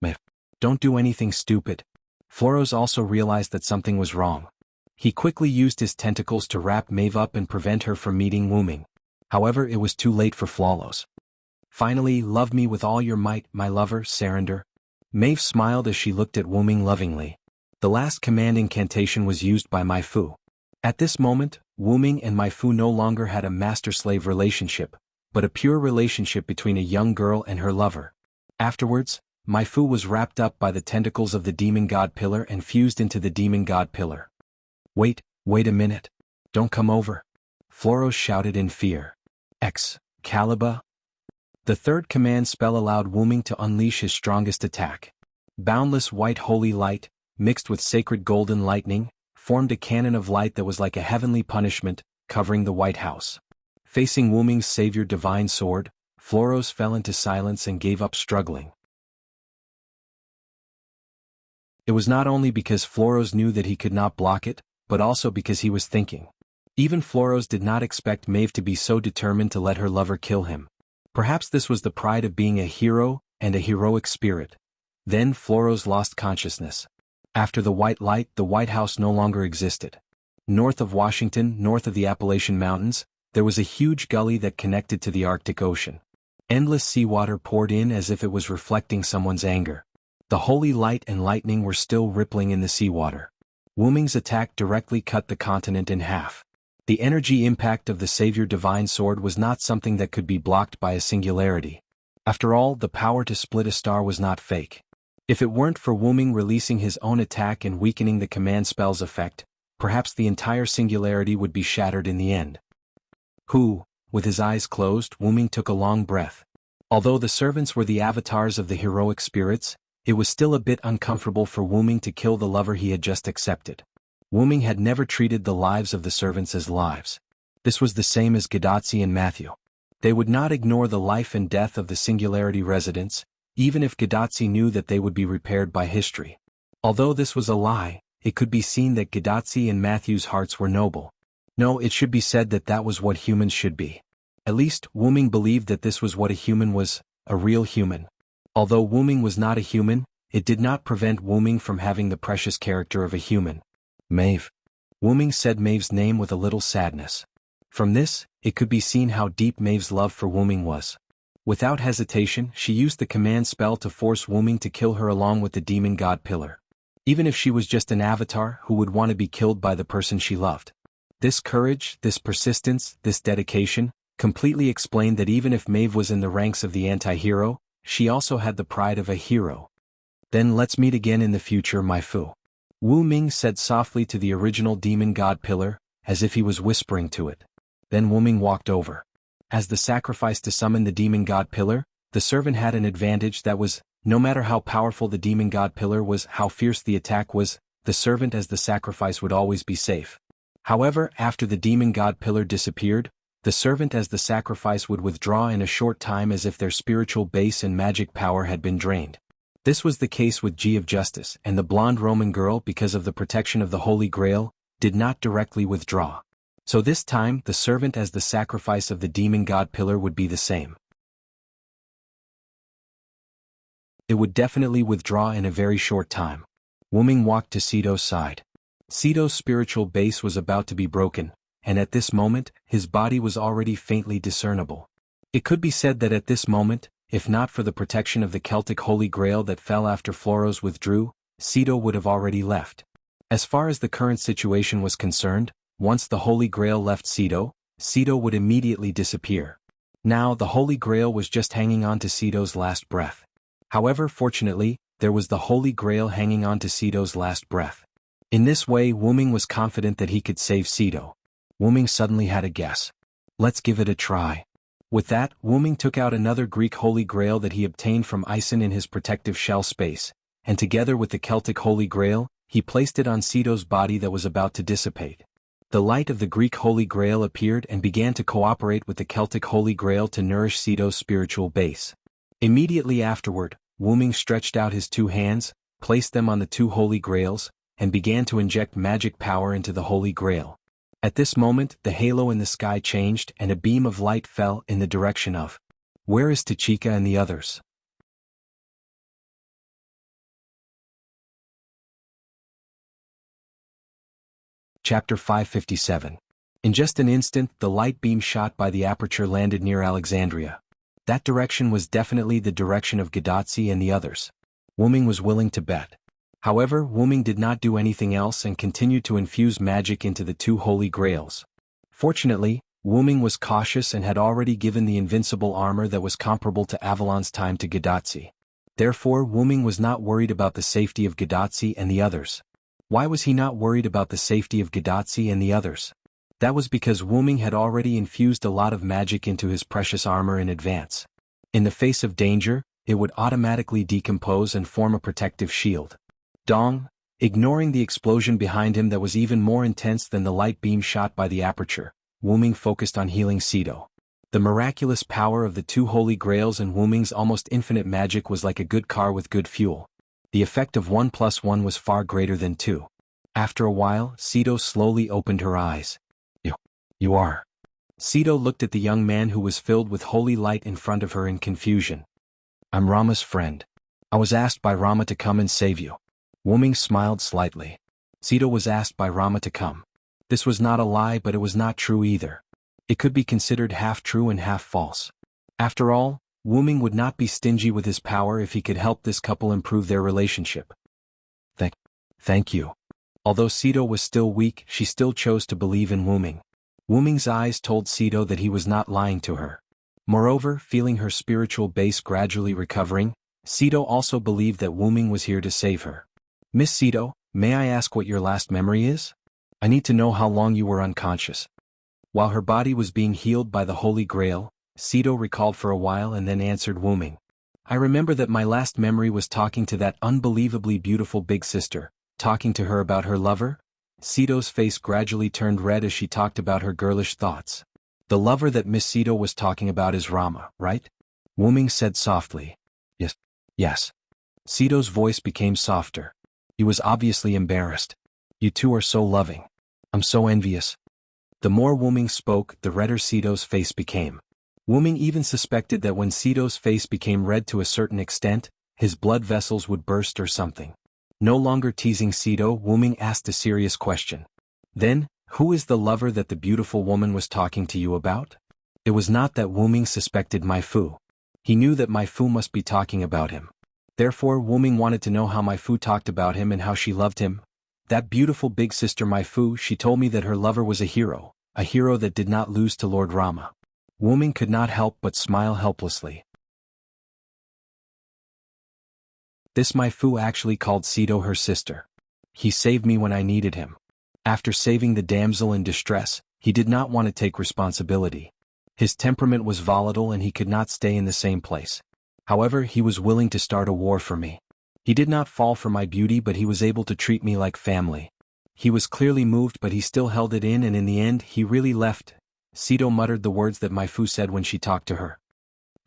Maeve, don't do anything stupid. Flawless also realized that something was wrong. He quickly used his tentacles to wrap Maeve up and prevent her from meeting Wuming. However, it was too late for Flawless. Finally, love me with all your might, my lover, Surrender. Maeve smiled as she looked at Wuming lovingly. The last command incantation was used by Mai Fu. At this moment, Wuming and Mai Fu no longer had a master-slave relationship, but a pure relationship between a young girl and her lover. Afterwards, Mai Fu was wrapped up by the tentacles of the Demon God Pillar and fused into the Demon God Pillar. Wait a minute. Don't come over. Flawless shouted in fear. Excalibur. The third command spell allowed Wuming to unleash his strongest attack. Boundless white holy light, mixed with sacred golden lightning, formed a cannon of light that was like a heavenly punishment, covering the White House. Facing Wuming's Savior Divine Sword, Flawless fell into silence and gave up struggling. It was not only because Flawless knew that he could not block it, but also because he was thinking. Even Flawless did not expect Maeve to be so determined to let her lover kill him. Perhaps this was the pride of being a hero and a heroic spirit. Then Flawless lost consciousness. After the white light, the White House no longer existed. North of Washington, north of the Appalachian Mountains, there was a huge gully that connected to the Arctic Ocean. Endless seawater poured in as if it was reflecting someone's anger. The holy light and lightning were still rippling in the seawater. Wuming's attack directly cut the continent in half. The energy impact of the Savior Divine Sword was not something that could be blocked by a singularity. After all, the power to split a star was not fake. If it weren't for Wuming releasing his own attack and weakening the command spell's effect, perhaps the entire singularity would be shattered in the end. With his eyes closed, Wuming took a long breath. Although the servants were the avatars of the heroic spirits, it was still a bit uncomfortable for Wuming to kill the lover he had just accepted. Wuming had never treated the lives of the servants as lives. This was the same as Gadotsi and Matthew. They would not ignore the life and death of the singularity residents, even if Gadotsi knew that they would be repaired by history. Although this was a lie, it could be seen that Gadotsi and Matthew's hearts were noble. No, it should be said that that was what humans should be. At least, Wuming believed that this was what a human was, a real human. Although Wuming was not a human, it did not prevent Wuming from having the precious character of a human. Maeve. Wuming said Maeve's name with a little sadness. From this, it could be seen how deep Maeve's love for Wuming was. Without hesitation, she used the command spell to force Wuming to kill her along with the Demon God Pillar. Even if she was just an avatar who would want to be killed by the person she loved. This courage, this persistence, this dedication, completely explained that even if Maeve was in the ranks of the anti-hero, she also had the pride of a hero. Then let's meet again in the future, Mai Fu. Wuming said softly to the original Demon God Pillar, as if he was whispering to it. Then Wuming walked over. As the sacrifice to summon the demon god pillar, the servant had an advantage that was, no matter how powerful the demon god pillar was, how fierce the attack was, the servant as the sacrifice would always be safe. However, after the demon god pillar disappeared, the servant as the sacrifice would withdraw in a short time as if their spiritual base and magic power had been drained. This was the case with G of Justice, and the blonde Roman girl, because of the protection of the Holy Grail, did not directly withdraw. So this time, the servant as the sacrifice of the demon god pillar would be the same. It would definitely withdraw in a very short time. Wu-Ming walked to Sito's side. Sito's spiritual base was about to be broken, and at this moment, his body was already faintly discernible. It could be said that at this moment, if not for the protection of the Celtic Holy Grail that fell after Floros withdrew, Sito would have already left. As far as the current situation was concerned, once the Holy Grail left Sito, Sito would immediately disappear. Now the Holy Grail was just hanging on to Sito's last breath. However, fortunately, there was the Holy Grail hanging on to Sito's last breath. In this way, Wu-Ming was confident that he could save Sito. Wu-Ming suddenly had a guess. Let's give it a try. With that, Wu-Ming took out another Greek Holy Grail that he obtained from Ison in his protective shell space, and together with the Celtic Holy Grail, he placed it on Sito's body that was about to dissipate. The light of the Greek Holy Grail appeared and began to cooperate with the Celtic Holy Grail to nourish Sito's spiritual base. Immediately afterward, Wu-Ming stretched out his two hands, placed them on the two Holy Grails, and began to inject magic power into the Holy Grail. At this moment, the halo in the sky changed and a beam of light fell in the direction of. Where is Tachika and the others? Chapter 557. In just an instant, the light beam shot by the aperture landed near Alexandria. That direction was definitely the direction of Gadotsi and the others. Wu-Ming was willing to bet. However, Wu-Ming did not do anything else and continued to infuse magic into the two Holy Grails. Fortunately, Wu-Ming was cautious and had already given the invincible armor that was comparable to Avalon's time to Gadotsi. Therefore, Wu-Ming was not worried about the safety of Gadotsi and the others. Why was he not worried about the safety of Gadotsi and the others? That was because Wu-Ming had already infused a lot of magic into his precious armor in advance. In the face of danger, it would automatically decompose and form a protective shield. Dong, ignoring the explosion behind him that was even more intense than the light beam shot by the aperture, Wu-Ming focused on healing Sito. The miraculous power of the two Holy Grails and Wu-Ming's almost infinite magic was like a good car with good fuel. The effect of 1 + 1 was far greater than 2. After a while, Sito slowly opened her eyes. You are. Sito looked at the young man who was filled with holy light in front of her in confusion. I'm Rama's friend. I was asked by Rama to come and save you. Wu-Ming smiled slightly. Sito was asked by Rama to come. This was not a lie, but it was not true either. It could be considered half true and half false. After all, Wu-Ming would not be stingy with his power if he could help this couple improve their relationship. Thank you. Although Sito was still weak, she still chose to believe in Wu-Ming. Wu-Ming's eyes told Sito that he was not lying to her. Moreover, feeling her spiritual base gradually recovering, Sito also believed that Wu-Ming was here to save her. Miss Sito, may I ask what your last memory is? I need to know how long you were unconscious. While her body was being healed by the Holy Grail, Sito recalled for a while and then answered Wu-Ming. I remember that my last memory was talking to that unbelievably beautiful big sister, talking to her about her lover. Sito's face gradually turned red as she talked about her girlish thoughts. The lover that Miss Sito was talking about is Rama, right? Wu-Ming said softly. Yes. Sito's voice became softer. He was obviously embarrassed. You two are so loving. I'm so envious. The more Wu-Ming spoke, the redder Sito's face became. Wu-Ming even suspected that when Sito's face became red to a certain extent, his blood vessels would burst or something. No longer teasing Sito, Wu-Ming asked a serious question. Then, who is the lover that the beautiful woman was talking to you about? It was not that Wu-Ming suspected Mai Fu. He knew that Mai Fu must be talking about him. Therefore, Wu-Ming wanted to know how Mai Fu talked about him and how she loved him. That beautiful big sister Mai Fu, she told me that her lover was a hero that did not lose to Lord Rama. Wu-Ming could not help but smile helplessly. This Mai Fu actually called Sito her sister. He saved me when I needed him. After saving the damsel in distress, he did not want to take responsibility. His temperament was volatile and he could not stay in the same place. However, he was willing to start a war for me. He did not fall for my beauty, but he was able to treat me like family. He was clearly moved, but he still held it in, and in the end he really left. Sito muttered the words that my Fu said when she talked to her.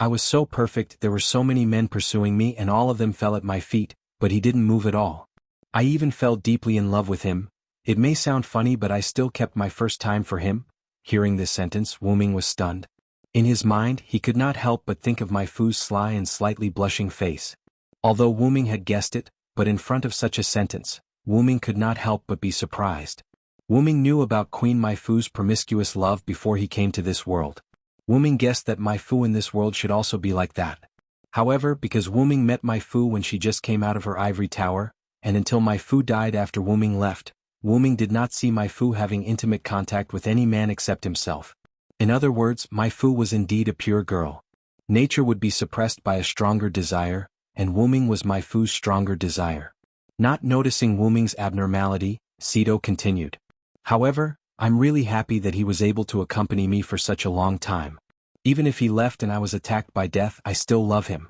I was so perfect, there were so many men pursuing me and all of them fell at my feet, but he didn't move at all. I even fell deeply in love with him. It may sound funny, but I still kept my first time for him. Hearing this sentence, Wu Ming was stunned. In his mind, he could not help but think of my Fu's sly and slightly blushing face. Although Wu Ming had guessed it, but in front of such a sentence, Wu Ming could not help but be surprised. Wu Ming knew about Queen Mai Fu's promiscuous love before he came to this world. Wu Ming guessed that Mai Fu in this world should also be like that. However, because Wu Ming met Mai Fu when she just came out of her ivory tower, and until Mai Fu died after Wu Ming left, Wu Ming did not see Mai Fu having intimate contact with any man except himself. In other words, Mai Fu was indeed a pure girl. Nature would be suppressed by a stronger desire, and Wu Ming was Mai Fu's stronger desire. Not noticing Wu Ming's abnormality, Sito continued. However, I'm really happy that he was able to accompany me for such a long time. Even if he left and I was attacked by death, I still love him.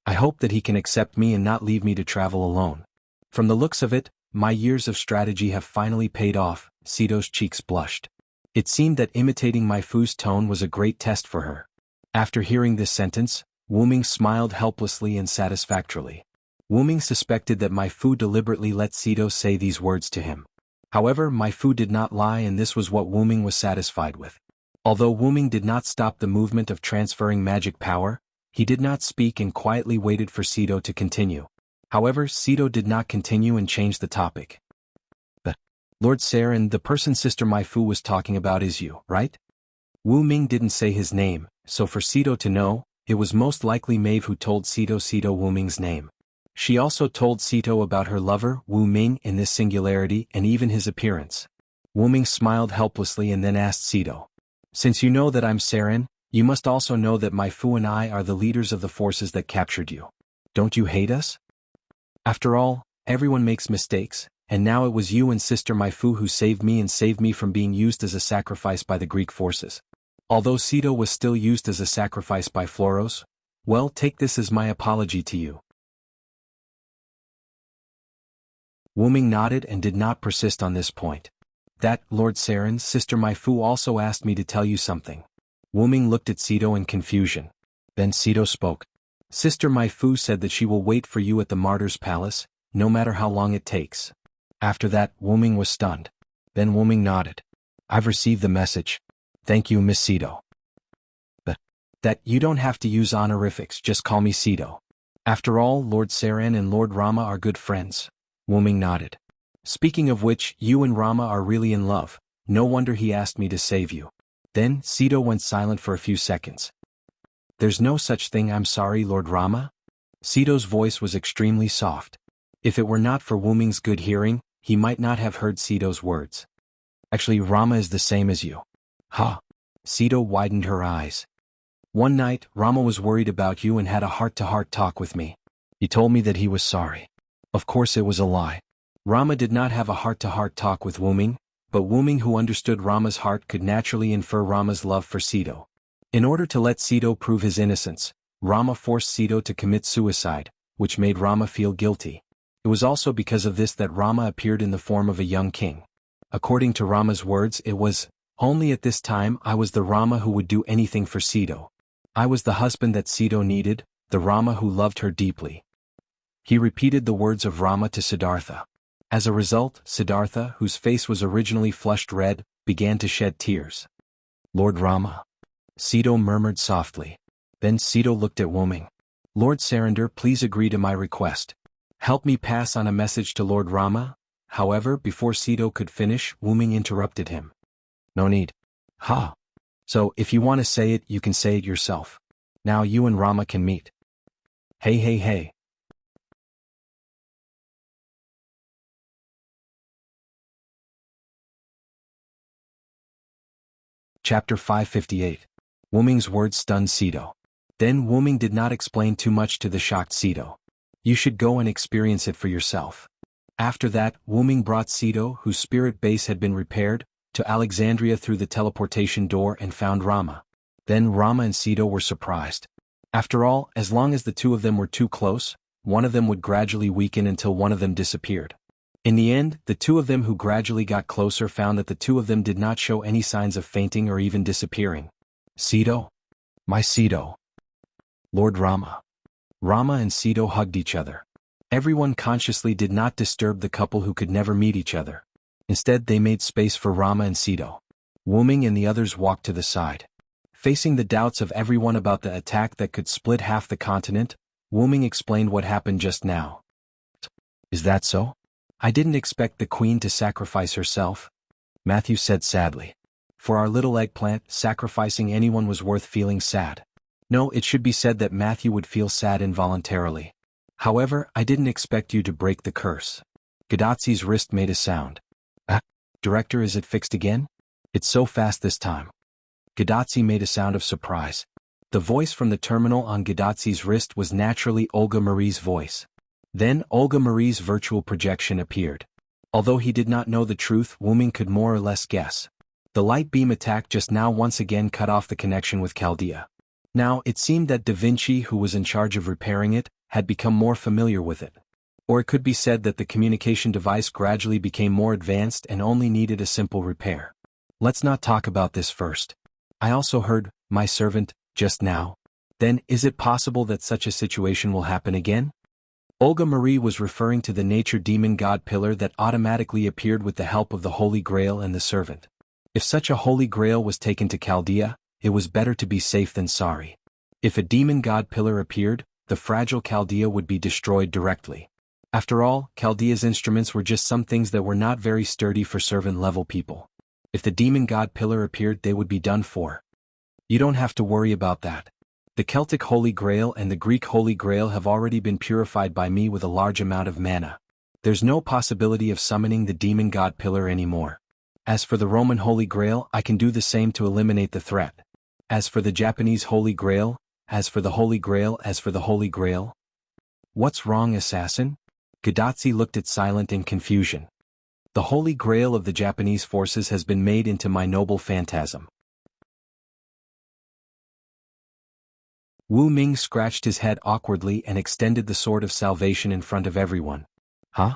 I hope that he can accept me and not leave me to travel alone. From the looks of it, my years of strategy have finally paid off. Sito's cheeks blushed. It seemed that imitating Mai Fu's tone was a great test for her. After hearing this sentence, Wu Ming smiled helplessly and satisfactorily. Wu Ming suspected that Mai Fu deliberately let Sito say these words to him. However, Mai Fu did not lie, and this was what Wu Ming was satisfied with. Although Wu Ming did not stop the movement of transferring magic power, he did not speak and quietly waited for Sito to continue. However, Sito did not continue and changed the topic. But, Lord Saren, the person Sister Mai Fu was talking about is you, right? Wu Ming didn't say his name, so for Sito to know, it was most likely Maeve who told Sito Wu Ming's name. She also told Sito about her lover, Wu Ming, in this singularity and even his appearance. Wu Ming smiled helplessly and then asked Sito. Since you know that I'm Saren, you must also know that Mai Fu and I are the leaders of the forces that captured you. Don't you hate us? After all, everyone makes mistakes, and now it was you and Sister Mai Fu who saved me from being used as a sacrifice by the Greek forces. Although Sito was still used as a sacrifice by Floros, well, take this as my apology to you. Wu Ming nodded and did not persist on this point. That, Lord Saren, Sister Mai Fu also asked me to tell you something. Wu Ming looked at Sito in confusion. Then Sito spoke. Sister Mai Fu said that she will wait for you at the Martyr's Palace, no matter how long it takes. After that, Wu Ming was stunned. Then Wu Ming nodded. I've received the message. Thank you, Miss Sito. But, that you don't have to use honorifics, just call me Sito. After all, Lord Saren and Lord Rama are good friends. Wu Ming nodded. Speaking of which, you and Rama are really in love. No wonder he asked me to save you. Then, Sito went silent for a few seconds. There's no such thing, I'm sorry, Lord Rama? Sito's voice was extremely soft. If it were not for Wu Ming's good hearing, he might not have heard Sito's words. Actually, Rama is the same as you. Huh? Sito widened her eyes. One night, Rama was worried about you and had a heart-to-heart talk with me. He told me that he was sorry. Of course it was a lie. Rama did not have a heart-to-heart talk with Wu Ming, but Wu Ming, who understood Rama's heart, could naturally infer Rama's love for Sito. In order to let Sito prove his innocence, Rama forced Sito to commit suicide, which made Rama feel guilty. It was also because of this that Rama appeared in the form of a young king. According to Rama's words, it was, only at this time I was the Rama who would do anything for Sito. I was the husband that Sito needed, the Rama who loved her deeply. He repeated the words of Rama to Siddhartha. As a result, Siddhartha, whose face was originally flushed red, began to shed tears. Lord Rama. Sito murmured softly. Then Sito looked at Wu Ming. Lord Sarinder, please agree to my request. Help me pass on a message to Lord Rama. However, before Sito could finish, Wu Ming interrupted him. No need. Ha. So, if you want to say it, you can say it yourself. Now you and Rama can meet. Hey. Chapter 558. Wu Ming's words stunned Sito. Then Wu Ming did not explain too much to the shocked Sito. You should go and experience it for yourself. After that, Wu Ming brought Sito, whose spirit base had been repaired, to Alexandria through the teleportation door and found Rama. Then Rama and Sito were surprised. After all, as long as the two of them were too close, one of them would gradually weaken until one of them disappeared. In the end, the two of them who gradually got closer found that the two of them did not show any signs of fainting or even disappearing. Sito? My Sito. Lord Rama. Rama and Sito hugged each other. Everyone consciously did not disturb the couple who could never meet each other. Instead, they made space for Rama and Sito. Wuming and the others walked to the side. Facing the doubts of everyone about the attack that could split half the continent, Wuming explained what happened just now. Is that so? I didn't expect the queen to sacrifice herself, Matthew said sadly. For our little eggplant, sacrificing anyone was worth feeling sad. No, it should be said that Matthew would feel sad involuntarily. However, I didn't expect you to break the curse. Gadatsi's wrist made a sound. Director, is it fixed again? It's so fast this time. Gadatsi made a sound of surprise. The voice from the terminal on Gadatsi's wrist was naturally Olga Marie's voice. Then Olga Marie's virtual projection appeared. Although he did not know the truth, Wuming could more or less guess. The light beam attack just now once again cut off the connection with Chaldea. Now, it seemed that Da Vinci, who was in charge of repairing it, had become more familiar with it. Or it could be said that the communication device gradually became more advanced and only needed a simple repair. Let's not talk about this first. I also heard, my servant, just now. Then, is it possible that such a situation will happen again? Olga Marie was referring to the nature demon god pillar that automatically appeared with the help of the Holy Grail and the servant. If such a Holy Grail was taken to Chaldea, it was better to be safe than sorry. If a demon god pillar appeared, the fragile Chaldea would be destroyed directly. After all, Chaldea's instruments were just some things that were not very sturdy for servant-level people. If the demon god pillar appeared, they would be done for. You don't have to worry about that. The Celtic Holy Grail and the Greek Holy Grail have already been purified by me with a large amount of mana. There's no possibility of summoning the demon god pillar anymore. As for the Roman Holy Grail, I can do the same to eliminate the threat. As for the Japanese Holy Grail, as for the Holy Grail, as for the Holy Grail. What's wrong, assassin? Gadatsi looked at Silent in confusion. The Holy Grail of the Japanese forces has been made into my noble phantasm. Wu Ming scratched his head awkwardly and extended the sword of salvation in front of everyone. Huh?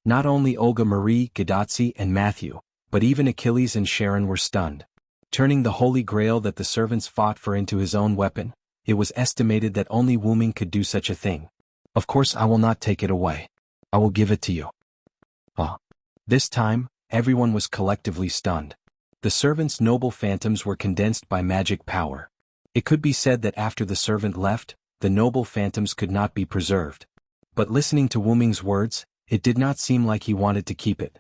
Not only Olga Marie, Gadatsi, and Matthew, but even Achilles and Sharon were stunned. Turning the Holy Grail that the servants fought for into his own weapon, it was estimated that only Wu Ming could do such a thing. Of course, I will not take it away. I will give it to you. This time, everyone was collectively stunned. The servants' noble phantoms were condensed by magic power. It could be said that after the servant left, the noble phantoms could not be preserved. But listening to Wu Ming's words, it did not seem like he wanted to keep it.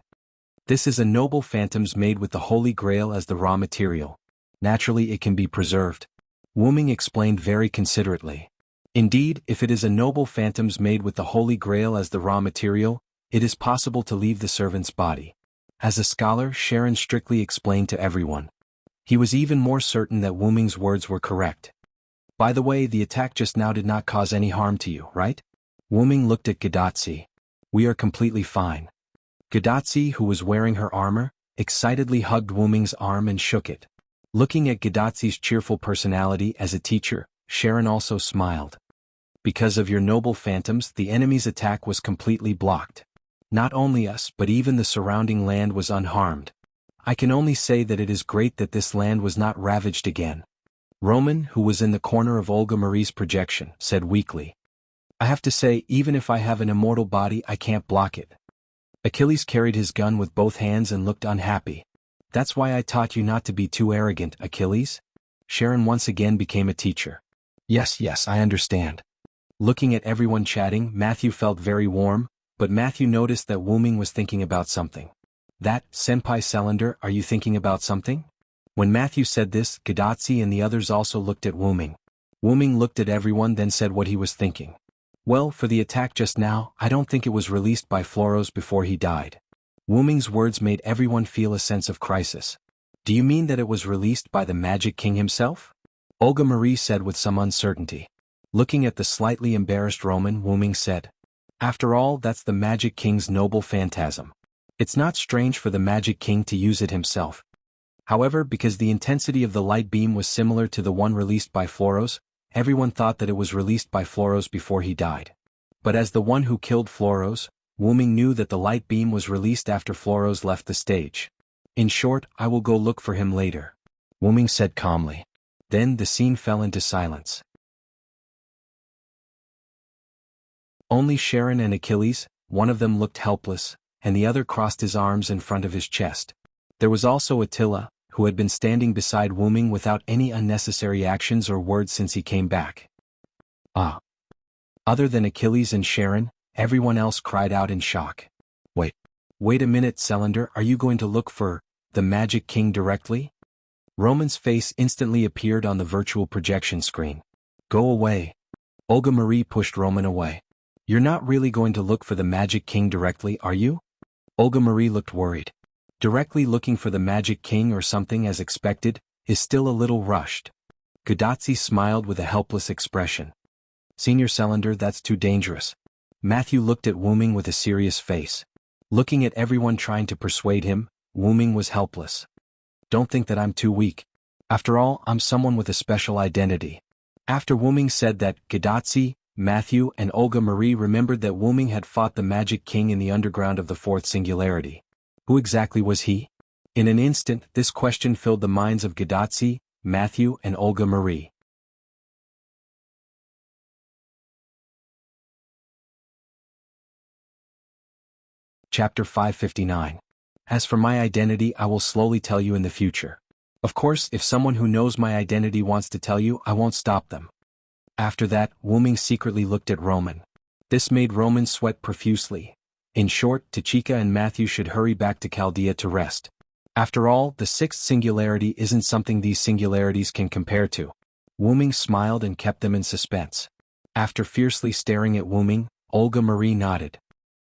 This is a noble phantoms made with the Holy Grail as the raw material. Naturally, it can be preserved. Wu Ming explained very considerately. Indeed, if it is a noble phantoms made with the Holy Grail as the raw material, it is possible to leave the servant's body. As a scholar, Sharon strictly explained to everyone. He was even more certain that Wu Ming's words were correct. By the way, the attack just now did not cause any harm to you, right? Wu Ming looked at Gadatsi. We are completely fine. Gadatsi, who was wearing her armor, excitedly hugged Wu Ming's arm and shook it. Looking at Gadatsi's cheerful personality as a teacher, Sharon also smiled. Because of your noble phantoms, the enemy's attack was completely blocked. Not only us, but even the surrounding land was unharmed. I can only say that it is great that this land was not ravaged again. Roman, who was in the corner of Olga Marie's projection, said weakly. I have to say, even if I have an immortal body, I can't block it. Achilles carried his gun with both hands and looked unhappy. That's why I taught you not to be too arrogant, Achilles. Sharon once again became a teacher. Yes, I understand. Looking at everyone chatting, Matthew felt very warm, but Matthew noticed that Wu Ming was thinking about something. That, Senpai Cylinder, are you thinking about something? When Matthew said this, Gadatsi and the others also looked at Wu Ming. Wu Ming looked at everyone, then said what he was thinking. Well, for the attack just now, I don't think it was released by Floros before he died. Wu Ming's words made everyone feel a sense of crisis. Do you mean that it was released by the Magic King himself? Olga Marie said with some uncertainty. Looking at the slightly embarrassed Roman, Wu Ming said. After all, that's the Magic King's noble phantasm. It's not strange for the Magic King to use it himself. However, because the intensity of the light beam was similar to the one released by Floros, everyone thought that it was released by Floros before he died. But as the one who killed Floros, Wuming knew that the light beam was released after Floros left the stage. In short, I will go look for him later, Wuming said calmly. Then the scene fell into silence. Only Sharon and Achilles, one of them looked helpless, and the other crossed his arms in front of his chest. There was also Attila, who had been standing beside Wuming without any unnecessary actions or words since he came back. Ah! Other than Achilles and Sharon, everyone else cried out in shock. Wait a minute, Celander, are you going to look for the Magic King directly? Roman's face instantly appeared on the virtual projection screen. Go away. Olga Marie pushed Roman away. You're not really going to look for the Magic King directly, are you? Olga Marie looked worried. Directly looking for the Magic King or something as expected is still a little rushed. Gadotsi smiled with a helpless expression. Senior Celander, that's too dangerous. Matthew looked at Wuming with a serious face. Looking at everyone trying to persuade him, Wuming was helpless. Don't think that I'm too weak. After all, I'm someone with a special identity. After Wuming said that, Gadotsi, Matthew and Olga Marie remembered that Wuming had fought the Magic King in the underground of the Fourth Singularity. Who exactly was he? In an instant, this question filled the minds of Gadotsi, Matthew and Olga Marie. Chapter 559. As for my identity, I will slowly tell you in the future. Of course, if someone who knows my identity wants to tell you, I won't stop them. After that, Wuming secretly looked at Roman. This made Roman sweat profusely. In short, Tachika and Matthew should hurry back to Chaldea to rest. After all, the sixth singularity isn't something these singularities can compare to. Wuming smiled and kept them in suspense. After fiercely staring at Wuming, Olga Marie nodded.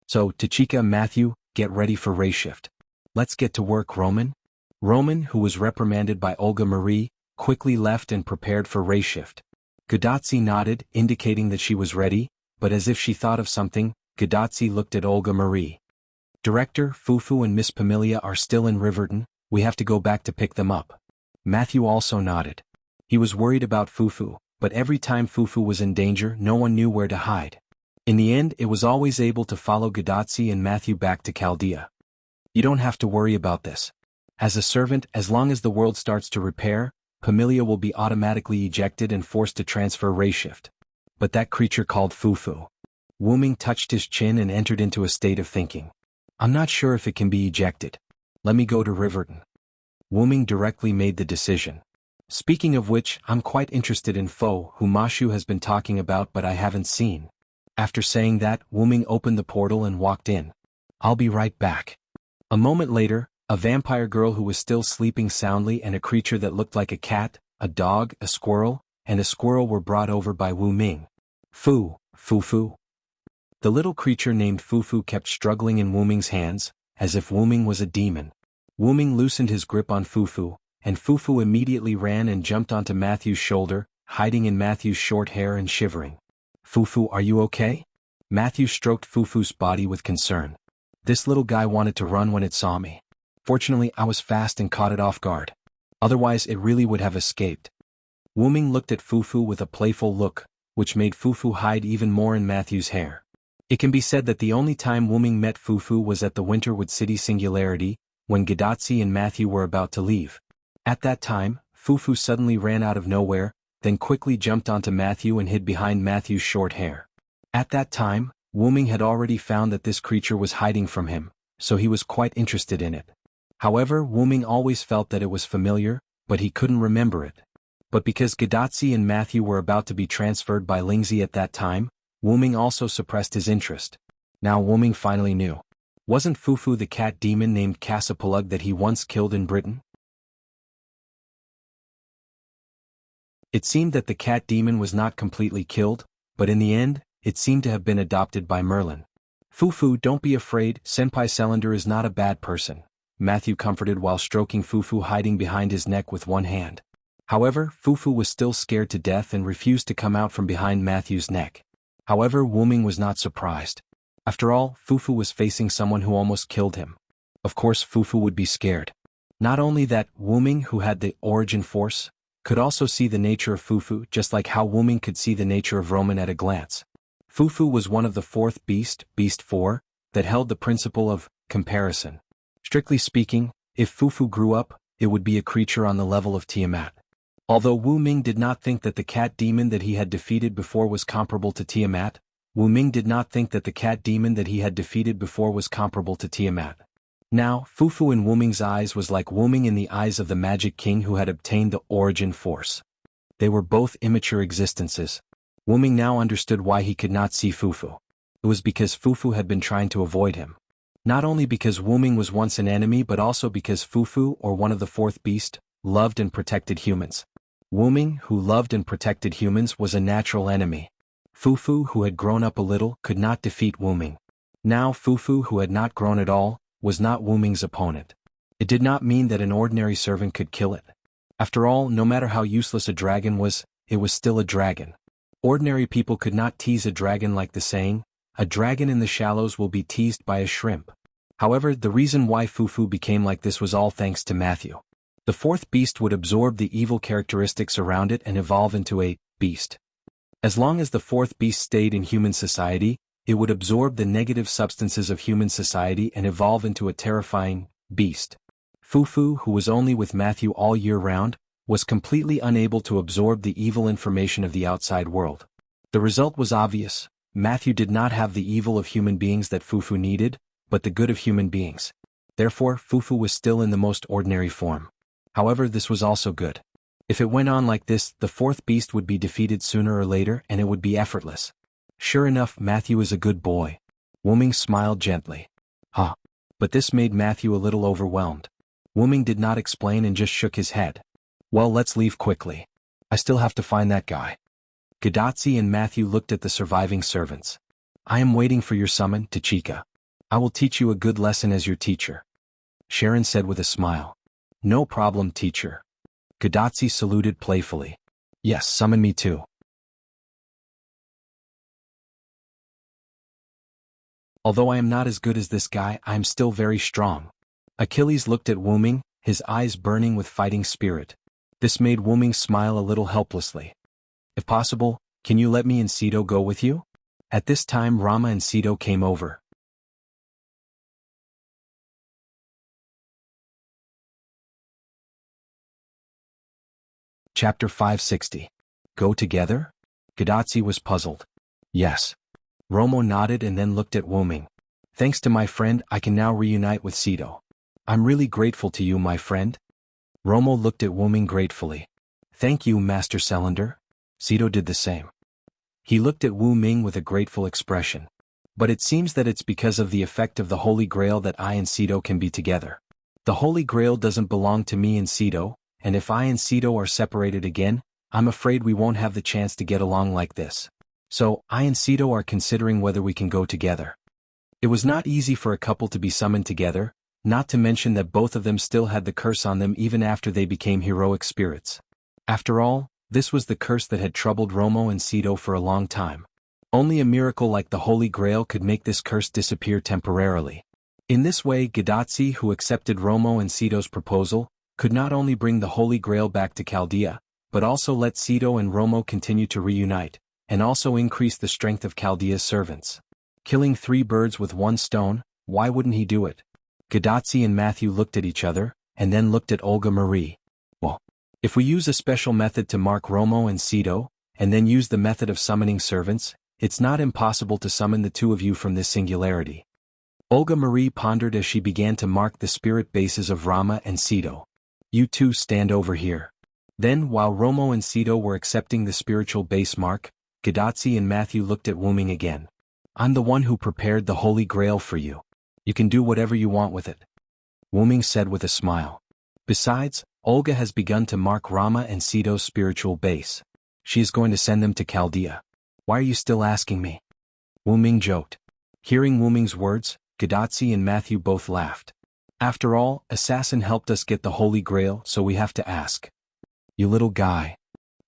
So, Tachika, Matthew, get ready for ray shift. Let's get to work, Roman. Roman, who was reprimanded by Olga Marie, quickly left and prepared for ray shift. Gadotsi nodded, indicating that she was ready, but as if she thought of something, Gadotsi looked at Olga Marie. Director, Fufu and Miss Pamilia are still in Riverton, we have to go back to pick them up. Matthew also nodded. He was worried about Fufu, but every time Fufu was in danger, no one knew where to hide. In the end, it was always able to follow Gadotsi and Matthew back to Chaldea. You don't have to worry about this. As a servant, as long as the world starts to repair, Pamilia will be automatically ejected and forced to transfer ray shift. But that creature called Fufu. Wuming touched his chin and entered into a state of thinking. I'm not sure if it can be ejected. Let me go to Riverton. Wuming directly made the decision. Speaking of which, I'm quite interested in Fo, who Mashu has been talking about but I haven't seen. After saying that, Wuming opened the portal and walked in. I'll be right back. A moment later, a vampire girl who was still sleeping soundly and a creature that looked like a cat, a dog, a squirrel, and a squirrel were brought over by Wuming. Fufu. The little creature named Fufu kept struggling in Wuming's hands, as if Wuming was a demon. Wuming loosened his grip on Fufu, and Fufu immediately ran and jumped onto Matthew's shoulder, hiding in Matthew's short hair and shivering. Fufu, are you okay? Matthew stroked Fufu's body with concern. This little guy wanted to run when it saw me. Fortunately, I was fast and caught it off guard. Otherwise, it really would have escaped. Wuming looked at Fufu with a playful look, which made Fufu hide even more in Matthew's hair. It can be said that the only time Wuming met Fufu was at the Winterwood City Singularity, when Gadotsi and Matthew were about to leave. At that time, Fufu suddenly ran out of nowhere, then quickly jumped onto Matthew and hid behind Matthew's short hair. At that time, Wuming had already found that this creature was hiding from him, so he was quite interested in it. However, Wuming always felt that it was familiar, but he couldn't remember it. But because Gadotsi and Matthew were about to be transferred by Lingzi at that time, Wuming also suppressed his interest. Now Wuming finally knew. Wasn't Fufu the cat demon named Cassapulug that he once killed in Britain? It seemed that the cat demon was not completely killed, but in the end, it seemed to have been adopted by Merlin. Fufu, don't be afraid, Senpai Celander is not a bad person, Matthew comforted while stroking Fufu hiding behind his neck with one hand. However, Fufu was still scared to death and refused to come out from behind Matthew's neck. However, Wuming was not surprised. After all, Fufu was facing someone who almost killed him. Of course Fufu would be scared. Not only that, Wu Ming, who had the origin force, could also see the nature of Fufu, just like how Wu Ming could see the nature of Roman at a glance. Fufu was one of the fourth beast, Beast 4, that held the principle of comparison. Strictly speaking, if Fufu grew up, it would be a creature on the level of Tiamat. Although Wu Ming did not think that the cat demon that he had defeated before was comparable to Tiamat, Wu Ming did not think that the cat demon that he had defeated before was comparable to Tiamat. Now, Fufu in Wu Ming's eyes was like Wu Ming in the eyes of the Magic King who had obtained the origin force. They were both immature existences. Wu Ming now understood why he could not see Fufu. It was because Fufu had been trying to avoid him. Not only because Wu Ming was once an enemy but also because Fufu, or one of the fourth beast, loved and protected humans. Wu Ming, who loved and protected humans, was a natural enemy. Fufu, who had grown up a little, could not defeat Wu Ming. Now Fufu, who had not grown at all, was not Wu Ming's opponent. It did not mean that an ordinary servant could kill it. After all, no matter how useless a dragon was, it was still a dragon. Ordinary people could not tease a dragon like the saying, "A dragon in the shallows will be teased by a shrimp." However, the reason why Fufu became like this was all thanks to Matthew. The fourth beast would absorb the evil characteristics around it and evolve into a beast. As long as the fourth beast stayed in human society, it would absorb the negative substances of human society and evolve into a terrifying beast. Fufu, who was only with Matthew all year round, was completely unable to absorb the evil information of the outside world. The result was obvious. Matthew did not have the evil of human beings that Fufu needed, but the good of human beings. Therefore, Fufu was still in the most ordinary form. However, this was also good. If it went on like this, the fourth beast would be defeated sooner or later and it would be effortless. Sure enough, Matthew is a good boy. Wu Ming smiled gently. Huh. But this made Matthew a little overwhelmed. Wu Ming did not explain and just shook his head. Well, let's leave quickly. I still have to find that guy. Gadotsi and Matthew looked at the surviving servants. I am waiting for your summon, Tachika. I will teach you a good lesson as your teacher. Sharon said with a smile. No problem, teacher. Gadotsi saluted playfully. Yes, summon me too. Although I am not as good as this guy, I am still very strong. Achilles looked at Wu Ming, his eyes burning with fighting spirit. This made Wu Ming smile a little helplessly. If possible, can you let me and Sito go with you? At this time Rama and Sito came over. Chapter 560. Go together? Gadotsi was puzzled. Yes. Romo nodded and then looked at Wu Ming. Thanks to my friend, I can now reunite with Sito. I'm really grateful to you, my friend. Romo looked at Wu Ming gratefully. Thank you, Master Cylinder. Sito did the same. He looked at Wu Ming with a grateful expression. But it seems that it's because of the effect of the Holy Grail that I and Sito can be together. The Holy Grail doesn't belong to me and Sito, and if I and Sito are separated again, I'm afraid we won't have the chance to get along like this. So, I and Sito are considering whether we can go together. It was not easy for a couple to be summoned together, not to mention that both of them still had the curse on them even after they became heroic spirits. After all, this was the curse that had troubled Romo and Sito for a long time. Only a miracle like the Holy Grail could make this curse disappear temporarily. In this way, Gadotsi, who accepted Romo and Sito's proposal, could not only bring the Holy Grail back to Chaldea, but also let Sito and Romo continue to reunite, and also increase the strength of Chaldea's servants. Killing 3 birds with 1 stone, why wouldn't he do it? Gadotsi and Matthew looked at each other, and then looked at Olga Marie. Well, if we use a special method to mark Romo and Sito, and then use the method of summoning servants, it's not impossible to summon the 2 of you from this singularity. Olga Marie pondered as she began to mark the spirit bases of Rama and Sito. You 2 stand over here. Then, while Romo and Sito were accepting the spiritual base mark, Gadotsi and Matthew looked at Wu Ming again. I'm the one who prepared the Holy Grail for you. You can do whatever you want with it. Wu Ming said with a smile. Besides, Olga has begun to mark Rama and Sito's spiritual base. She is going to send them to Chaldea. Why are you still asking me? Wu Ming joked. Hearing Wu Ming's words, Gadotsi and Matthew both laughed. After all, Assassin helped us get the Holy Grail, so we have to ask. You little guy.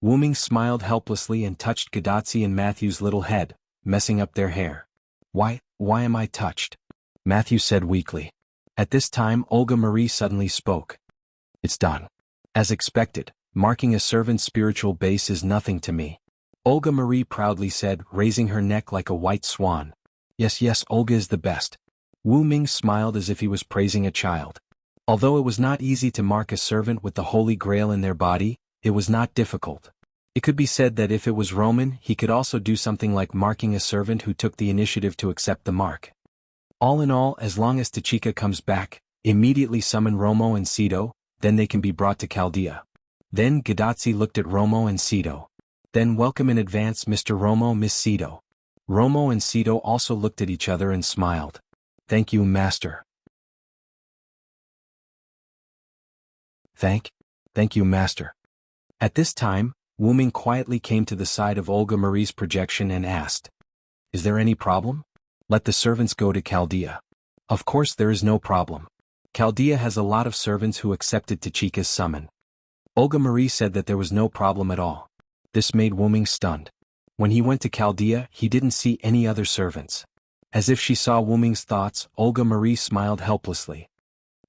Wu Ming smiled helplessly and touched Gadotsi and Matthew's little head, messing up their hair. Why am I touched? Matthew said weakly. At this time Olga Marie suddenly spoke. It's done. As expected, marking a servant's spiritual base is nothing to me. Olga Marie proudly said, raising her neck like a white swan. Yes, yes, Olga is the best. Wu Ming smiled as if he was praising a child. Although it was not easy to mark a servant with the Holy Grail in their body, it was not difficult. It could be said that if it was Roman, he could also do something like marking a servant who took the initiative to accept the mark. All in all, as long as Tachika comes back, immediately summon Romo and Sito, then they can be brought to Chaldea. Then Gadazzi looked at Romo and Sito. Then welcome in advance Mr. Romo, Miss Sito. Romo and Sito also looked at each other and smiled. Thank you, Master. Thank you, Master. At this time, Wu Ming quietly came to the side of Olga Marie's projection and asked, Is there any problem? Let the servants go to Chaldea. Of course there is no problem. Chaldea has a lot of servants who accepted Tachika's summon. Olga Marie said that there was no problem at all. This made Wu Ming stunned. When he went to Chaldea, he didn't see any other servants. As if she saw Wu Ming's thoughts, Olga Marie smiled helplessly.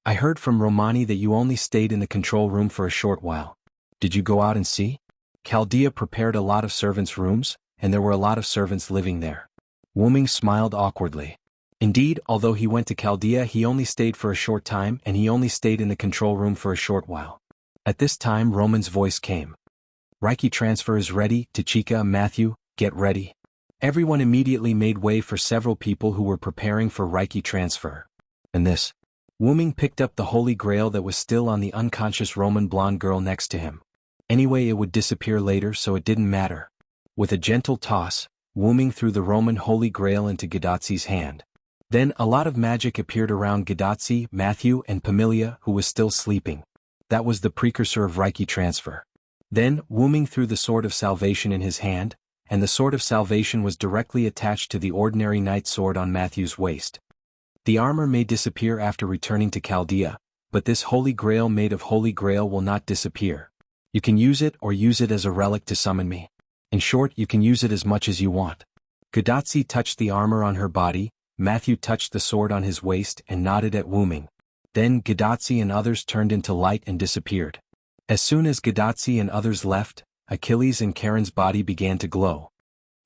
I heard from Romani that you only stayed in the control room for a short while. Did you go out and see? Chaldea prepared a lot of servants' rooms, and there were a lot of servants living there. Wu Ming smiled awkwardly. Indeed, although he went to Chaldea, he only stayed for a short time and he only stayed in the control room for a short while. At this time Roman's voice came. Reiki transfer is ready, Tachika, Matthew, get ready. Everyone immediately made way for several people who were preparing for Reiki transfer. And this. Wu Ming picked up the Holy Grail that was still on the unconscious Roman blonde girl next to him. Anyway, it would disappear later, so it didn't matter. With a gentle toss, Wu Ming threw the Roman Holy Grail into Gadazzi's hand. Then a lot of magic appeared around Gadazzi, Matthew, and Pamilia, who was still sleeping. That was the precursor of Reiki transfer. Then, Wu Ming threw the Sword of Salvation in his hand, and the Sword of Salvation was directly attached to the ordinary knight sword on Matthew's waist. The armor may disappear after returning to Chaldea, but this Holy Grail made of Holy Grail will not disappear. You can use it or use it as a relic to summon me. In short, you can use it as much as you want. Gadazzi touched the armor on her body, Matthew touched the sword on his waist and nodded at Wu Ming. Then Gadazzi and others turned into light and disappeared. As soon as Gadazzi and others left, Achilles and Karen's body began to glow.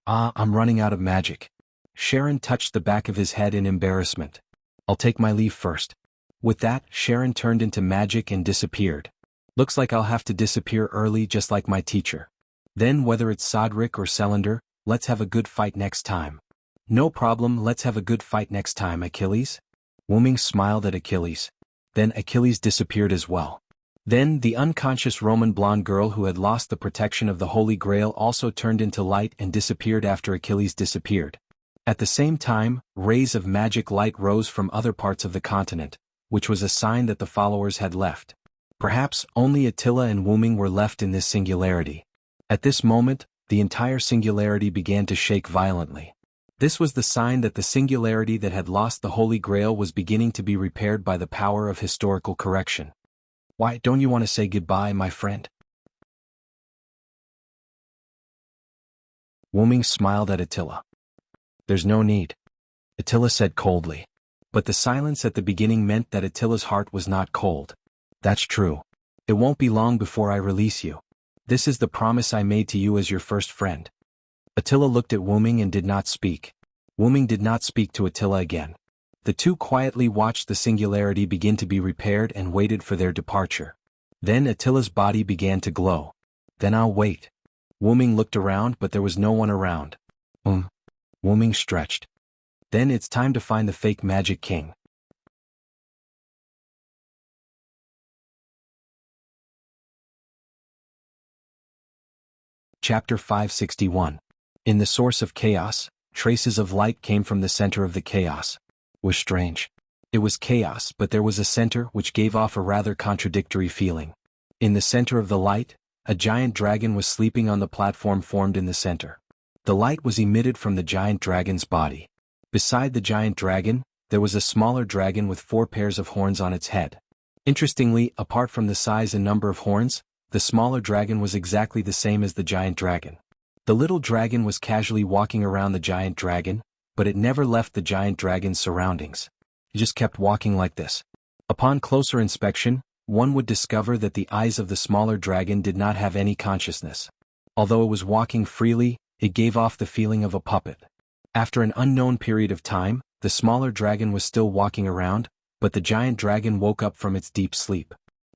I'm running out of magic. Sharon touched the back of his head in embarrassment. I'll take my leave first. With that, Sharon turned into magic and disappeared. Looks like I'll have to disappear early just like my teacher. Then whether it's Sodric or Celander, let's have a good fight next time. No problem, let's have a good fight next time, Achilles. Wu Ming smiled at Achilles. Then Achilles disappeared as well. Then the unconscious Roman blonde girl who had lost the protection of the Holy Grail also turned into light and disappeared after Achilles disappeared. At the same time, rays of magic light rose from other parts of the continent, which was a sign that the followers had left. Perhaps only Attila and Wu Ming were left in this singularity. At this moment, the entire singularity began to shake violently. This was the sign that the singularity that had lost the Holy Grail was beginning to be repaired by the power of historical correction. Why, don't you want to say goodbye, my friend? Wu Ming smiled at Attila. There's no need. Attila said coldly. But the silence at the beginning meant that Attila's heart was not cold. That's true. It won't be long before I release you. This is the promise I made to you as your first friend. Attila looked at Wu Ming and did not speak. Wu Ming did not speak to Attila again. The two quietly watched the singularity begin to be repaired and waited for their departure. Then Attila's body began to glow. Then I'll wait. Wu Ming looked around but there was no one around. Wu Ming stretched. Then it's time to find the fake magic king. Chapter 561. In the source of chaos, traces of light came from the center of the chaos. Was strange. It was chaos, but there was a center which gave off a rather contradictory feeling. In the center of the light, a giant dragon was sleeping on the platform formed in the center. The light was emitted from the giant dragon's body. Beside the giant dragon, there was a smaller dragon with 4 pairs of horns on its head. Interestingly, apart from the size and number of horns, the smaller dragon was exactly the same as the giant dragon. The little dragon was casually walking around the giant dragon, but it never left the giant dragon's surroundings. It just kept walking like this. Upon closer inspection, one would discover that the eyes of the smaller dragon did not have any consciousness. Although it was walking freely, it gave off the feeling of a puppet. After an unknown period of time, the smaller dragon was still walking around, but the giant dragon woke up from its deep sleep.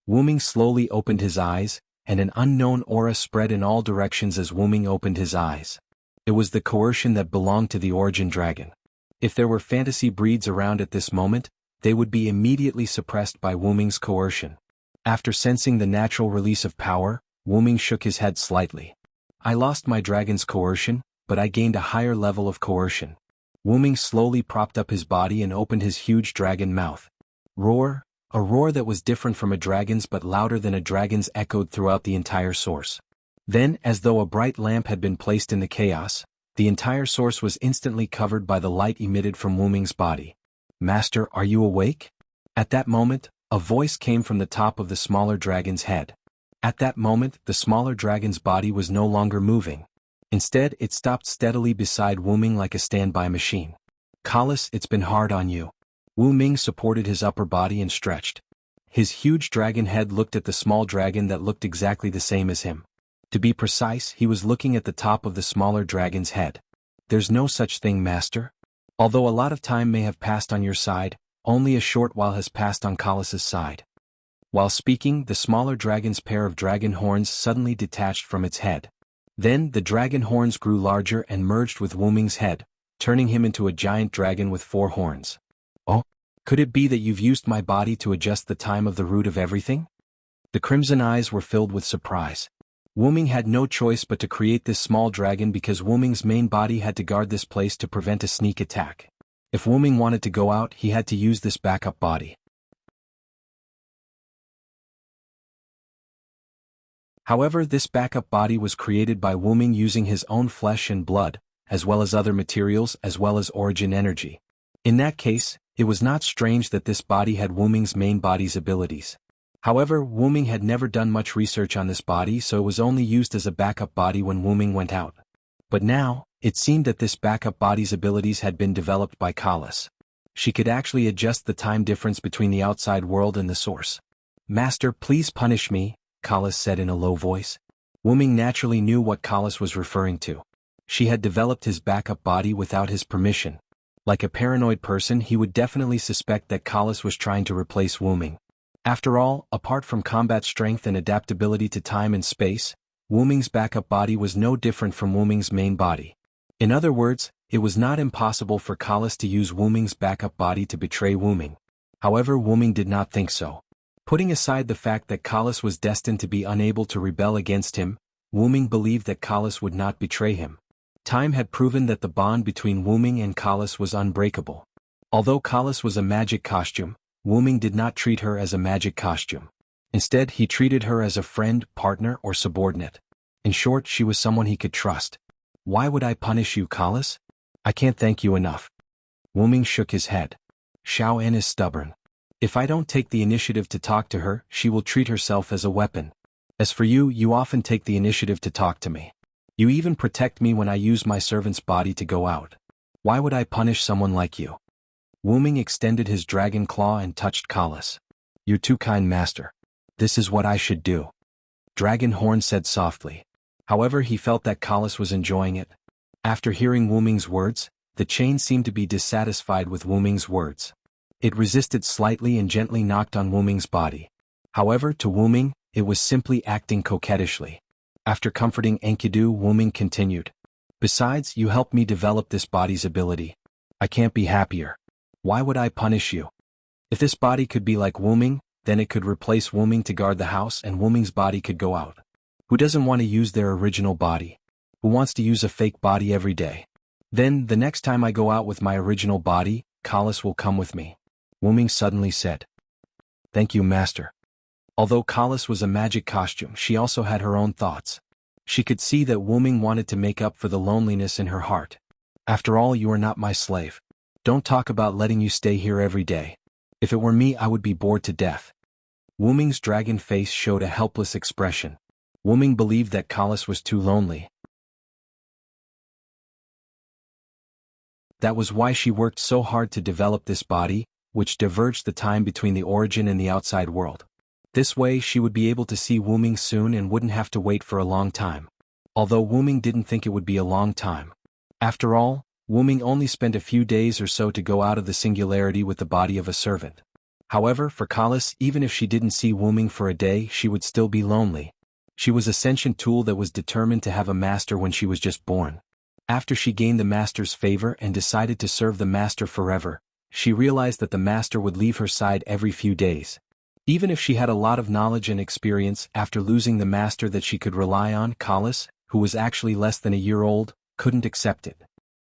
Wuming slowly opened his eyes, and an unknown aura spread in all directions as Wuming opened his eyes. It was the coercion that belonged to the origin dragon. If there were fantasy breeds around at this moment, they would be immediately suppressed by Wuming's coercion. After sensing the natural release of power, Wuming shook his head slightly. I lost my dragon's coercion, but I gained a higher level of coercion. Wuming slowly propped up his body and opened his huge dragon mouth. Roar, a roar that was different from a dragon's but louder than a dragon's echoed throughout the entire source. Then, as though a bright lamp had been placed in the chaos, the entire source was instantly covered by the light emitted from Wuming's body. Master, are you awake? At that moment, a voice came from the top of the smaller dragon's head. At that moment, the smaller dragon's body was no longer moving. Instead, it stopped steadily beside Wuming like a standby machine. Kalas, it's been hard on you. Wuming supported his upper body and stretched. His huge dragon head looked at the small dragon that looked exactly the same as him. To be precise, he was looking at the top of the smaller dragon's head. There's no such thing, Master. Although a lot of time may have passed on your side, only a short while has passed on Kalas's side. While speaking, the smaller dragon's pair of dragon horns suddenly detached from its head. Then, the dragon horns grew larger and merged with Wuming's head, turning him into a giant dragon with 4 horns. Oh, could it be that you've used my body to adjust the time of the root of everything? The crimson eyes were filled with surprise. Wuming had no choice but to create this small dragon because Wuming's main body had to guard this place to prevent a sneak attack. If Wuming wanted to go out, he had to use this backup body. However, this backup body was created by Wuming using his own flesh and blood, as well as other materials as well as origin energy. In that case, it was not strange that this body had Wuming's main body's abilities. However, Wuming had never done much research on this body, so it was only used as a backup body when Wuming went out. But now, it seemed that this backup body's abilities had been developed by Kalas. She could actually adjust the time difference between the outside world and the source. Master, please punish me, Kalas said in a low voice. Wuming naturally knew what Kalas was referring to. She had developed his backup body without his permission. Like a paranoid person, he would definitely suspect that Kalas was trying to replace Wuming. After all, apart from combat strength and adaptability to time and space, Wuming's backup body was no different from Wuming's main body. In other words, it was not impossible for Kalas to use Wuming's backup body to betray Wuming. However, Wuming did not think so. Putting aside the fact that Kalas was destined to be unable to rebel against him, Wuming believed that Kalas would not betray him. Time had proven that the bond between Wuming and Kalas was unbreakable. Although Kalas was a magic costume, Wuming did not treat her as a magic costume. Instead, he treated her as a friend, partner, or subordinate. In short, she was someone he could trust. Why would I punish you, Kalas? I can't thank you enough. Wuming shook his head. Xiao En is stubborn. If I don't take the initiative to talk to her, she will treat herself as a weapon. As for you, you often take the initiative to talk to me. You even protect me when I use my servant's body to go out. Why would I punish someone like you? Wuming extended his dragon claw and touched Kalas. You're too kind, Master. This is what I should do. Dragon Horn said softly. However, he felt that Kalas was enjoying it. After hearing Wuming's words, the chain seemed to be dissatisfied with Wuming's words. It resisted slightly and gently knocked on Wuming's body. However, to Wuming, it was simply acting coquettishly. After comforting Enkidu, Wuming continued. Besides, you helped me develop this body's ability. I can't be happier. Why would I punish you? If this body could be like Wuming, then it could replace Wuming to guard the house and Wuming's body could go out. Who doesn't want to use their original body? Who wants to use a fake body every day? Then, the next time I go out with my original body, Kalas will come with me. Wuming suddenly said. Thank you, Master. Although Kalas was a magic costume, she also had her own thoughts. She could see that Wuming wanted to make up for the loneliness in her heart. After all, you are not my slave. Don't talk about letting you stay here every day. If it were me, I would be bored to death. Wuming's dragon face showed a helpless expression. Wuming believed that Kalas was too lonely. That was why she worked so hard to develop this body, which diverged the time between the origin and the outside world. This way she would be able to see Wuming soon and wouldn't have to wait for a long time. Although Wuming didn't think it would be a long time. After all, Wuming only spent a few days or so to go out of the singularity with the body of a servant. However, for Kalis, even if she didn't see Wuming for a day, she would still be lonely. She was a sentient tool that was determined to have a master when she was just born. After she gained the master's favor and decided to serve the master forever, she realized that the master would leave her side every few days. Even if she had a lot of knowledge and experience, after losing the master that she could rely on, Kalis, who was actually less than a year old, couldn't accept it.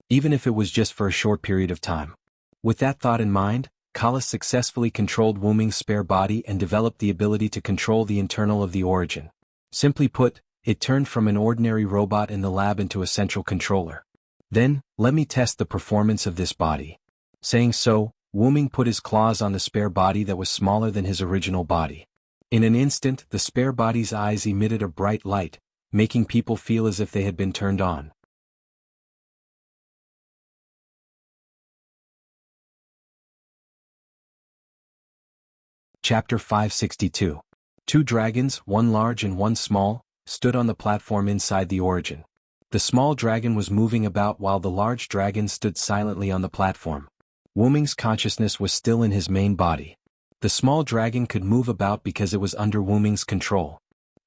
Even if it was just for a short period of time. With that thought in mind, Kalis successfully controlled Wuming's spare body and developed the ability to control the internal of the origin. Simply put, it turned from an ordinary robot in the lab into a central controller. Then, let me test the performance of this body. Saying so, Wuming put his claws on the spare body that was smaller than his original body. In an instant, the spare body's eyes emitted a bright light, making people feel as if they had been turned on. Chapter 562. Two dragons, one large and one small, stood on the platform inside the origin. The small dragon was moving about while the large dragon stood silently on the platform. Wuming's consciousness was still in his main body. The small dragon could move about because it was under Wuming's control.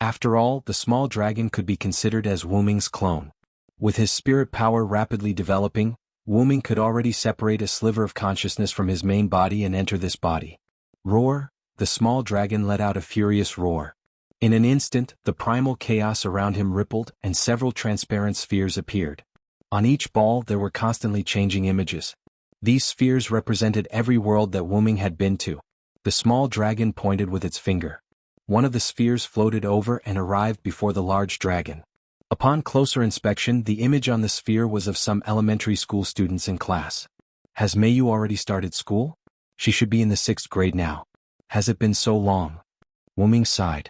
After all, the small dragon could be considered as Wuming's clone. With his spirit power rapidly developing, Wuming could already separate a sliver of consciousness from his main body and enter this body. Roar! The small dragon let out a furious roar. In an instant, the primal chaos around him rippled and several transparent spheres appeared. On each ball there were constantly changing images. These spheres represented every world that Wuming had been to. The small dragon pointed with its finger. One of the spheres floated over and arrived before the large dragon. Upon closer inspection, the image on the sphere was of some elementary school students in class. Has Mayu already started school? She should be in the 6th grade now. Has it been so long? Wuming sighed.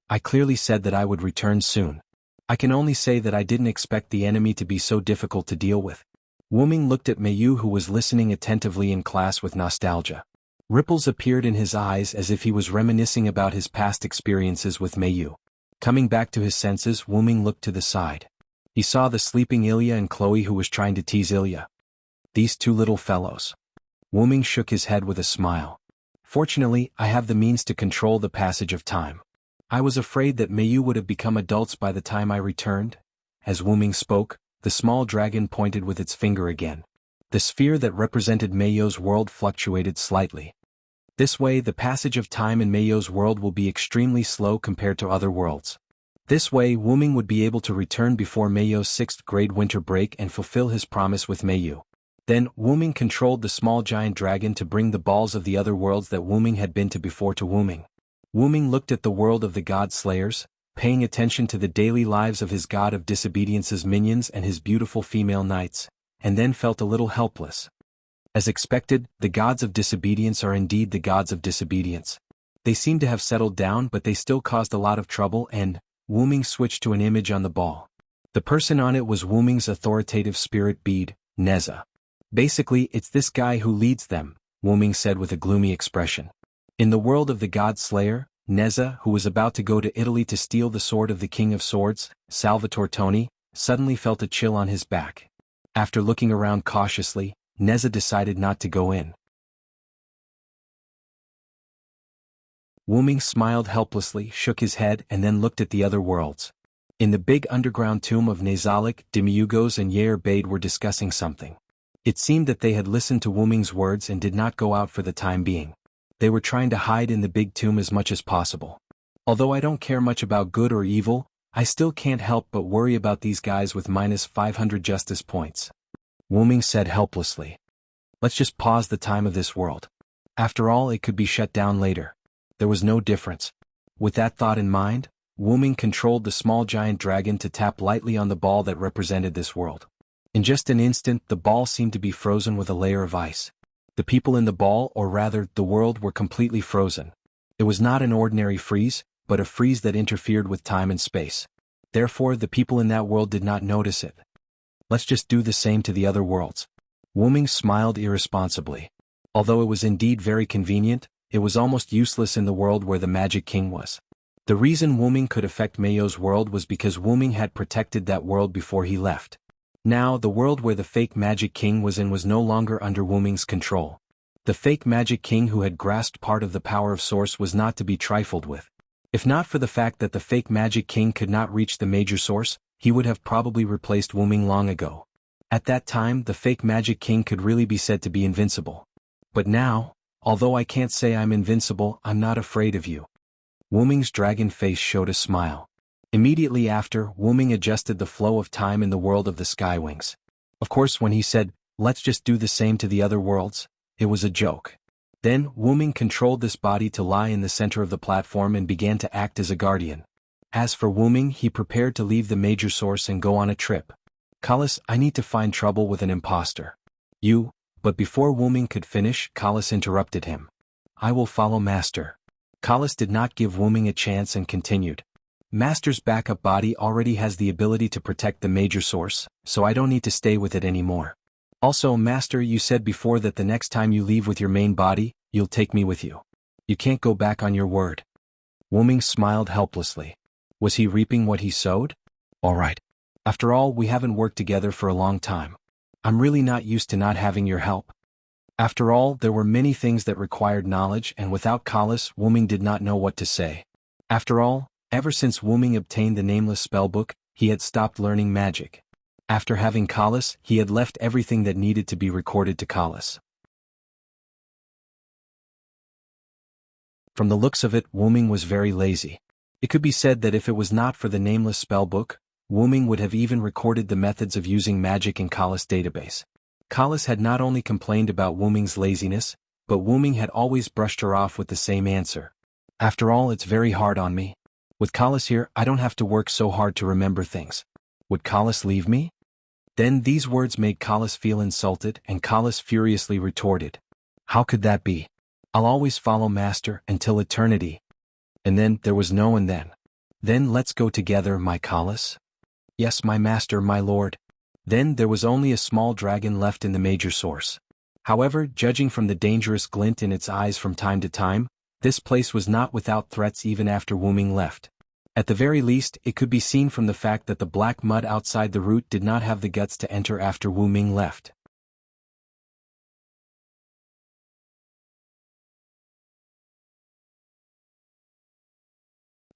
I clearly said that I would return soon. I can only say that I didn't expect the enemy to be so difficult to deal with. Wuming looked at Mayu, who was listening attentively in class with nostalgia. Ripples appeared in his eyes as if he was reminiscing about his past experiences with Mayu. Coming back to his senses, Wuming looked to the side. He saw the sleeping Ilya and Chloe, who was trying to tease Ilya. These two little fellows. Wuming shook his head with a smile. Fortunately, I have the means to control the passage of time. I was afraid that Mayu would have become adults by the time I returned. As Wuming spoke, the small dragon pointed with its finger again. The sphere that represented Mayu's world fluctuated slightly. This way, the passage of time in Mayu's world will be extremely slow compared to other worlds. This way, Wuming would be able to return before Mayu's 6th grade winter break and fulfill his promise with Mayu. Then, Wuming controlled the small giant dragon to bring the balls of the other worlds that Wuming had been to before to Wuming. Wuming looked at the world of the god slayers, paying attention to the daily lives of his god of disobedience's minions and his beautiful female knights, and then felt a little helpless. As expected, the gods of disobedience are indeed the gods of disobedience. They seem to have settled down, but they still caused a lot of trouble, and Wuming switched to an image on the ball. The person on it was Wuming's authoritative spirit bead, Neza. Basically, it's this guy who leads them, Wuming said with a gloomy expression. In the world of the god slayer, Neza, who was about to go to Italy to steal the sword of the King of Swords, Salvatore Toni, suddenly felt a chill on his back. After looking around cautiously, Neza decided not to go in. Wuming smiled helplessly, shook his head, and then looked at the other worlds. In the big underground tomb of Nazalik, Demiurgos and Yair Bade were discussing something. It seemed that they had listened to Wuming's words and did not go out for the time being. They were trying to hide in the big tomb as much as possible. Although I don't care much about good or evil, I still can't help but worry about these guys with -500 justice points. Wuming said helplessly. Let's just pause the time of this world. After all, it could be shut down later. There was no difference. With that thought in mind, Wuming controlled the small giant dragon to tap lightly on the ball that represented this world. In just an instant, the ball seemed to be frozen with a layer of ice. The people in the ball, or rather, the world, were completely frozen. It was not an ordinary freeze, but a freeze that interfered with time and space. Therefore, the people in that world did not notice it. Let's just do the same to the other worlds. Wuming smiled irresponsibly. Although it was indeed very convenient, it was almost useless in the world where the Magic King was. The reason Wu-Ming could affect Mayo's world was because Wu-Ming had protected that world before he left. Now, the world where the fake Magic King was in was no longer under Wu-Ming's control. The fake Magic King who had grasped part of the power of Source was not to be trifled with. If not for the fact that the fake Magic King could not reach the major source, he would have probably replaced Wu-Ming long ago. At that time, the fake Magic King could really be said to be invincible. But now, although I can't say I'm invincible, I'm not afraid of you. Wu-Ming's dragon face showed a smile. Immediately after, Wu-Ming adjusted the flow of time in the world of the Skywings. Of course, when he said, "Let's just do the same to the other worlds," it was a joke. Then, Wu-Ming controlled this body to lie in the center of the platform and began to act as a guardian. As for Wu-Ming, he prepared to leave the major source and go on a trip. "Kalas, I need to find trouble with an imposter." But before Wu-Ming could finish, Kalas interrupted him. "I will follow Master." Kalas did not give Wu-Ming a chance and continued. "Master's backup body already has the ability to protect the major source, so I don't need to stay with it anymore. Also, Master, you said before that the next time you leave with your main body, you'll take me with you. You can't go back on your word." Wu-Ming smiled helplessly. Was he reaping what he sowed? All right. After all, we haven't worked together for a long time. I'm really not used to not having your help. After all, there were many things that required knowledge, and without Kalas, Wu-Ming did not know what to say. After all, ever since Wu-Ming obtained the nameless spellbook, he had stopped learning magic. After having Kalas, he had left everything that needed to be recorded to Kalas. From the looks of it, Wu-Ming was very lazy. It could be said that if it was not for the nameless spellbook, Wu-Ming would have even recorded the methods of using magic in Kalas' database. Kalas had not only complained about Wu-Ming's laziness, but Wu-Ming had always brushed her off with the same answer. "After all, it's very hard on me. With Kalas here, I don't have to work so hard to remember things. Would Kalas leave me?" Then these words made Kalas feel insulted, and Kalas furiously retorted. "How could that be? I'll always follow Master until eternity." And then there was no and then. "Then let's go together, my Kalas." "Yes, my master, my lord." Then there was only a small dragon left in the major source. However, judging from the dangerous glint in its eyes from time to time, this place was not without threats even after Wu-Ming left. At the very least, it could be seen from the fact that the black mud outside the root did not have the guts to enter after Wu-Ming left.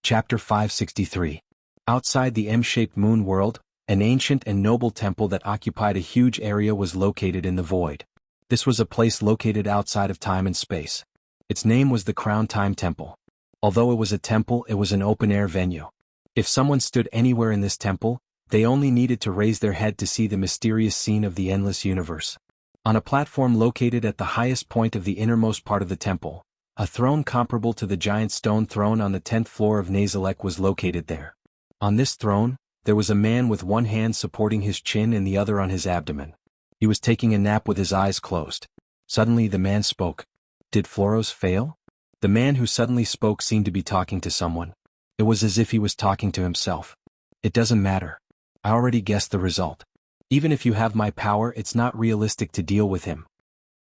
Chapter 563. Outside the M-shaped moon world, an ancient and noble temple that occupied a huge area was located in the void. This was a place located outside of time and space. Its name was the Crown Time Temple. Although it was a temple, it was an open-air venue. If someone stood anywhere in this temple, they only needed to raise their head to see the mysterious scene of the endless universe. On a platform located at the highest point of the innermost part of the temple, a throne comparable to the giant stone throne on the 10th floor of Nazalek was located there. On this throne, there was a man with one hand supporting his chin and the other on his abdomen. He was taking a nap with his eyes closed. Suddenly the man spoke. Did Floros fail? The man who suddenly spoke seemed to be talking to someone. It was as if he was talking to himself. "It doesn't matter. I already guessed the result. Even if you have my power, it's not realistic to deal with him."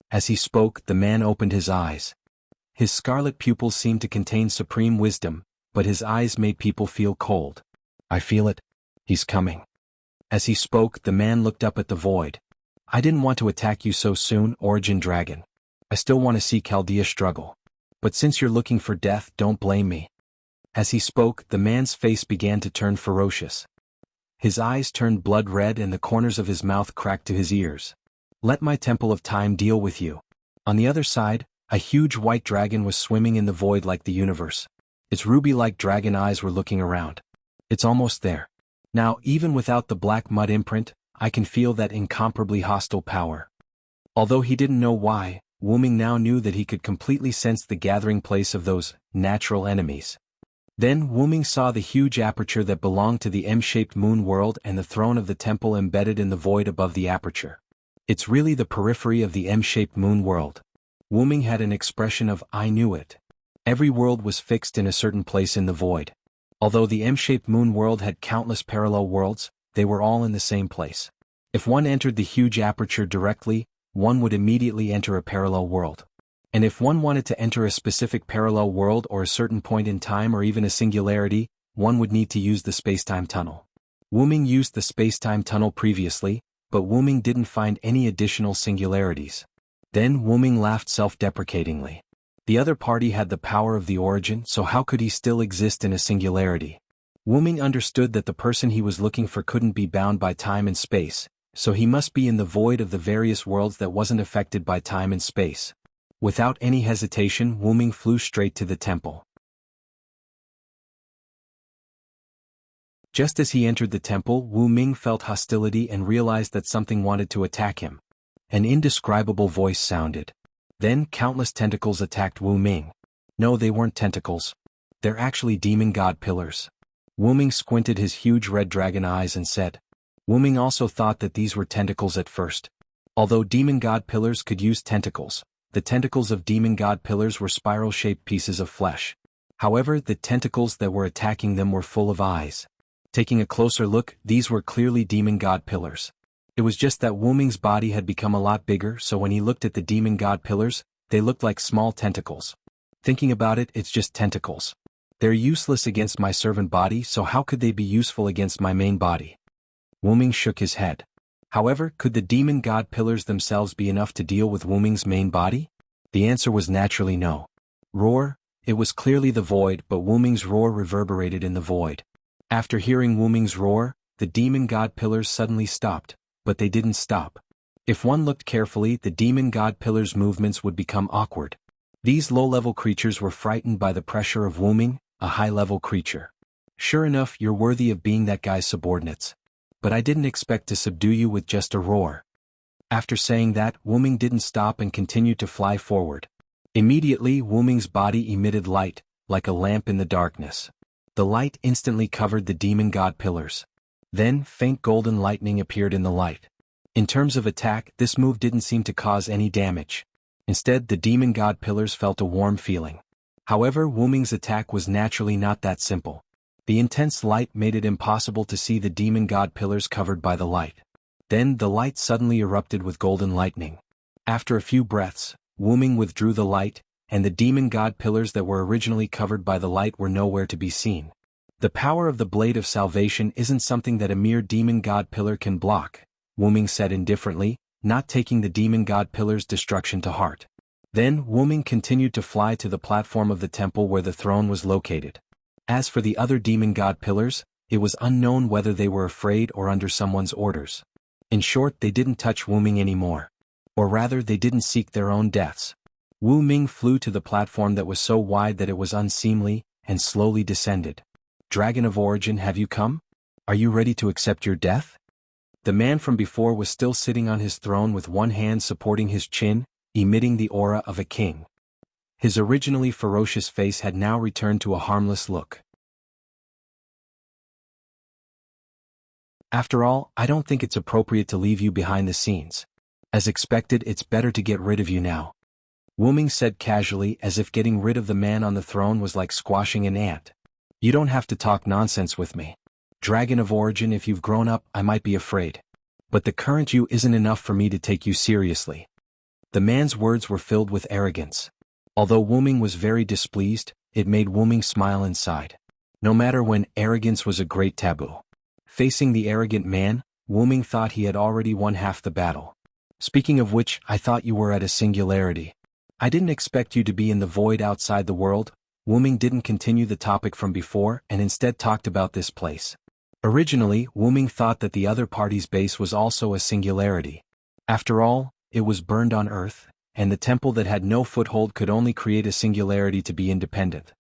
As he spoke, the man opened his eyes. His scarlet pupils seemed to contain supreme wisdom, but his eyes made people feel cold. "I feel it. He's coming." As he spoke, the man looked up at the void. "I didn't want to attack you so soon, Origin Dragon. I still want to see Chaldea struggle. But since you're looking for death, don't blame me." As he spoke, the man's face began to turn ferocious. His eyes turned blood red and the corners of his mouth cracked to his ears. "Let my Temple of Time deal with you." On the other side, a huge white dragon was swimming in the void like the universe. Its ruby-like dragon eyes were looking around. "It's almost there. Now, even without the black mud imprint, I can feel that incomparably hostile power." Although he didn't know why, Wu-Ming now knew that he could completely sense the gathering place of those natural enemies. Then Wu-Ming saw the huge aperture that belonged to the M-shaped moon world and the throne of the temple embedded in the void above the aperture. "It's really the periphery of the M-shaped moon world." Wu-Ming had an expression of "I knew it." Every world was fixed in a certain place in the void. Although the M-shaped moon world had countless parallel worlds, they were all in the same place. If one entered the huge aperture directly, one would immediately enter a parallel world. And if one wanted to enter a specific parallel world or a certain point in time or even a singularity, one would need to use the spacetime tunnel. Wu-Ming used the spacetime tunnel previously, but Wu-Ming didn't find any additional singularities. Then Wu-Ming laughed self-deprecatingly. The other party had the power of the origin, so how could he still exist in a singularity? Wu-Ming understood that the person he was looking for couldn't be bound by time and space, so he must be in the void of the various worlds that wasn't affected by time and space. Without any hesitation, Wu-Ming flew straight to the temple. Just as he entered the temple, Wu-Ming felt hostility and realized that something wanted to attack him. An indescribable voice sounded. Then countless tentacles attacked Wu-Ming. No, they weren't tentacles. They're actually demon god pillars. Wu-Ming squinted his huge red dragon eyes and said. Wu-Ming also thought that these were tentacles at first. Although demon god pillars could use tentacles, the tentacles of demon god pillars were spiral-shaped pieces of flesh. However, the tentacles that were attacking them were full of eyes. Taking a closer look, these were clearly demon god pillars. It was just that Wu-Ming's body had become a lot bigger, so when he looked at the demon god pillars, they looked like small tentacles. Thinking about it, it's just tentacles. They're useless against my servant body, so how could they be useful against my main body? Wu-Ming shook his head. However, could the demon god pillars themselves be enough to deal with Wu-Ming's main body? The answer was naturally no. Roar. It was clearly the void, but Wu-Ming's roar reverberated in the void. After hearing Wu-Ming's roar, the demon god pillars suddenly stopped, but they didn't stop. If one looked carefully, the demon god pillars' movements would become awkward. These low-level creatures were frightened by the pressure of Wu-Ming, a high-level creature. Sure enough, you're worthy of being that guy's subordinates. But I didn't expect to subdue you with just a roar. After saying that, Wu-Ming didn't stop and continued to fly forward. Immediately, Wu-Ming's body emitted light, like a lamp in the darkness. The light instantly covered the demon god pillars. Then, faint golden lightning appeared in the light. In terms of attack, this move didn't seem to cause any damage. Instead, the demon god pillars felt a warm feeling. However, Wu-Ming's attack was naturally not that simple. The intense light made it impossible to see the demon god pillars covered by the light. Then the light suddenly erupted with golden lightning. After a few breaths, Wu-Ming withdrew the light, and the demon god pillars that were originally covered by the light were nowhere to be seen. The power of the Blade of Salvation isn't something that a mere demon god pillar can block, Wu-Ming said indifferently, not taking the demon god pillar's destruction to heart. Then Wu-Ming continued to fly to the platform of the temple where the throne was located. As for the other demon god pillars, it was unknown whether they were afraid or under someone's orders. In short, they didn't touch Wu-Ming anymore. Or rather, they didn't seek their own deaths. Wu-Ming flew to the platform that was so wide that it was unseemly, and slowly descended. Dragon of Origin, have you come? Are you ready to accept your death? The man from before was still sitting on his throne with one hand supporting his chin, emitting the aura of a king. His originally ferocious face had now returned to a harmless look. After all, I don't think it's appropriate to leave you behind the scenes. As expected, it's better to get rid of you now. Wu-Ming said casually, as if getting rid of the man on the throne was like squashing an ant. You don't have to talk nonsense with me. Dragon of Origin, if you've grown up, I might be afraid. But the current you isn't enough for me to take you seriously. The man's words were filled with arrogance. Although Wu-Ming was very displeased, it made Wu-Ming smile inside. No matter when, arrogance was a great taboo. Facing the arrogant man, Wu-Ming thought he had already won half the battle. Speaking of which, I thought you were at a singularity. I didn't expect you to be in the void outside the world. Wu-Ming didn't continue the topic from before and instead talked about this place. Originally, Wu-Ming thought that the other party's base was also a singularity. After all, it was burned on Earth, and the temple that had no foothold could only create a singularity to be independent.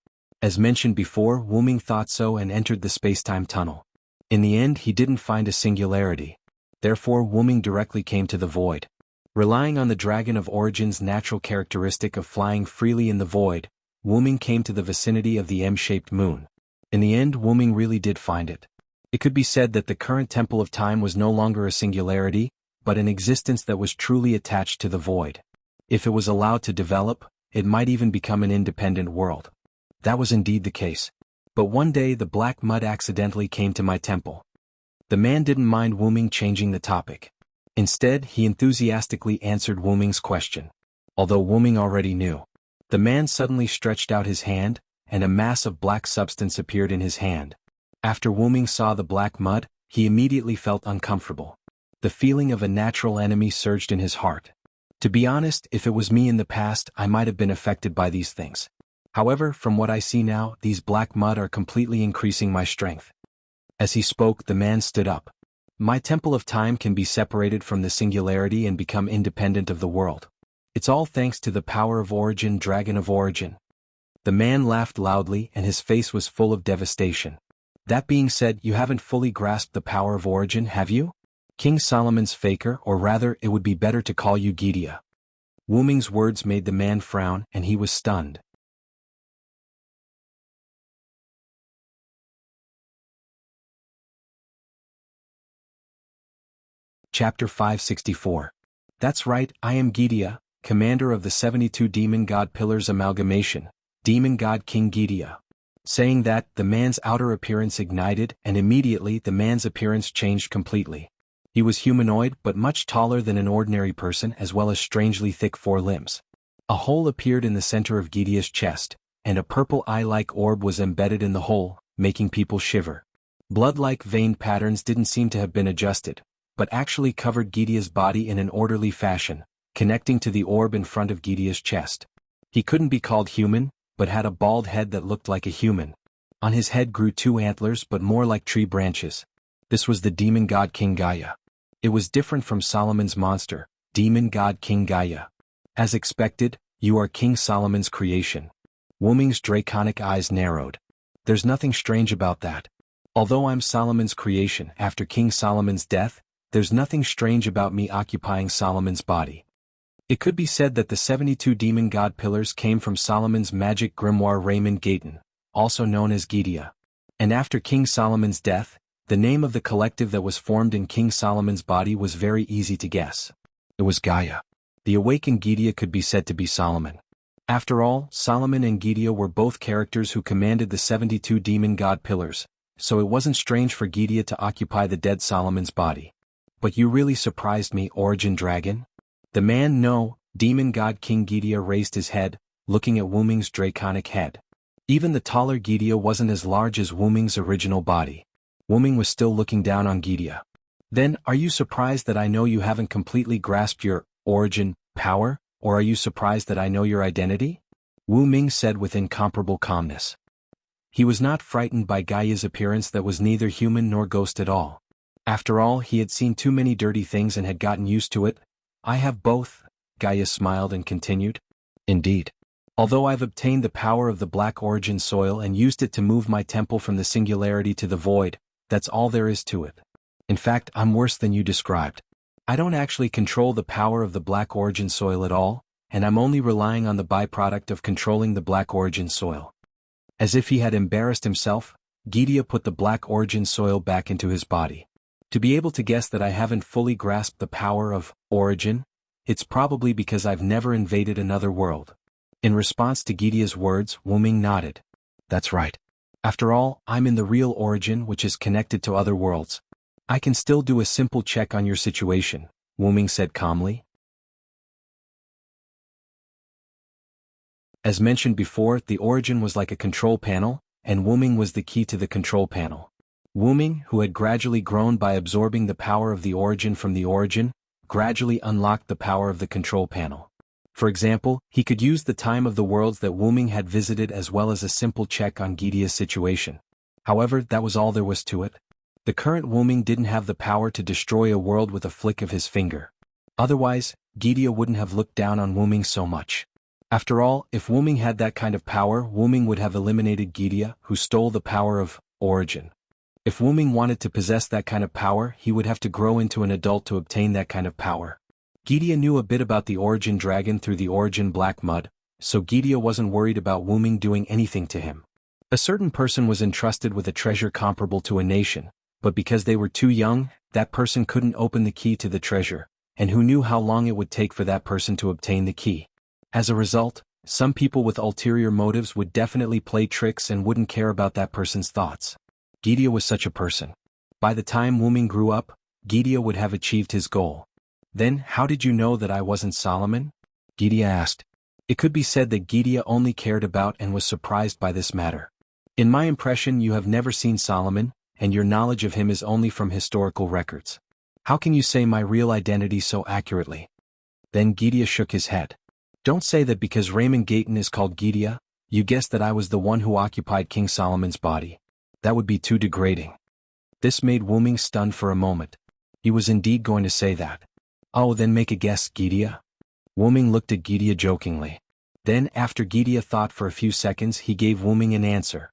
As mentioned before, Wu-Ming thought so and entered the spacetime tunnel. In the end, he didn't find a singularity. Therefore, Wu-Ming directly came to the void. Relying on the Dragon of Origin's natural characteristic of flying freely in the void, Wu-Ming came to the vicinity of the M-shaped moon. In the end, Wu-Ming really did find it. It could be said that the current Temple of Time was no longer a singularity, but an existence that was truly attached to the void. If it was allowed to develop, it might even become an independent world. That was indeed the case. But one day the black mud accidentally came to my temple. The man didn't mind Wu-Ming changing the topic. Instead, he enthusiastically answered Wu-Ming's question. Although Wu-Ming already knew. The man suddenly stretched out his hand, and a mass of black substance appeared in his hand. After Wu Ming saw the black mud, he immediately felt uncomfortable. The feeling of a natural enemy surged in his heart. To be honest, if it was me in the past, I might have been affected by these things. However, from what I see now, these black mud are completely increasing my strength. As he spoke, the man stood up. My temple of time can be separated from the singularity and become independent of the world. It's all thanks to the power of origin, dragon of origin. The man laughed loudly and his face was full of devastation. That being said, you haven't fully grasped the power of origin, have you? King Solomon's faker, or rather, it would be better to call you Gidia. Wu Ming's words made the man frown and he was stunned. Chapter 564. That's right, I am Gidia, commander of the 72 Demon God Pillars Amalgamation, Demon God King Gidia. Saying that, the man's outer appearance ignited and immediately the man's appearance changed completely. He was humanoid but much taller than an ordinary person as well as strangely thick forelimbs. A hole appeared in the center of Gidia's chest, and a purple eye-like orb was embedded in the hole, making people shiver. Blood-like vein patterns didn't seem to have been adjusted, but actually covered Gidia's body in an orderly fashion, connecting to the orb in front of Gidia's chest. He couldn't be called human, but had a bald head that looked like a human. On his head grew 2 antlers but more like tree branches. This was the demon god King Gaia. It was different from Solomon's monster, demon god King Gaia. As expected, you are King Solomon's creation. Wu Ming's draconic eyes narrowed. There's nothing strange about that. Although I'm Solomon's creation after King Solomon's death, there's nothing strange about me occupying Solomon's body. It could be said that the 72 demon god pillars came from Solomon's magic grimoire Raymond Gayton, also known as Gidia. And after King Solomon's death, the name of the collective that was formed in King Solomon's body was very easy to guess. It was Gaia. The awakened Gidia could be said to be Solomon. After all, Solomon and Gidia were both characters who commanded the 72 demon god pillars, so it wasn't strange for Gidia to occupy the dead Solomon's body. But you really surprised me, Origin Dragon? The man, no, demon god King Gidia raised his head, looking at Wu Ming's draconic head. Even the taller Gidia wasn't as large as Wu Ming's original body. Wu Ming was still looking down on Gidia. Then, are you surprised that I know you haven't completely grasped your origin power, or are you surprised that I know your identity? Wu Ming said with incomparable calmness. He was not frightened by Gaia's appearance that was neither human nor ghost at all. After all, he had seen too many dirty things and had gotten used to it. I have both, Gaia smiled and continued. Indeed. Although I've obtained the power of the black origin soil and used it to move my temple from the singularity to the void, that's all there is to it. In fact, I'm worse than you described. I don't actually control the power of the black origin soil at all, and I'm only relying on the byproduct of controlling the black origin soil. As if he had embarrassed himself, Gidia put the black origin soil back into his body. To be able to guess that I haven't fully grasped the power of origin, it's probably because I've never invaded another world. In response to Gidia's words, Wu Ming nodded. That's right. After all, I'm in the real origin which is connected to other worlds. I can still do a simple check on your situation, Wu Ming said calmly. As mentioned before, the origin was like a control panel, and Wu Ming was the key to the control panel. Wu Ming, who had gradually grown by absorbing the power of the origin from the origin, gradually unlocked the power of the control panel. For example, he could use the time of the worlds that Wu Ming had visited as well as a simple check on Gidia's situation. However, that was all there was to it. The current Wu Ming didn't have the power to destroy a world with a flick of his finger. Otherwise, Gidia wouldn't have looked down on Wu Ming so much. After all, if Wu Ming had that kind of power, Wu Ming would have eliminated Gidia, who stole the power of origin. If Wu Ming wanted to possess that kind of power, he would have to grow into an adult to obtain that kind of power. Gidia knew a bit about the origin dragon through the origin black mud, so Gidia wasn't worried about Wu Ming doing anything to him. A certain person was entrusted with a treasure comparable to a nation, but because they were too young, that person couldn't open the key to the treasure, and who knew how long it would take for that person to obtain the key. As a result, some people with ulterior motives would definitely play tricks and wouldn't care about that person's thoughts. Gidia was such a person. By the time Wu Ming grew up, Gidia would have achieved his goal. Then, how did you know that I wasn't Solomon? Gidia asked. It could be said that Gideon only cared about and was surprised by this matter. In my impression, you have never seen Solomon, and your knowledge of him is only from historical records. How can you say my real identity so accurately? Then Gideon shook his head. Don't say that because Raymond Gayton is called Gideon, you guessed that I was the one who occupied King Solomon's body. That would be too degrading. This made Wu-Ming stunned for a moment. He was indeed going to say that. Oh, then make a guess, Gideon. Wu-Ming looked at Gideon jokingly. Then, after Gideon thought for a few seconds, he gave Wu-Ming an answer.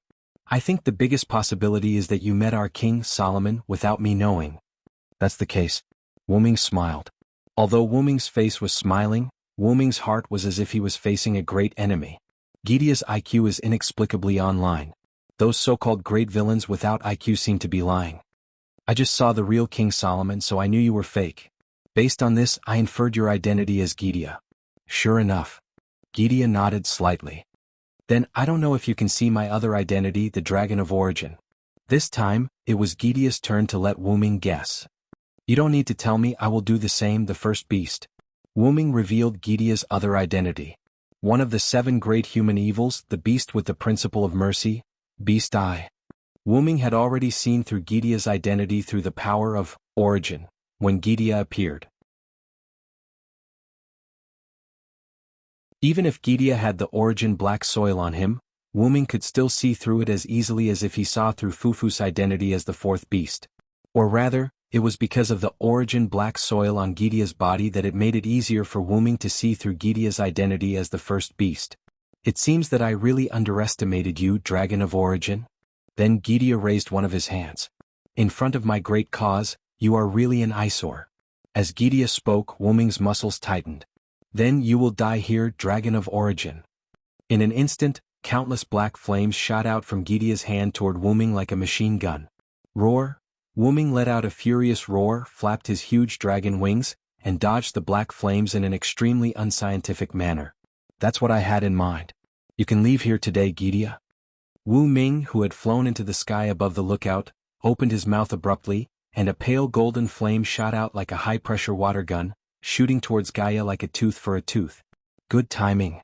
I think the biggest possibility is that you met our king, Solomon, without me knowing. That's the case. Wu-Ming smiled. Although Wu-Ming's face was smiling, Wu-Ming's heart was as if he was facing a great enemy. Gideon's IQ is inexplicably online. Those so-called great villains without IQ seem to be lying. I just saw the real King Solomon, so I knew you were fake. Based on this, I inferred your identity as Gideon. Sure enough. Gideon nodded slightly. Then, I don't know if you can see my other identity, the Dragon of Origin. This time, it was Gideon's turn to let Wu-Ming guess. You don't need to tell me, I will do the same, the first beast. Wu-Ming revealed Gideon's other identity. One of the 7 great human evils, the beast with the principle of mercy, Beast Eye. Wu-Ming had already seen through Gideon's identity through the power of origin, when Gideon appeared. Even if Gideon had the origin black soil on him, Wu-Ming could still see through it as easily as if he saw through Fufu's identity as the 4th beast. Or rather, it was because of the origin black soil on Gideon's body that it made it easier for Wu-Ming to see through Gideon's identity as the 1st beast. It seems that I really underestimated you, Dragon of Origin. Then Gideon raised one of his hands. In front of my great cause, you are really an eyesore. As Gideon spoke, Wu-Ming's muscles tightened. Then you will die here, Dragon of Origin. In an instant, countless black flames shot out from Gideon's hand toward Wu-Ming like a machine gun. Roar! Wu-Ming let out a furious roar, flapped his huge dragon wings, and dodged the black flames in an extremely unscientific manner. That's what I had in mind. You can leave here today, Gideon. Wu-Ming, who had flown into the sky above the lookout, opened his mouth abruptly, and a pale golden flame shot out like a high-pressure water gun, shooting towards Gaia like a tooth for a tooth. Good timing.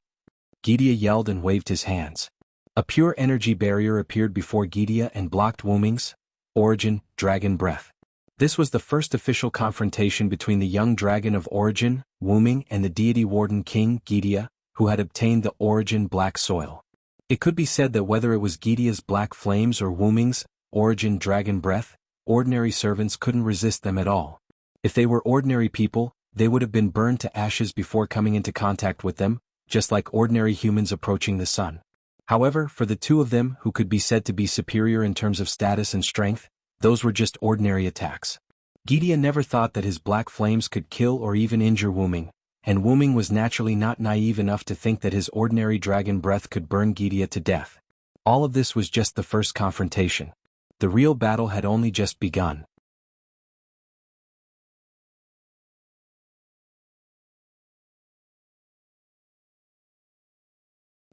Gideon yelled and waved his hands. A pure energy barrier appeared before Gideon and blocked Wu-Ming's origin, dragon breath. This was the first official confrontation between the young dragon of origin, Wu-Ming, and the deity warden king, Gideon, who had obtained the origin black soil. It could be said that whether it was Gideon's black flames or Wu-Ming's origin dragon breath, ordinary servants couldn't resist them at all. If they were ordinary people, they would have been burned to ashes before coming into contact with them, just like ordinary humans approaching the sun. However, for the two of them who could be said to be superior in terms of status and strength, those were just ordinary attacks. Gideon never thought that his black flames could kill or even injure Wu-Ming, and Wu-Ming was naturally not naive enough to think that his ordinary dragon breath could burn Gideon to death. All of this was just the first confrontation. The real battle had only just begun.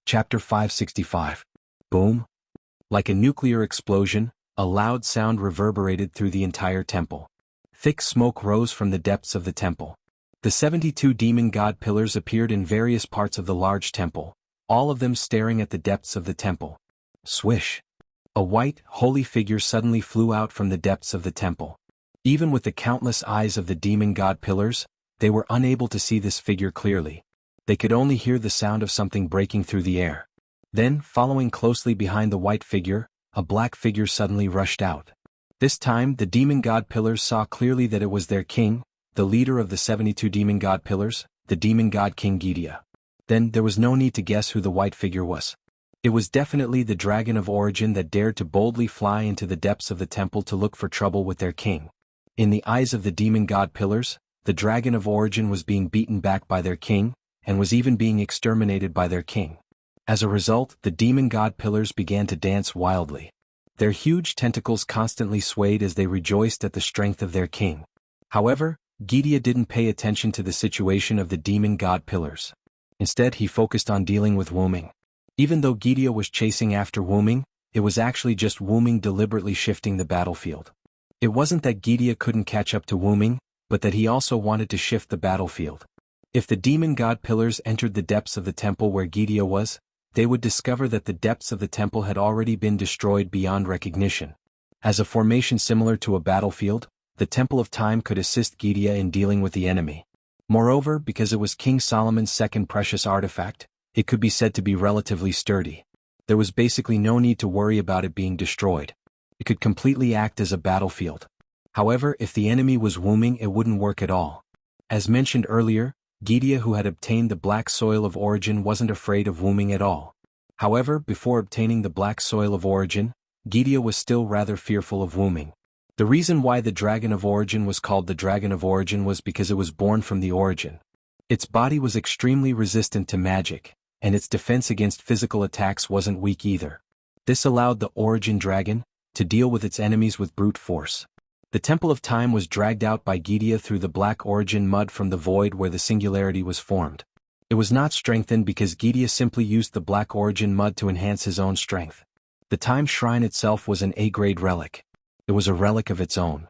Chapter 565. Boom. Like a nuclear explosion, a loud sound reverberated through the entire temple. Thick smoke rose from the depths of the temple. The 72 demon god pillars appeared in various parts of the large temple, all of them staring at the depths of the temple. Swish. A white, holy figure suddenly flew out from the depths of the temple. Even with the countless eyes of the demon god pillars, they were unable to see this figure clearly. They could only hear the sound of something breaking through the air. Then, following closely behind the white figure, a black figure suddenly rushed out. This time, the demon god pillars saw clearly that it was their king, the leader of the 72 demon god pillars, the demon god king Gideon. Then, there was no need to guess who the white figure was. It was definitely the dragon of origin that dared to boldly fly into the depths of the temple to look for trouble with their king. In the eyes of the demon god pillars, the dragon of origin was being beaten back by their king, and was even being exterminated by their king. As a result, the demon god pillars began to dance wildly. Their huge tentacles constantly swayed as they rejoiced at the strength of their king. However, Gideon didn't pay attention to the situation of the demon god pillars. Instead, he focused on dealing with Wu-Ming. Even though Gideon was chasing after Wu-Ming, it was actually just Wu-Ming deliberately shifting the battlefield. It wasn't that Gideon couldn't catch up to Wu-Ming, but that he also wanted to shift the battlefield. If the demon god pillars entered the depths of the temple where Gidia was, they would discover that the depths of the temple had already been destroyed beyond recognition. As a formation similar to a battlefield, the Temple of Time could assist Gidia in dealing with the enemy. Moreover, because it was King Solomon's second precious artifact, it could be said to be relatively sturdy. There was basically no need to worry about it being destroyed. It could completely act as a battlefield. However, if the enemy was Wuming, it wouldn't work at all. As mentioned earlier, Gidia, who had obtained the black soil of origin, wasn't afraid of Wuming at all. However, before obtaining the black soil of origin, Gidia was still rather fearful of Wuming. The reason why the Dragon of Origin was called the Dragon of Origin was because it was born from the origin. Its body was extremely resistant to magic, and its defense against physical attacks wasn't weak either. This allowed the Origin Dragon to deal with its enemies with brute force. The Temple of Time was dragged out by Gidia through the black origin mud from the void where the singularity was formed. It was not strengthened because Gidia simply used the black origin mud to enhance his own strength. The Time Shrine itself was an A-grade relic. It was a relic of its own.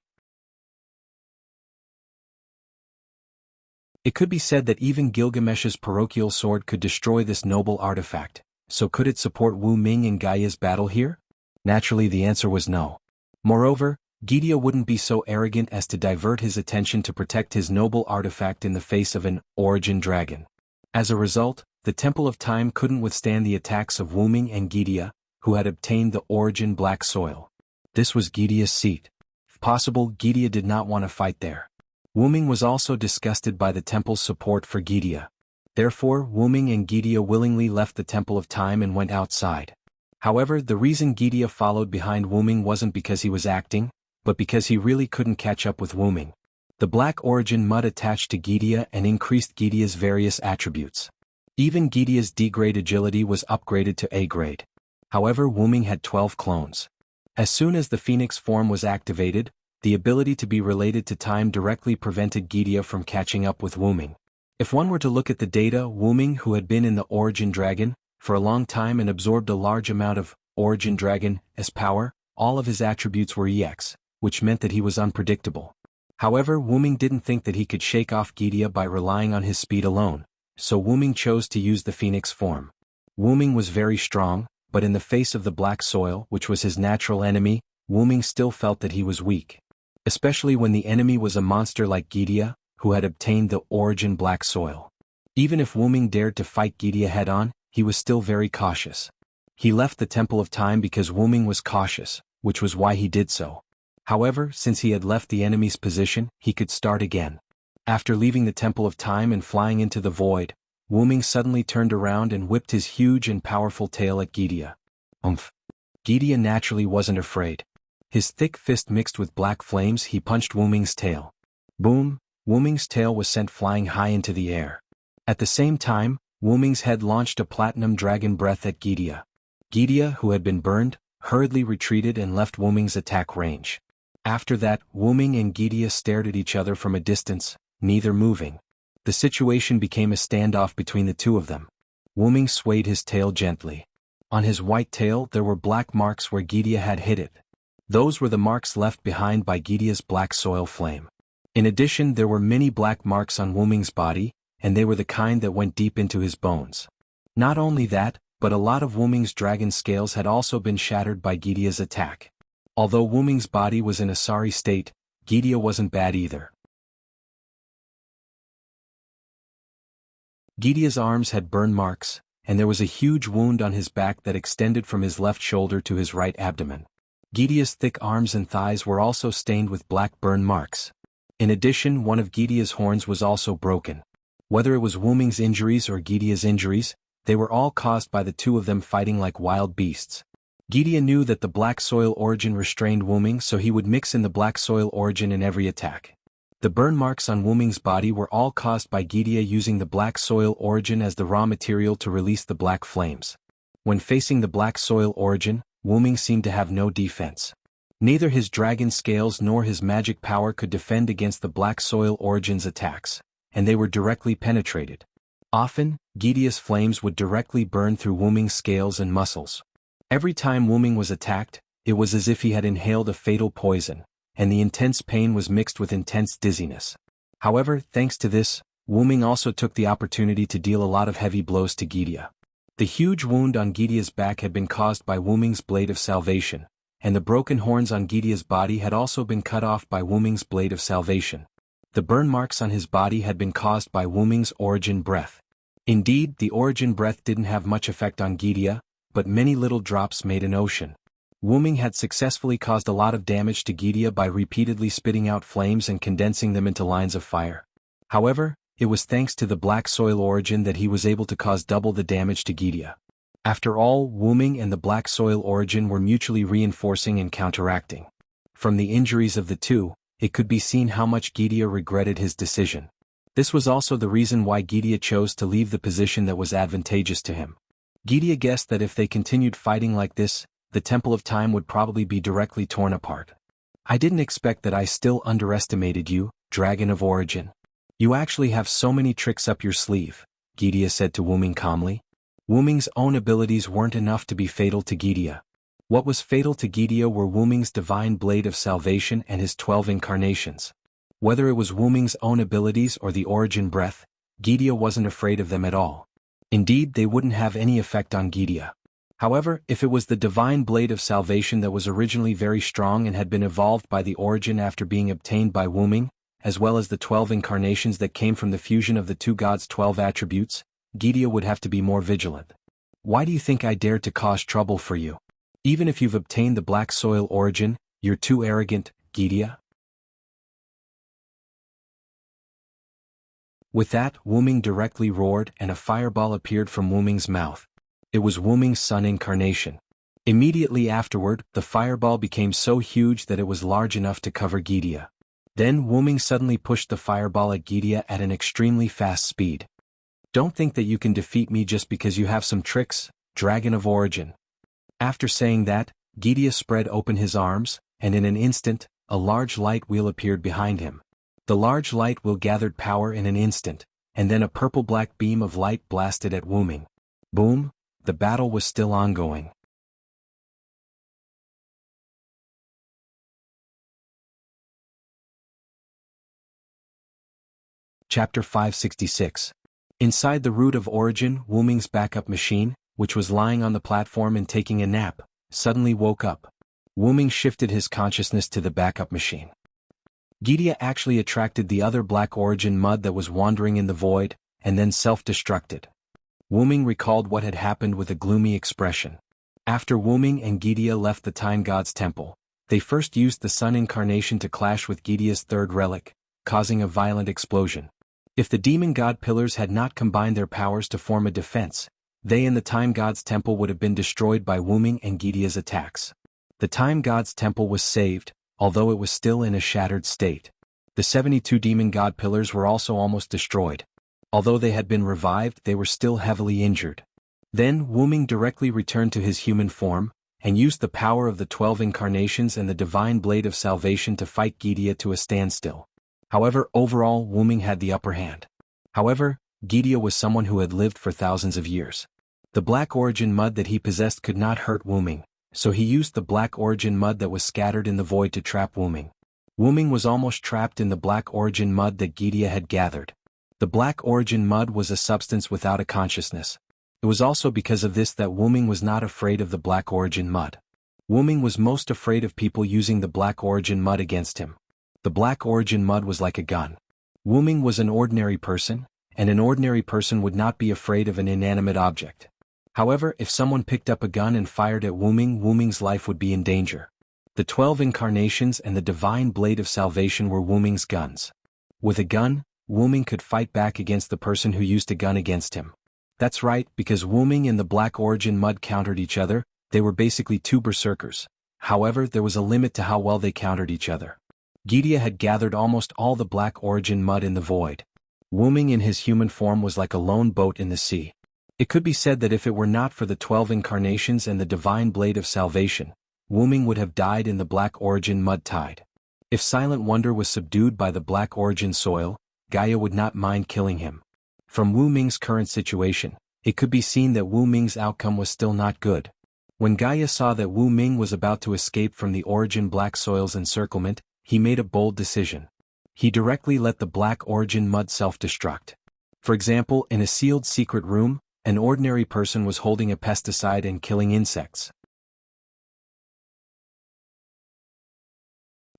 It could be said that even Gilgamesh's parochial sword could destroy this noble artifact, so could it support Wu Ming in Gaia's battle here? Naturally, the answer was no. Moreover, Gidia wouldn't be so arrogant as to divert his attention to protect his noble artifact in the face of an origin dragon. As a result, the Temple of Time couldn't withstand the attacks of Wu Ming and Gidia, who had obtained the origin black soil. This was Gidia's seat. If possible, Gidia did not want to fight there. Wu Ming was also disgusted by the temple's support for Gidia. Therefore, Wu Ming and Gidia willingly left the Temple of Time and went outside. However, the reason Gidia followed behind Wu Ming wasn't because he was acting, but because he really couldn't catch up with Wu Ming. The black origin mud attached to Gidia and increased Gidia's various attributes. Even Gidia's D-grade agility was upgraded to A-grade. However, Wu Ming had 12 clones. As soon as the Phoenix form was activated, the ability to be related to time directly prevented Gidia from catching up with Wu Ming. If one were to look at the data, Wu Ming, who had been in the Origin Dragon for a long time and absorbed a large amount of Origin Dragon as power, all of his attributes were EX, which meant that he was unpredictable. However, Wu Ming didn't think that he could shake off Gidia by relying on his speed alone, so Wu Ming chose to use the Phoenix form. Wu Ming was very strong, but in the face of the black soil, which was his natural enemy, Wu Ming still felt that he was weak. Especially when the enemy was a monster like Gidia, who had obtained the origin black soil. Even if Wu Ming dared to fight Gidia head-on, he was still very cautious. He left the Temple of Time because Wu Ming was cautious, which was why he did so. However, since he had left the enemy's position, he could start again. After leaving the Temple of Time and flying into the void, Wu Ming suddenly turned around and whipped his huge and powerful tail at Gidia. Gidia naturally wasn't afraid. His thick fist mixed with black flames, he punched Wu Ming's tail. Boom! Wu Ming's tail was sent flying high into the air. At the same time, Wu Ming's head launched a platinum dragon breath at Gidia. Gidia, who had been burned, hurriedly retreated and left Wu Ming's attack range. After that, Wu Ming and Gidia stared at each other from a distance, neither moving. The situation became a standoff between the two of them. Wu Ming swayed his tail gently. On his white tail there were black marks where Gidia had hit it. Those were the marks left behind by Gidia's black soil flame. In addition, there were many black marks on Wu Ming's body, and they were the kind that went deep into his bones. Not only that, but a lot of Wu Ming's dragon scales had also been shattered by Gidia's attack. Although Wu Ming's body was in a sorry state, Gidia wasn't bad either. Gidia's arms had burn marks, and there was a huge wound on his back that extended from his left shoulder to his right abdomen. Gidia's thick arms and thighs were also stained with black burn marks. In addition, one of Gidia's horns was also broken. Whether it was Wu Ming's injuries or Gidia's injuries, they were all caused by the two of them fighting like wild beasts. Gidia knew that the black soil origin restrained Wu Ming, so he would mix in the black soil origin in every attack. The burn marks on Wu Ming's body were all caused by Gidia using the black soil origin as the raw material to release the black flames. When facing the black soil origin, Wu Ming seemed to have no defense. Neither his dragon scales nor his magic power could defend against the black soil origin's attacks, and they were directly penetrated. Often, Gidia's flames would directly burn through Wu Ming's scales and muscles. Every time Wu Ming was attacked, it was as if he had inhaled a fatal poison, and the intense pain was mixed with intense dizziness. However, thanks to this, Wu Ming also took the opportunity to deal a lot of heavy blows to Gidia. The huge wound on Gidia's back had been caused by Wu Ming's blade of salvation, and the broken horns on Gidia's body had also been cut off by Wu Ming's blade of salvation. The burn marks on his body had been caused by Wu Ming's origin breath. Indeed, the origin breath didn't have much effect on Gidia, but many little drops made an ocean. Wu Ming had successfully caused a lot of damage to Gidia by repeatedly spitting out flames and condensing them into lines of fire. However, it was thanks to the black soil origin that he was able to cause double the damage to Gidia. After all, Wu Ming and the black soil origin were mutually reinforcing and counteracting. From the injuries of the two, it could be seen how much Gidia regretted his decision. This was also the reason why Gidia chose to leave the position that was advantageous to him. Gidia guessed that if they continued fighting like this, the Temple of Time would probably be directly torn apart. I didn't expect that. I still underestimated you, Dragon of Origin. You actually have so many tricks up your sleeve, Gidia said to Wu Ming calmly. Wu Ming's own abilities weren't enough to be fatal to Gidia. What was fatal to Gidia were Wu Ming's divine blade of salvation and his 12 incarnations. Whether it was Wu Ming's own abilities or the origin breath, Gidia wasn't afraid of them at all. Indeed, they wouldn't have any effect on Gidia. However, if it was the divine blade of salvation that was originally very strong and had been evolved by the origin after being obtained by Wu Ming, as well as the 12 incarnations that came from the fusion of the two gods' 12 attributes, Gidia would have to be more vigilant. Why do you think I dared to cause trouble for you? Even if you've obtained the black soil origin, you're too arrogant, Gidia. With that, Wu Ming directly roared and a fireball appeared from Wu Ming's mouth. It was Wu Ming's sun incarnation. Immediately afterward, the fireball became so huge that it was large enough to cover Gidia. Then Wu Ming suddenly pushed the fireball at Gidia at an extremely fast speed. Don't think that you can defeat me just because you have some tricks, Dragon of Origin. After saying that, Gidia spread open his arms, and in an instant, a large light wheel appeared behind him. The large light wheel gathered power in an instant, and then a purple-black beam of light blasted at Wu Ming. Boom! The battle was still ongoing. Chapter 566. Inside the Root of Origin, Wu Ming's backup machine, which was lying on the platform and taking a nap, suddenly woke up. Wu Ming shifted his consciousness to the backup machine. Gidia actually attracted the other black origin mud that was wandering in the void, and then self-destructed. Wu Ming recalled what had happened with a gloomy expression. After Wu Ming and Gidia left the Time God's temple, they first used the Sun incarnation to clash with Gidia's third relic, causing a violent explosion. If the Demon God pillars had not combined their powers to form a defense, they and the Time God's temple would have been destroyed by Wu Ming and Gidia's attacks. The Time God's temple was saved, although it was still in a shattered state. The 72 Demon God pillars were also almost destroyed. Although they had been revived, they were still heavily injured. Then Wu Ming directly returned to his human form, and used the power of the 12 incarnations and the divine blade of salvation to fight Gidia to a standstill. However, overall Wu Ming had the upper hand. However, Gidia was someone who had lived for thousands of years. The black origin mud that he possessed could not hurt Wu Ming, so he used the black origin mud that was scattered in the void to trap Wu Ming. Wu Ming was almost trapped in the black origin mud that Gidia had gathered. The black origin mud was a substance without a consciousness. It was also because of this that Wu Ming was not afraid of the black origin mud. Wu Ming was most afraid of people using the black origin mud against him. The black origin mud was like a gun. Wu Ming was an ordinary person, and an ordinary person would not be afraid of an inanimate object. However, if someone picked up a gun and fired at Wu Ming, Wu Ming's life would be in danger. The 12 incarnations and the divine blade of salvation were Wu Ming's guns. With a gun, Wu Ming could fight back against the person who used a gun against him. That's right, because Wu Ming and the black origin mud countered each other, they were basically two berserkers. However, there was a limit to how well they countered each other. Gidia had gathered almost all the black origin mud in the void. Wu Ming in his human form was like a lone boat in the sea. It could be said that if it were not for the 12 incarnations and the divine blade of salvation, Wu Ming would have died in the black origin mud tide. If Silent Wonder was subdued by the black origin soil, Gaia would not mind killing him. From Wu Ming's current situation, it could be seen that Wu Ming's outcome was still not good. When Gaia saw that Wu Ming was about to escape from the origin black soil's encirclement, he made a bold decision. He directly let the black origin mud self-destruct. For example, in a sealed secret room, an ordinary person was holding a pesticide and killing insects.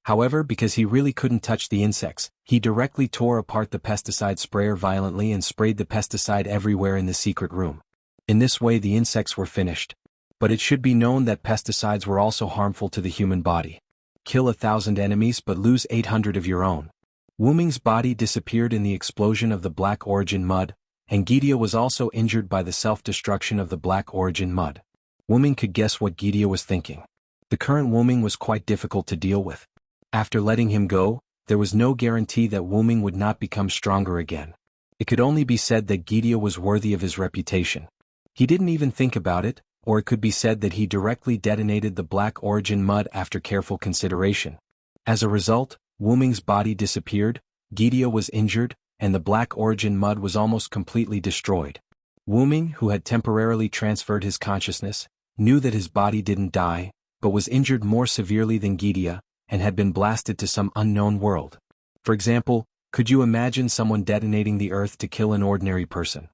However, because he really couldn't touch the insects, he directly tore apart the pesticide sprayer violently and sprayed the pesticide everywhere in the secret room. In this way the insects were finished. But it should be known that pesticides were also harmful to the human body. Kill 1,000 enemies but lose 800 of your own. Wu Ming's body disappeared in the explosion of the Black Origin mud, and Gidia was also injured by the self-destruction of the Black Origin mud. Wu Ming could guess what Gidia was thinking. The current Wu Ming was quite difficult to deal with. After letting him go, there was no guarantee that Wu Ming would not become stronger again. It could only be said that Gidia was worthy of his reputation. He didn't even think about it, or it could be said that he directly detonated the Black Origin mud after careful consideration. As a result, Wu Ming's body disappeared, Gidia was injured, and the Black Origin mud was almost completely destroyed. Wu Ming, who had temporarily transferred his consciousness, knew that his body didn't die, but was injured more severely than Gidia, and had been blasted to some unknown world. For example, could you imagine someone detonating the earth to kill an ordinary person?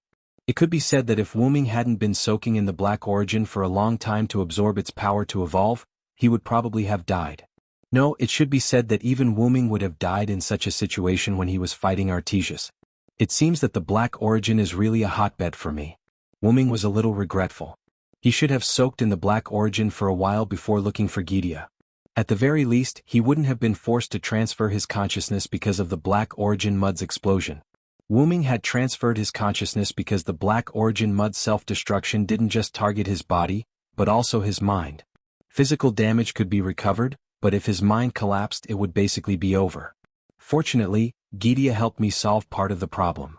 It could be said that if Wu Ming hadn't been soaking in the Black Origin for a long time to absorb its power to evolve, he would probably have died. No, it should be said that even Wu Ming would have died in such a situation when he was fighting Artesius. It seems that the Black Origin is really a hotbed for me. Wu Ming was a little regretful. He should have soaked in the Black Origin for a while before looking for Gidia. At the very least, he wouldn't have been forced to transfer his consciousness because of the Black Origin mud's explosion. Wu Ming had transferred his consciousness because the Black Origin mud's self-destruction didn't just target his body, but also his mind. Physical damage could be recovered, but if his mind collapsed it would basically be over. Fortunately, Gidia helped me solve part of the problem.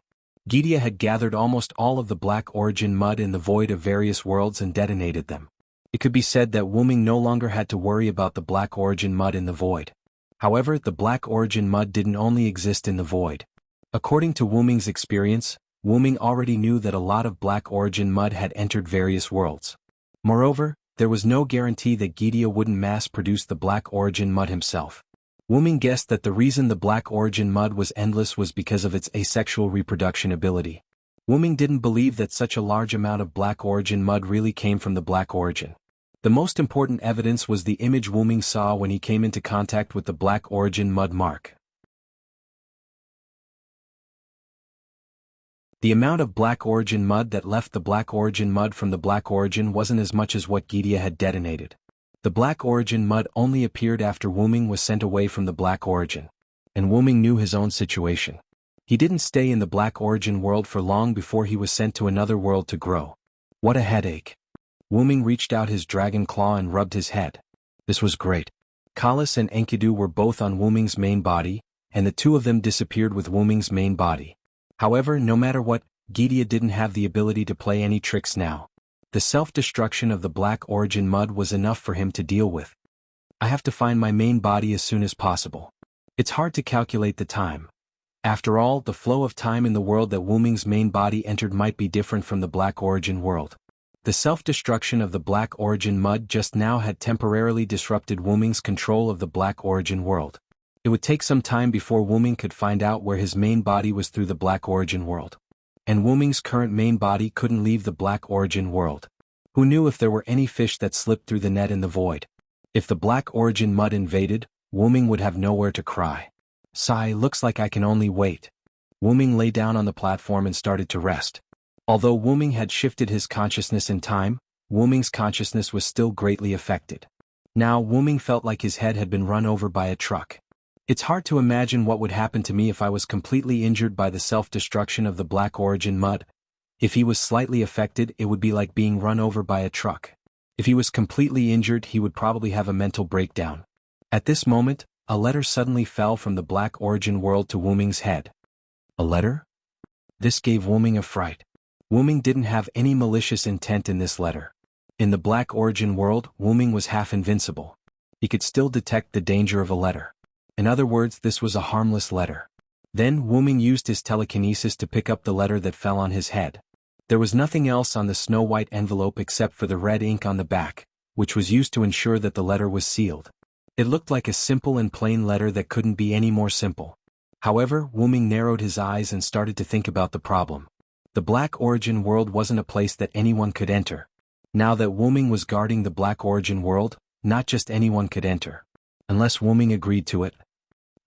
Gidia had gathered almost all of the Black Origin mud in the void of various worlds and detonated them. It could be said that Wu Ming no longer had to worry about the Black Origin mud in the void. However, the Black Origin mud didn't only exist in the void. According to Wu Ming's experience, Wu Ming already knew that a lot of Black Origin mud had entered various worlds. Moreover, there was no guarantee that Gidia wouldn't mass-produce the Black Origin mud himself. Wu Ming guessed that the reason the Black Origin mud was endless was because of its asexual reproduction ability. Wu Ming didn't believe that such a large amount of Black Origin mud really came from the Black Origin. The most important evidence was the image Wu Ming saw when he came into contact with the Black Origin mud mark. The amount of Black Origin mud that left the Black Origin mud from the Black Origin wasn't as much as what Gidia had detonated. The Black Origin mud only appeared after Wu Ming was sent away from the Black Origin. And Wu Ming knew his own situation. He didn't stay in the Black Origin world for long before he was sent to another world to grow. What a headache. Wu Ming reached out his dragon claw and rubbed his head. This was great. Kalis and Enkidu were both on Wu Ming's main body, and the two of them disappeared with Wu Ming's main body. However, no matter what, Gidia didn't have the ability to play any tricks now. The self-destruction of the Black Origin mud was enough for him to deal with. I have to find my main body as soon as possible. It's hard to calculate the time. After all, the flow of time in the world that Wu Ming's main body entered might be different from the Black Origin world. The self-destruction of the Black Origin mud just now had temporarily disrupted Wu Ming's control of the Black Origin world. It would take some time before Wu Ming could find out where his main body was through the Black Origin world. And Wu Ming's current main body couldn't leave the Black Origin world. Who knew if there were any fish that slipped through the net in the void? If the Black Origin mud invaded, Wu Ming would have nowhere to cry. Sigh, looks like I can only wait. Wu Ming lay down on the platform and started to rest. Although Wu Ming had shifted his consciousness in time, Wu Ming's consciousness was still greatly affected. Now Wu Ming felt like his head had been run over by a truck. It's hard to imagine what would happen to me if I was completely injured by the self-destruction of the Black Origin mud. If he was slightly affected, it would be like being run over by a truck. If he was completely injured, he would probably have a mental breakdown. At this moment, a letter suddenly fell from the Black Origin world to Wu Ming's head. A letter? This gave Wu Ming a fright. Wu Ming didn't have any malicious intent in this letter. In the Black Origin world, Wu Ming was half invincible. He could still detect the danger of a letter. In other words, this was a harmless letter. Then Wu Ming used his telekinesis to pick up the letter that fell on his head. There was nothing else on the snow-white envelope except for the red ink on the back, which was used to ensure that the letter was sealed. It looked like a simple and plain letter that couldn't be any more simple. However, Wuming narrowed his eyes and started to think about the problem. The Black Origin world wasn't a place that anyone could enter. Now that Wuming was guarding the Black Origin world, not just anyone could enter. Unless Wuming agreed to it.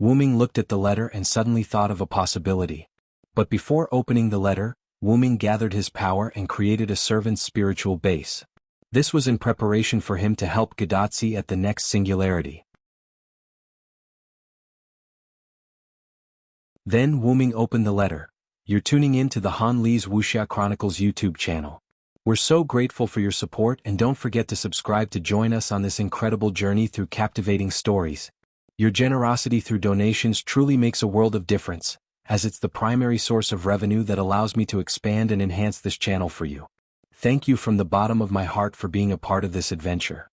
Wuming looked at the letter and suddenly thought of a possibility. But before opening the letter, Wuming gathered his power and created a servant's spiritual base. This was in preparation for him to help Gadatsi at the next singularity. Then Wuming opened the letter. You're tuning in to the Han Li's Wuxia Chronicles YouTube channel. We're so grateful for your support, and don't forget to subscribe to join us on this incredible journey through captivating stories. Your generosity through donations truly makes a world of difference, as it's the primary source of revenue that allows me to expand and enhance this channel for you. Thank you from the bottom of my heart for being a part of this adventure.